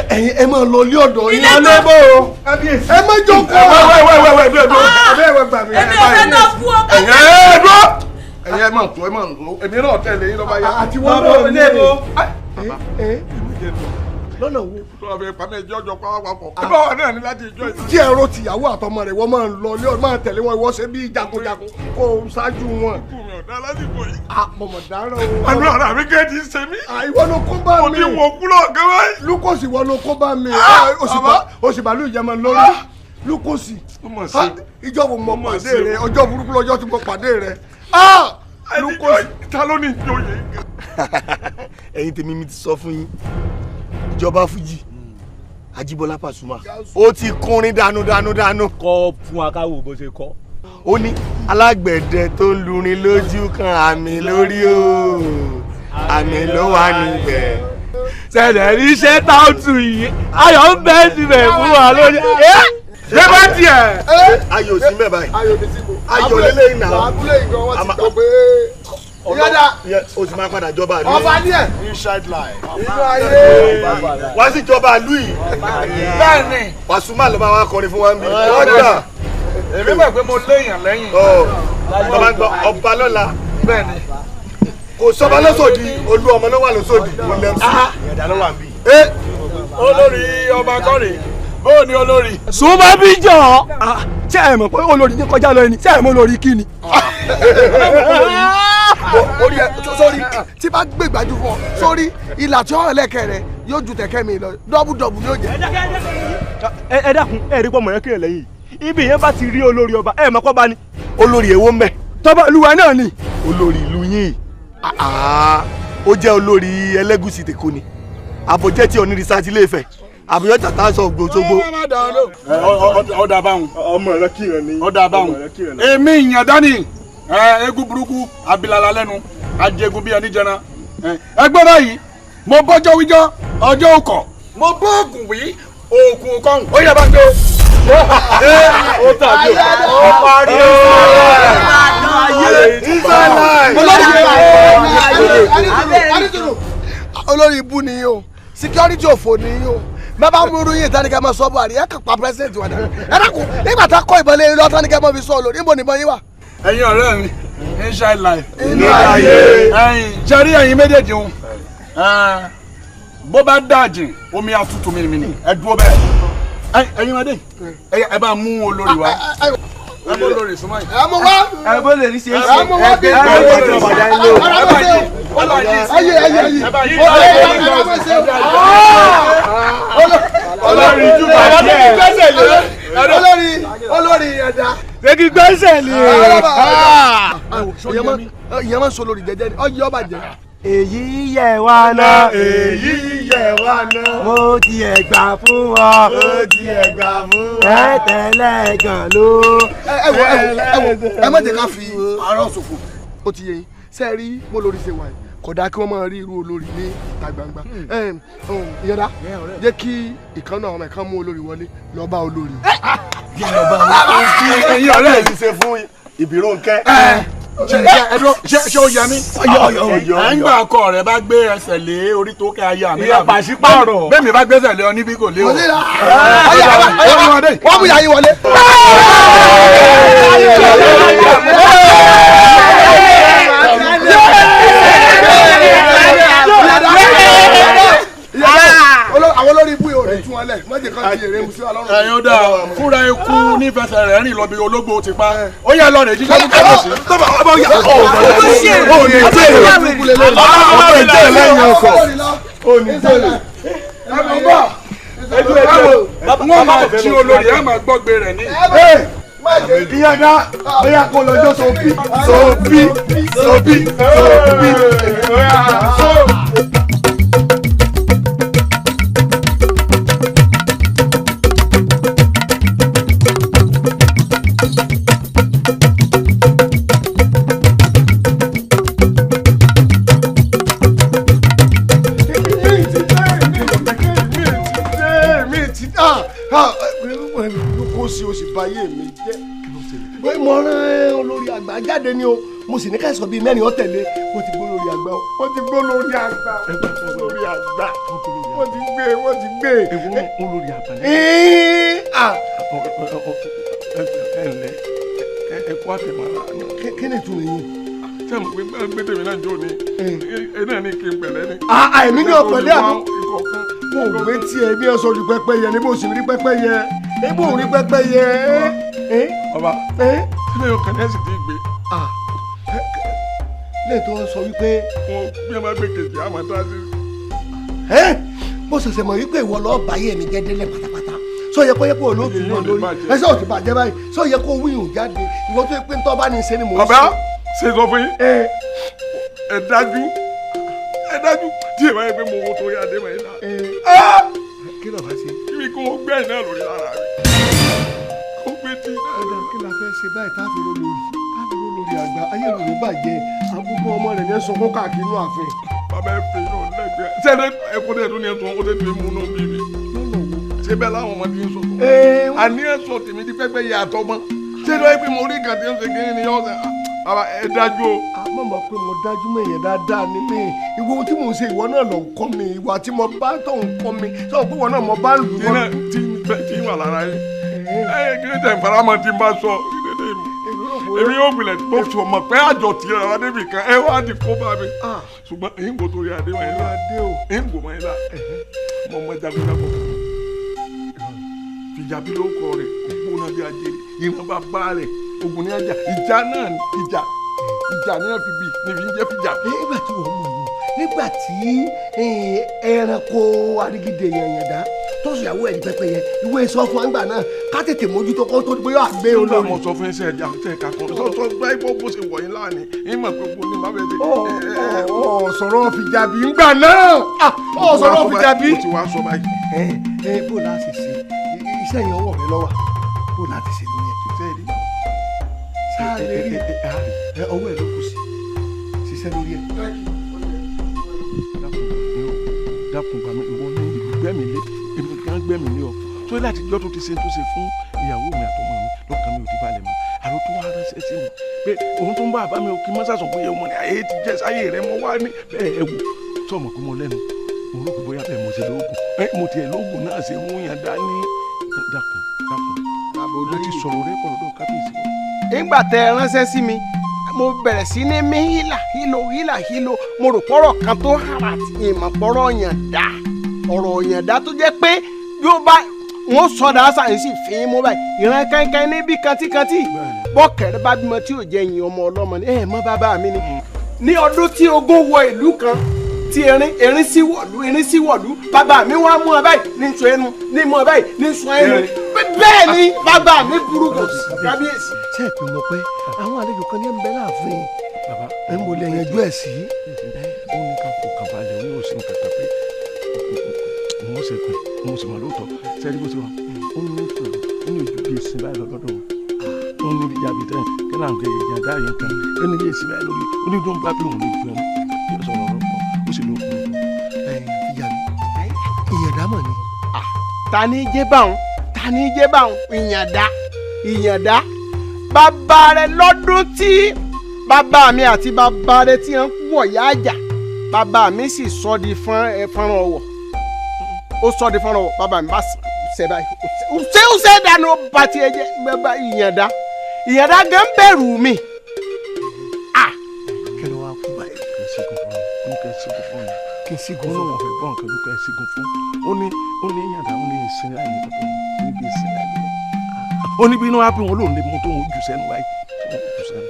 ẹ̀yin ẹ máa lọ ilé ọ̀dọ̀ yín. ilé bó o ẹ má jókòó. wẹ́wẹ́ gbà mí. èmi ò fẹ́ náà kú ọ ẹ̀yin ẹ máa tó ẹ máa tó èmi náà tẹ̀lé yín lọ́ba yá. àti wọ́n lọ ilé bo. lọ́nà wo. lọ́wọ́ bẹ pàmò ẹjọ́ ọjọ́ pàápàá ẹ bá wà náà ní láti ìjọ ìsìn. tí ẹ̀rọ tìyàwó àtọmọ rẹ̀ wọ́n máa ń lọ ilé ọ̀dọ̀ máa tẹ̀lé wọn ìwọ ṣe bí jagunjagun kó o ṣáájú wọn. ikú mi ò dá lásìkò yìí. àpọ̀mọ̀ dáràn o. àánú ara mi kẹ́ ti ṣe mí. ìwọ ló kó bá mi. mo ti wọ kúlọ̀ gẹ́gẹ́. Lukosi ìwọ ló kó bá mi. òṣìbàlù ìjẹmọ lórí. Lukosi ìjọ wo mo pàdé rẹ ọjọ́ burúkú lọ́jọ́ tí mo pàdé rẹ. glucose. Ta ló ní ìjòyè? Ẹ̀yin tèmi mi ti sọ fún yín. Ìjọba Fújì. Ajíbọ́lá Pasuma. Ó ti kúnrin dànù. Kọ́ fún akáwò bó ṣe kọ́. Ó ní alágbẹ̀dẹ tó ń lurin lójú kan àmì lórí o. Àmì ló wà níbẹ̀. Ṣẹlẹ̀ rí iṣẹ́ táùtù yìí. Ayọ̀ ń bẹ́ẹ̀ síbẹ̀ fún wa lórí. Ṣé bá tiẹ̀? Ayọ̀ sí mẹ́ báyìí. Ayọ̀ lélẹ́yìn náà. Abúlé ìgbọ̀n wọn ti gbọ́ pé. Ìyáda o ti máa padà jọba ìlú. Ọba ní ẹ̀. Inside life. Inú ayé. Wá sí jọba ìlú yìí. Bẹ́ẹ̀ni. Pasuma ló máa wá kọrin fún wa ń bí. Ọjà. Èmi mọ̀ pé mo léèyàn lẹ́yìn. Bàbá ń gbọ́ ọba lọ́la. Bẹ́ẹ̀ni. Kò sọba lọ́sọ̀dì, olú ọmọ ló wà lọ́sọ̀dì. Mo lẹ́m sí. Ìyàdá ló wà ń bí. Olórí ọba kọ́rin. Bóò ni olórí? Súnmọ́ bí jọ. Ṣé ẹ mọ̀ pé olórí ní kọjá lọ ẹni? Ṣé ẹ mọ̀ olórí kí ni? Orí ẹ sórí tí bá gbé gbájú fún ọ sórí ìlà tí ọ̀rẹ́ lẹ́kẹ̀ rẹ yóò ju tẹ̀kẹ́ mi lọ dọ́bù ni yóò jẹ. Ẹ dákun ẹ rí pọ̀ mọ̀ yẹn kiri lẹ́yìn. Ibi yẹn bá ti rí olórí ọba ẹ mọ̀ kọ́ bá ní. Olórí èwo ń bẹ? Tọ́ba ìlúwa náà ni. Olórí ìlú yín. Ó jẹ́ olórí Ẹlẹ́gùṣì tèkó ni. Àbòjẹ́ tí onírí sáti lè fẹ̀. Àbúyọ́ tàtà sọ gbòógbó. Ọ̀dà báwọn. Ọmọ rẹ kí rẹ ní. Ọ̀dà báwọn. Èmi ìyàn dání. Eégún burúkú abilala lẹ́nu ajẹgun bíi ẹni jẹran. Ẹgbẹ́ báyìí mo bọ́jọ́ wíjọ́ ọjọ́ òkọ̀ mo bóògùn wí òògùn kọ́hún ó yẹ bá gbé o. Ó tàbí o parí o. Olórí ibú ni yín o security òfò ni yín o bàbá múru yín ìtànìkẹ́ mọ́ sọ́ọ̀bù àrí ẹ̀ kàn pa president wa dáná ẹ dákun nígbà tá a kọ́ ìbọn lé yín lọ́ọ́ tànìkẹ́ mọ́ fi sọ olórí níbo nìbọn yín wà. Ẹ̀yin ọ̀rẹ́ mi inside life. Inú ayé. Jẹ́rí ẹ̀yin méjèèjì ń bó bá dàjìn omi àtútù mìíràn ẹ dúró bẹ́ẹ̀. Ẹ̀yin ọdẹ ẹ bá mú olórí wa. Ẹ mú olórí súnmọ́ yìí. Ẹ mú wá. Ẹ bó lè rí ṣe é ṣe. Ẹ mú wá bí. Ẹ bó lè rí ṣe é ṣe. Olórí jùlọ olórí ẹ̀dá. Ṣégi gbẹ́sẹ̀ lé. Ìyẹn máa ń sọ lórí jẹjẹ ni ọyẹ ọba jẹ. Èyí yẹ wá ná. Èyí yẹ wá ná. Mo tiẹ̀ gbà fún ọ. Mo tiẹ̀ gbà fún ọ. Ẹ tẹ̀lé gan ló. Ẹ má jẹ́ ká fi àárọ̀ ṣòfò ó ti yẹ yín ṣe rí bó lórí ṣe wà yìí kò dáa kí wọ́n máa rí irú olórí ní ìta gbangba. Ìyẹ̀dá jẹ́ kí ìkànnì àwọn ọmọ ẹ̀ka mú olórí wọlé lọ bá olórí. Ẹ̀yin ọ̀rẹ́ mi ṣe fún ìbírò nkẹ́. Ṣé ó yẹ mí? Ẹ ń gbà ọkọ rẹ bá gbé ẹsẹ̀ lé orí tó kẹ́ ayé àmì. Ìyá pàṣípàrọ̀. Bẹ́ẹ̀ mi bá gbẹ́sẹ̀ lé ọ níbí kò lé o. Wọ́n mú yàyí wọlé. Àwọn olórí ibú yóò rẹ̀ tún wọn lẹ̀ mọ́jẹ̀ kan ti èrè musu alọ́run. Ẹ̀yin ó dáa fúnra ikú nífẹsẹ̀ rẹ̀ rìn lọ bí ológbò ti pa. Ó yẹ lọ rẹ̀ jíjẹ́ ní kábíyèsí. Ọmọ ìjẹ́ lẹ́yìn ọkọ̀. Wọ́n máa jí olórí ẹ̀ máa gbọ́gbe rẹ̀ ní. Ìyàdá bóyá kó lọ́jọ́ sóbì. Kó sí o sì bà ayé mi jẹ́. Mo rán olórí àgbà jáde ni o mo sì ní ká sọ bíi mẹ́rin ó tẹ̀lé wọ́n ti gbó lórí àgbà wọ́n ti gbó lórí àgbà lórí àgbà wọ́n ti gbé. Olórí àgbà ẹ kó àtẹ̀mọ́ra. Kí ni ìtumọ̀ yín? Ṣé mo gbé tèmi náà jó ni? Ẹ náà ní kí n pẹ̀lẹ́ ni. Àìmí ní ọ̀pẹ̀lẹ́ àbọ̀. Mo gbé tiẹ̀ bí ẹ sọ ju pẹ́pẹ́ yẹ ni bó sì rí pẹ́pẹ́ yẹ. Ebó ò rí pẹ́pẹ́ yẹ. Ọba ilé ọkàn ẹ̀ sì ti gbé. Lẹ́ẹ̀tọ́ sọ wípé. Bí ẹ máa gbé kejì àmọ́ tó a ti. Mo ṣẹ̀ṣẹ̀ mọ̀ wípé ìwọ lọ́ọ́ báyé mi jẹ́ délẹ̀ pátápátá. Sọ yẹ kó yẹ kó o lóòtú mọ́ lórí. Ẹsẹ̀ ò ti bàjẹ́ báyìí. Sọ yẹ kó wíyùn jáde. Ìwọ tó yẹ pé ntọ́ bá ní í ṣe ni mò ń sọ. ṣe sọ fún yín ẹ dájú tí ẹ bá yẹ pé mo wo torí adé mọ̀ yín náà. kí ló bá ṣe. kí ni kò gbẹ́ iná lórí lára rẹ̀ kó gbé tí náà. ọ̀dà kí la fẹ́ ṣe báyìí tá a fi ró lórí àgbà ayé lòló bàjẹ́ àkókò ọmọ rẹ̀ ní ẹ̀sùn kún káàkiri inú ààfin. bàbá ẹ fi inú lẹ́gbẹ̀ẹ́ sẹ́ni ẹ̀kọ́ tẹ̀ tó ní ẹ̀sùn ó tẹ̀ tó mú inú bí mi. ṣé bẹ́ẹ̀ láwọn ọmọdé ń sọ. àní ẹ̀sùn tèmi ti pẹ́pẹ́ yẹ àtọ́ mọ́ ṣé ló yẹ pé mo rí nǹkan tí ń ṣe kí ni ọ̀sẹ̀ bàbá ẹ dájú o. àmọ́ mọ̀ pé mo dájú mọ́ èèyàn dáadáa ní mi ìwọ ohun tí mò ń ṣe ìwọ náà lọ ń kọ́ mi ìwà tí mo bá tó ń kọ́ mi sọ̀rọ̀ pé ìwọ náà mo bá lù ú. tí wà lára yín kí ni tẹ̀ ń faramọ́ tí n bá sọ èmi yóò gbilẹ̀ tó fi ọmọ pé àjọ tí ẹ wá débi kan ẹ wá di kó bá mi ṣùgbọ́n èyí ń gbò torí adé wọ̀nyí la èyí ń gbò wọ̀nyí la mo mọ jagunjagun fìjàbí ló kọ rẹ̀ òpó náà bí ajé ìran bá bá rẹ̀ ogun ní ajá ìjà náà ìjà ní ẹ̀fì bíi níbi ń jẹ́ fìjà. nígbà tí wọ́n mọ̀ ọ́n nígbà tí ẹranko adigide yẹn dá tó sì yàwó ẹ̀rí pẹ́pẹ́ yẹn ìwé sọ fún àgbà náà ká tètè mójútó kó tó gbé àgbé olórí. mo sọ fún ẹsẹ ẹja tẹ ká kan sọ gbá ipò bó ṣe wọ̀nyí láàánú ìmọ̀ pé kò ní má bẹ́ẹ̀ dé. sọ̀rọ̀ fìjàbí ńgbà náà sọ̀rọ̀ fìjàbí. o ti wá sọ báyìí. bó la ṣe ṣe iṣẹ́ yẹn ọwọ́ rẹ lọ́wọ́ bó la ti ṣe lórí ẹ̀ tó fẹ́ rí. sáré rí ọwọ́ ẹ̀ ló kù sí ṣiṣẹ́ lórí ẹ̀. dákun bá mi ìwọ ní ìlú gbẹ́mi lé èmi kan gbẹ́mi lé ọ tó yẹ láti jọ́ tó ti ṣe tó ṣe fún ìyàwó mi àtọmọ mi lọ́kàn mi ò ti balẹ̀ mọ́ àrò tó wá ránṣẹ́ sí mi pé òun tó ń bá àbá mi ò kí mọ́ sàṣọ pé ọmọ ní ayé ti jẹ́ sáyé rẹ mọ́ wá ní bẹ́ẹ̀ ẹ wò tó ọmọ pé mo lẹ́nu mo rò pé bóyá bẹ́ẹ̀ mo ṣe lóògùn mo tiẹ̀ lóògùn náà ṣe mú yàn dání dákun mo ti sọ̀rọ̀ rẹ kọ̀rọ̀ dọ̀ kábíyèsí. nígbà tẹ ẹ ránṣẹ́ sí mi mo bẹ̀rẹ̀ sí ní mí hílò mo rò pọ̀rọ̀ kan tó hàrà tí ìmọ̀ pọ̀rọ̀ yànda ọ̀rọ̀ yànda tó jẹ́ pé yóò bá wọn sọdọ̀ àṣà yìí sì fi mú báyìí ìran kankan níbi kantíkantí bọ́kẹ̀rẹ́ bá bímọ tí ò jẹ́ yin ọmọ ọlọ́mọ ni ẹ̀ mọ́ bàbá mi ni ní ọdún tí ogun wọ ìlú kan tí erin sí wọ̀lú bàbá mi wá mú ọ báyìí ní sọ ẹnu ní mú ọ báyìí ní sọ ẹnu bẹ́ẹ̀ ni bàbá mi burú kò sí kábíyèsí. ṣé ẹ pè mọ pé àwọn àlejò kan ní ẹ ń bẹ láàfin ẹ ń bolẹ̀ yanjú ẹ̀ sí. ó ní ká fọkàn balẹ̀ ó ní òsì nǹkan kan pé mo ṣe pé mo sì mọ̀ lóòótọ́ sẹ́ni bó ṣe wà ó ní ìṣòro ó ní ojú bíi èsì báyìí lọ́dọ̀ ó ní ibi jàbí tẹ́ kí náà gbé èèyàn dá yẹn kan ó ní bí èsì báyìí lórí ó ní tó ń bá bí òun lè ju ẹnu yóò sọ̀rọ̀ ọ̀rọ̀ pọ̀ ó sì lóògùn lóògùn. ìyàndá mọ̀ ni. ta ni jẹ́ báwọn ìyàndá bàbá rẹ lọ́dún tí bàbá mi àti bàbá rẹ ti ń wọ̀ yá àjà bàbá mi sì sọ di fọ́nrán ọwọ́ ó sọ di fọ́nrán ọwọ́ bàbá mi bá ṣe báyìí ó ṣe dànù bá tiẹ̀ jẹ́ bàbá ìyàndá gan bẹ̀rù mi. kí ló wá kú báyìí. kí n sígun fún ọ̀fẹ́ gbọ́n kan ló kẹ́ sígun fún ó ní ìyàndá ó ní ìsinmi láì ní ọ̀tọ̀ níbi ìsinmi láì ní ó ní bí inú wa bí wọn lòun lè mú tó wọn jù sẹ́nu báyìí jù sẹ́nu.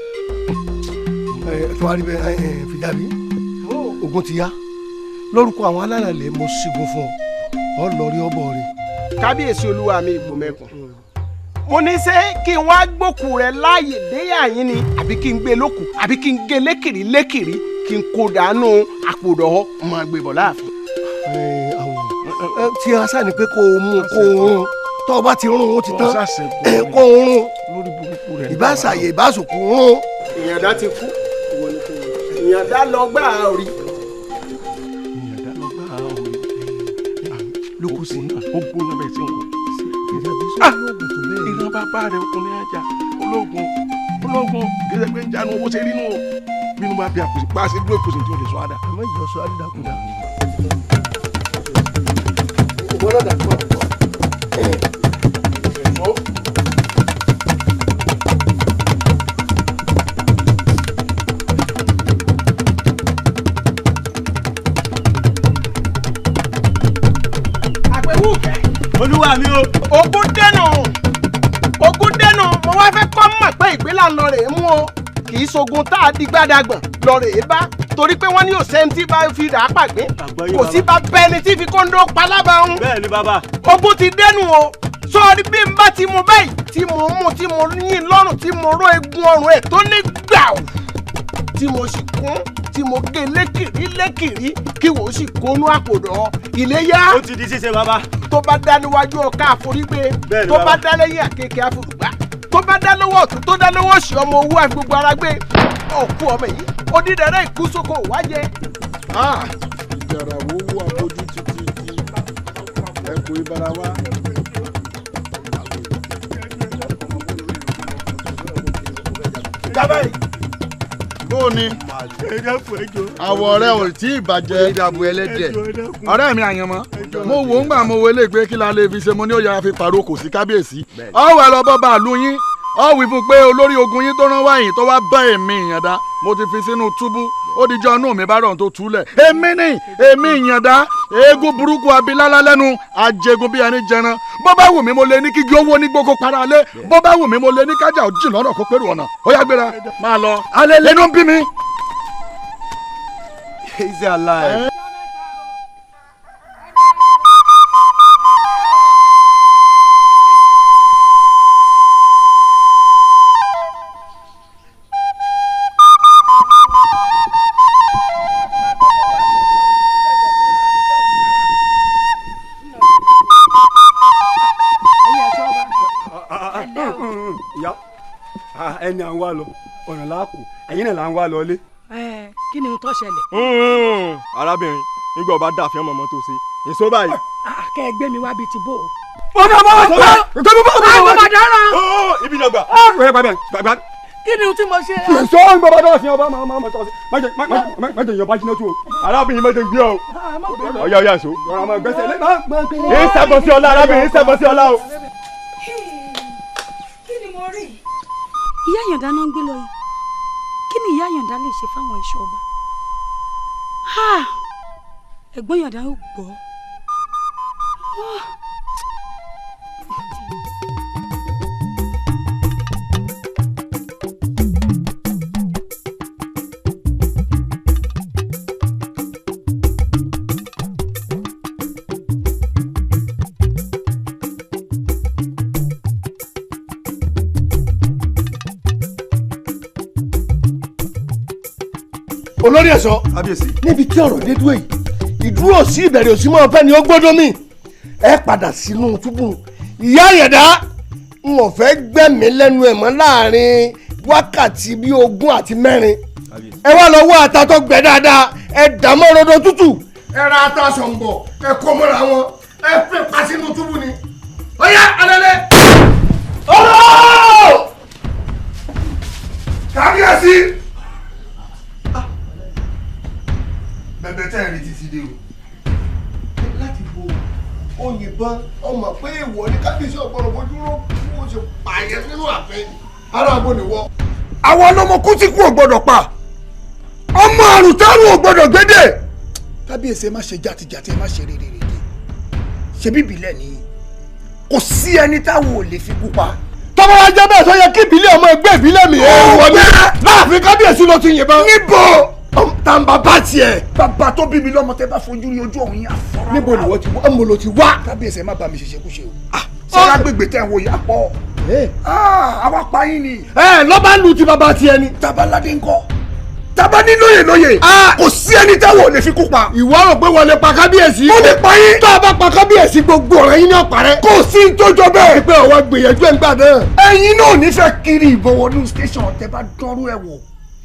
tó wá rí bẹ́ẹ̀ fìjàbí ogun ti yá lórúkọ àwọn alálàlẹ̀ mo sígun fún ọ lọ rí ọbọ rẹ. kábíyèsí olúwa mi ìgbòmẹ̀kùn mo ní ṣé kí n wá gbókù rẹ láàyè déyà yín ni àbí kí n gbé lókù àbí kí n gé lékìrí kí n kó dànù àpòdọ̀ ọmọ àgbébọ̀ láàfin. tí a sá ni pé kó o mú kó o rún tọ́ ọ bá ti rún o ti tán kó o rún ìbáṣàyè ìbáṣòkù rún. ìyàndá ti kú ìyàndá lọ gbà á rí. lókù sí ó gbóná bẹ́ẹ̀ tí ń wò. ìran bàbá rẹ̀ ọkùnrin ajá ológun gẹ́gẹ́ pé ń jánu owó ṣe rí nù o bínú bá bí àpòsí pa á sí dúró ìpòsí tí o lè sọ àdá. àmọ́ ìjọ sọ àdídàkúdà. olúwa mi o. ogun dẹnu mo wá fẹ́ kọ́ mọ̀ pé ìgbélà lọ rèé mú o kì í ṣogun tá a di gbàdàgbọ̀n lọ rèé bá torí pé wọ́n ní òsèǹtì bá fi rà á pàgbé kò sí bá bẹ́ni tí fi kóńdó palábà ń. bẹ́ẹ̀ ni bàbá. ogun ti dẹnu o sọ́ọ́rí bí n bá ti mú báyìí tí mo mú tí mo yín lọ́rùn tí mo ró egun ọrùn ẹ̀ tó ní gbàù tí mo sì kún tí mo gé lékìrí kí wò ó sì kónú àpòdọ̀ iléyá. ó ti di ṣíṣe bàbá. tó bá dá níwájú ọ̀ká àforígbé tó bá dá lẹ́yìn àkekèé àforùgbá tó bá dá lọ́wọ́ ọ̀tún tó dá lọ́wọ́ òsì ọmọ owó àti gbogbo ara gbé òkú ọmọ yìí ó dídẹ̀rẹ́ ìkúsókò wájẹ. ìjàrà wo wú abójú títí ẹkùn ìbára wa. gábàárì. bó ni àwọ̀ rẹ ò tí ì bàjẹ́. ọ̀rẹ́ mi àyànmọ́ mo wò ń gbà mo wọlé pé kí la lè fi ṣe mo ní ó yára fi pàrọ̀ kò sí kábíyèsí. ọ̀wẹ̀ lọ bọ́ bàálù yín ọ wí fún pé olórí ogun yín tó rán wáyìn tó wá bá èmi ìyàndá mo ti fi sínú túbú ó dijọ́ inú mi bá rọ̀ tó túlẹ̀. èmi ìyàndá eégún burúkú abilálá lẹ́nu ajégun bí ẹni jẹran bó bá wù mí mo lè ní kígi owó ní gbogbo para lé bó bá wù mí mo lè ní kájà ò jìn lọ́nà kó pẹ̀lú ọ̀nà ó yá gbéra máa lọ. alẹ́ inú bí mi. Is he alive? ẹni à ń wá lọ ọ̀nà làákù ẹ̀yìn náà là ń wá lọ lé. kí ni n tó ṣẹlẹ̀. arábìnrin nígbà ọba dà fún ọmọ tó ṣe èso báyìí. kẹ́ ẹ gbé mi wá bíi ti bò. ọ̀nà máa ń gbọ́ àwọn bàdàrà. ibi náà gbà. gbàgbà. kí ni tí mo ṣe. èso ń gbọ́ bá dọ̀ sí ọba máa tọ́ sí má jẹ ìyọba jiná tó o arábìnrin má jẹ gbé ọ. ọ̀yà ọ̀yà èso ọ̀rọ̀ àmọ́ gbẹ́sẹ̀ lé ń sẹ́bọ̀ sí ọlá arábìnrin ń sẹ́bọ̀ sí ọlá o. kí ni mo rí ìyá àyàndá náà ń gbé lọ yìí kí ni ìyá àyàndá lè ṣe fáwọn ẹ̀ṣọ́ ọba ẹ̀gbọ́n àyàndá ò gbọ́. olórí ẹ̀ṣọ́ níbi tí ọ̀rọ̀ dé dúró yìí ìdúró sí ìbẹ̀rẹ̀ òsì mọ́ ọ̀fẹ́ ni ó gbọ́dọ̀ mí ẹ padà sínú túbú ìyá àyàndá n ò fẹ́ gbẹ̀mí lẹ́nu ẹ̀ mọ́ láàrin wákàtí bíi 20 àti 4 ẹ wá lọ wá ata tó gbẹ dáadáa ẹ dà mọ́ rodo tútù ẹ ra ata sọ̀ǹbọ̀ ẹ kó mọ́ra wọn ẹ fẹ́ pa sínú túbú ni ó yá alẹ́lẹ́ ọ̀rọ̀ kábíyèsí. bẹ̀bẹ̀ tẹ́ ẹ̀ rí títí dé o. láti bo òyìnbọn ọmọ pé ìwọ ní kábíyèsí ọ̀gbọ́n bójúrò kí wọ́n ṣe pààyàn nínú ààfin ara àbò nìwọ. àwọn ọlọmọ kú tí kú ò gbọdọ̀ pa ọmọ àrùn tẹ́rù ò gbọdọ̀ gbédè. kábíyèsí ẹ má ṣe jàtìjàtì ẹ má ṣe rere ṣe bíbí lẹ́ni kò sí ẹni táwọn ò lè fi kú pa. tọ́mọ wa jẹ́ bẹ́ẹ̀ tó yẹ kí ìbílẹ̀ ọmọ ẹgbẹ́ ìbílẹ̀ mi. èèwọ̀ ni láàfin kábíyèsí ló ti yìnbọn. níbo tàǹbà bá tiẹ̀. bàbá tó bí mi lọ́mọ tẹ́ bá fojú rí ojú ọ̀hún yà fọ́nrán. níbo ni wọ́n ti wá ọmọ ló ti wá. kábíyèsí ẹ má bá mi ṣe ṣekúṣe o. sọ́ra gbègbè tẹ̀ ń wo yà pọ̀. àwa pa yín ni. lọ́ba lu ti bàbá tiẹ̀ ni. tabaládé ńkọ́ taba ní lóye. kò sí ẹni táwọn ò lè fi kú pa. ìwọ rò pé wọ́n lè pa kábíyèsí. mo lè pa yín. tó a bá pa kábíyèsí gbogbo ọ̀rẹ́ yín ní ọ̀parẹ́. kò sí ní tó jọ bẹ́ẹ̀. pé ọwọ́ gbìyànjú ẹ̀ ń gbà náà. ẹ̀yin náà nífẹ̀ẹ́ kiri ìbọn wọnú station tẹ́ bá dọ́rú ẹ̀ wò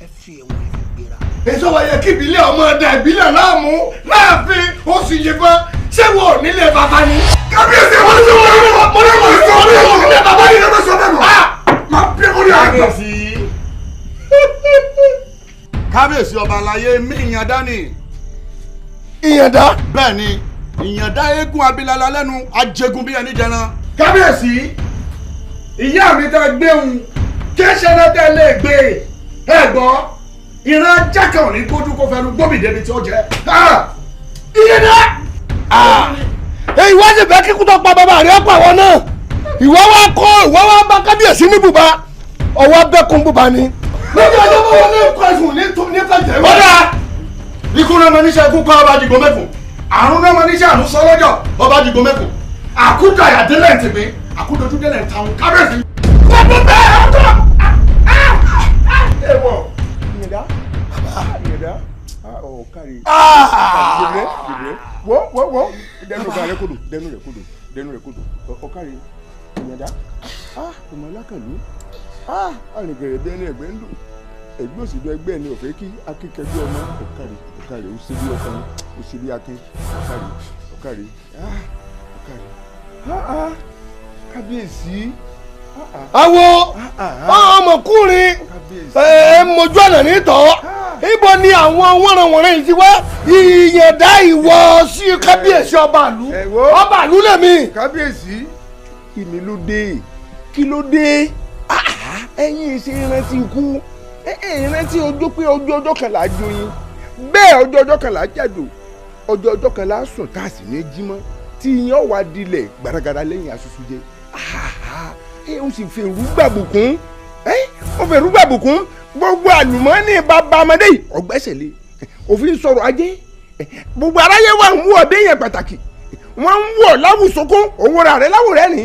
ẹ fi ẹ̀wọ̀n ẹ̀ fi gbéra. èso wa yẹ kí ìbílẹ̀ ọmọ ẹ̀dá ìbílẹ̀ láàmú láàfin ó sì yìnbọn ṣé wọn ò nílé bàbá ni. kábíyèsí wọn ti wọ́n kábíyèsí ọba àlàyé mi ìyàndá ni. ìyàndá. bẹ́ẹ̀ ni ìyàndá eégún abilala lẹ́nu ajégun bí ẹni jẹran. kábíyèsí ìyá mi tá a gbéhùn kéṣe náà tẹ́ lè gbé ẹ gbọ́ ìran ajá kan ò ní kójú kó fẹnu gbómi débi tí ó jẹ. ìyàndá. ìwọ sì fẹ́ kíkú tó pa bàbá rẹ̀ pa àwọn náà ìwọ wá bá kábíyèsí ní bùbá ọwọ́ bẹ́kún bùbá ni. níbi ọjọ́ bó wọlé kọ́sùn ní kọ́jẹ́. ọ̀dà ikú náà máa níṣẹ́ ikú kọ́ ọba dìgbò mẹ́kùn àrùn náà máa níṣẹ́ àrùn sọ́lọ́jọ́ ọba dìgbò mẹ́kùn àkúdà àyàdélẹ̀ ntìmí àkúdójú délẹ̀ ntàwọn kábíyèsí. gbogbo bẹ́ẹ̀ ọ̀tọ̀. èèwọ̀ ìyẹ̀dá ọ̀kárí. wọ́ dẹnu rẹ̀ kodò ọ̀kárí ìyànda ọmọ alákàlú àrìnkèrè bí ẹni ẹgbẹ́ ń lò ẹgbẹ́ òsìdó ẹgbẹ́ ni òfé kí akíkẹgbẹ́ ọmọ ọ̀kárí ó ṣe bí ọkùnrin ó ṣe bí akin ọ̀kárí kábíyèsí. Awo ọmọkùnrin mojú ọ̀nà nítọ́ ibo ni àwọn wọ́nranwọ̀nran yìí ti wá ìyẹ̀dá ìwọ sí kábíyèsí ọba àlú lèmi. kábíyèsí kí ló dé ẹ̀yin ṣe ìrántí ikú ìrántí ọjọ́ pé ọjọ́ kan là á joyin bẹ́ẹ̀ ọjọ́ kan là á jàdò ọjọ́ kan là á sùn tá a sì ní jímọ́ tí iyán wà dilẹ̀ gbaragara lẹ́yìn asusu jẹ ó sì fèrú gbàbùkún ó fèrú gbàbùkún gbogbo àlùmọ́ọ́nì bàbá ọmọdé yìí ọ̀gbẹ́sẹ̀lé òfin sọ̀rọ̀ ajé gbogbo aráyé wà ń wọ̀ déyàn pàtàkì wọ́n ń wọ̀ láwùsọ̀kún òun ra rẹ̀ láwùrẹ́ ni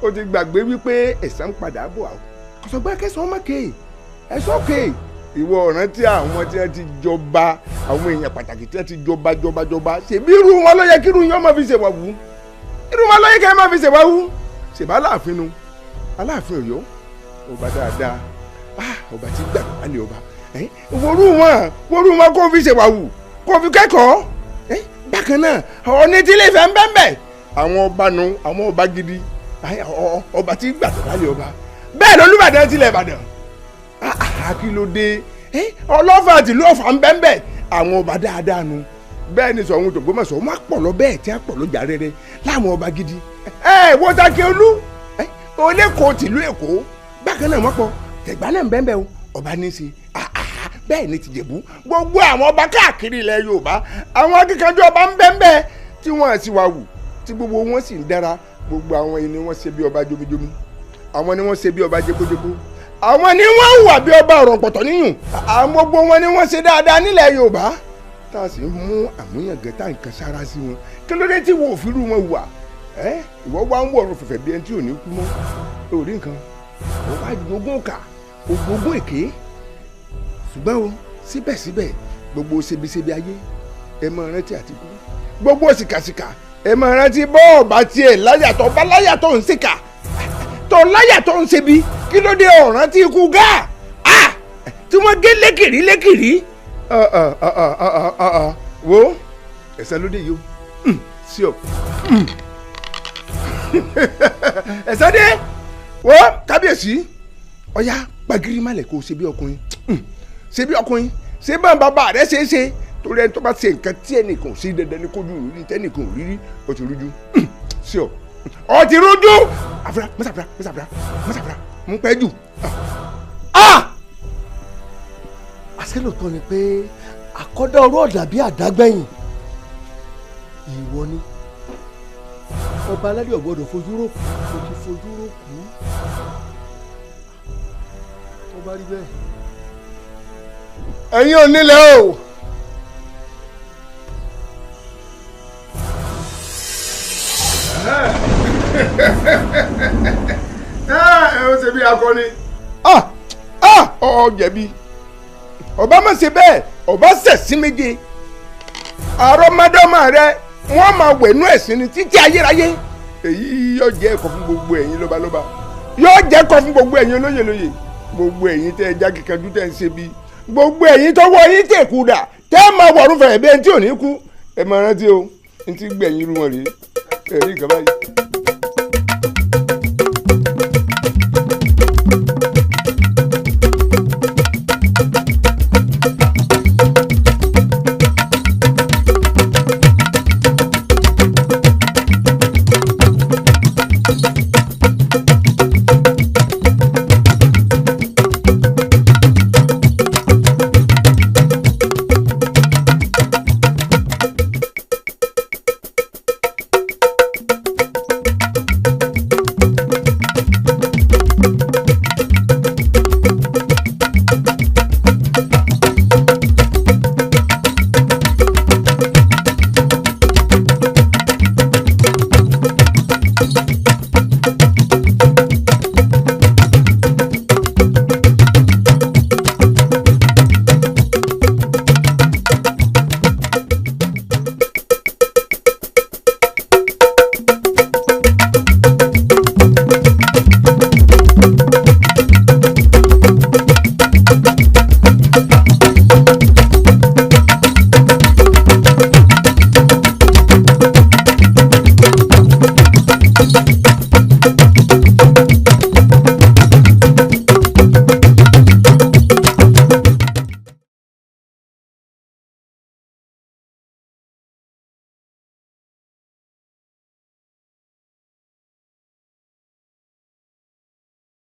ó ti gbàgbé wípé ẹ̀san ń padà bọ̀ àwọn kọ̀sọ̀gbẹ́ kẹsàn-án mọ̀kè ẹ̀sọ́ kè ìwọ ọ̀ràn tí àwọn tí wọ́n ti jọba àwọn èèyàn pàtàkì tí wọ́n ti jọba ṣèbí irú wọn ló yẹ kí irú yẹn máa fi ṣèwàwù irú wọn ló yẹ kí ẹ máa fi ṣèwàwù ṣèbá aláàfin nu aláàfin Ọ̀yọ́ ọba dáadáa ọba tí gbà wálé ọba worú wọn kó fi ṣèwàwù kó fi kẹ́kọ̀ọ́ bákan náà ọ̀ní tí ilé ìfẹ́ ń bẹ́ẹ̀ àwọn ọba nu àwọn ọba gidi ọba tí gbà wálé ọba bẹ́ẹ̀ lọ́lúbàdàn tilẹ̀ Ìbàdàn kí ló dé ọlọ́fà tìlú Ọ̀fà ń bẹ́ẹ̀ àwọn ọba dáadáa nu bẹ́ẹ̀ ni sọ̀hún tògbómọ̀ṣọ́ wọn pọ̀ lọ bẹ́ẹ̀ tí a pọ̀ lọ jà rere láwọn ọba gidi wọ́n ta kí olú olẹ́kọ̀ọ́ tìlú Èkó bákan náà wọ́n pọ̀ tẹ̀gbá náà ń bẹ́ẹ̀ o ọba ní í ṣe bẹ́ẹ̀ ni tìjẹ̀bú gbogbo àwọn ọba káàkiri ilẹ̀ Yorùbá àwọn akíkanjú ọba ń bẹ́ẹ̀ tí wọ́n sì wá wù tí gbogbo wọn sì ń dára gbogbo àwọn yìí ni wọ́n ṣe bí ọba jomijomi àwọn ni wọ́n ṣe bí ọba jẹkójẹkó àwọn ni wọ́n hùwà bí ọba ọ̀rọ̀ pọ̀tọ́ níyùn àwọn gbogbo wọn ni wọ́n ṣe dáadáa nílẹ̀ Yorùbá tá a sì ń mú àmúyangàn tá nǹkan sára sí wọn kí ló dé tí wọn ò fi rú wọn wà ìwọ wá ń wọ̀rùn fẹ̀fẹ̀ bí ẹni tí ò ní kú mọ́ orí nǹkan wọ́n wá jogún kà ògbógún èké ṣùgbọ́n o síbẹ̀síbẹ̀ gbogbo ṣebíṣebí ayé ẹ máa rántí àtìkú gbogbo sìkàsìkà ẹ máa rántí bọ́ọ̀bà tiẹ̀ láyàtọ̀ bá láyàtọ̀ ń ṣìkà tó láyàtọ̀ ń ṣebí kí ló dé ọ̀ràn tí ikú gá tí wọ́n gé lékìrí wo ẹ̀sẹ̀ ló dé yìí o sí ọ ẹ̀sẹ̀ dé wo kábíyèsí ọ̀yá gbàgìrì malẹ̀ kó o ṣe bí ọkùnrin ṣe bí ọkùnrin ṣe bá bàbá rẹ ṣe é ṣe torí ẹni tó bá ṣe nǹkan tí ẹnìkan ò sí dandan ní kójú rí tẹnìkan ò rí rí o ti rújú sí ọ ti rújú àfúrá mọ́sàfúrá mú pẹ́ jù. àṣelòtọ́ ni pé àkọ́dá ọ̀rọ̀ ọ̀dà bíi àdágbẹ̀yìn ìwọ ni ọba aládé ọ̀gbọ́dọ̀ fojú rò kú o ti fojú rò kú tó bá rí bẹ́ẹ̀. ẹ̀yin ò nílẹ̀ o. ó ṣe bí akọni ọ jẹ̀bi ọba má ṣe bẹ́ẹ̀ ọba ṣẹ̀sí méje àrọ́mọdọ́mọ rẹ wọ́n máa wẹ̀nú ẹ̀sìn ní títí ayérayé èyí yóò jẹ́ ẹ̀kọ́ fún gbogbo ẹ̀yin lọ́balọ́ba yóò jẹ́ ẹ̀kọ́ fún gbogbo ẹ̀yin olóyèlóyè gbogbo ẹ̀yin tẹ́ ẹ já kíkanjú tẹ́ ẹ ń ṣe bí gbogbo ẹ̀yin tọ́wọ́ yín tẹ̀ kú dà tẹ́ ẹ máa wọ̀rùn fẹ̀rẹ̀ bí ẹni tí ò ní kú ẹ máa rántí o ní ti gbẹ̀yìn irú wọn rèé ẹ̀rí ìkàbáyé.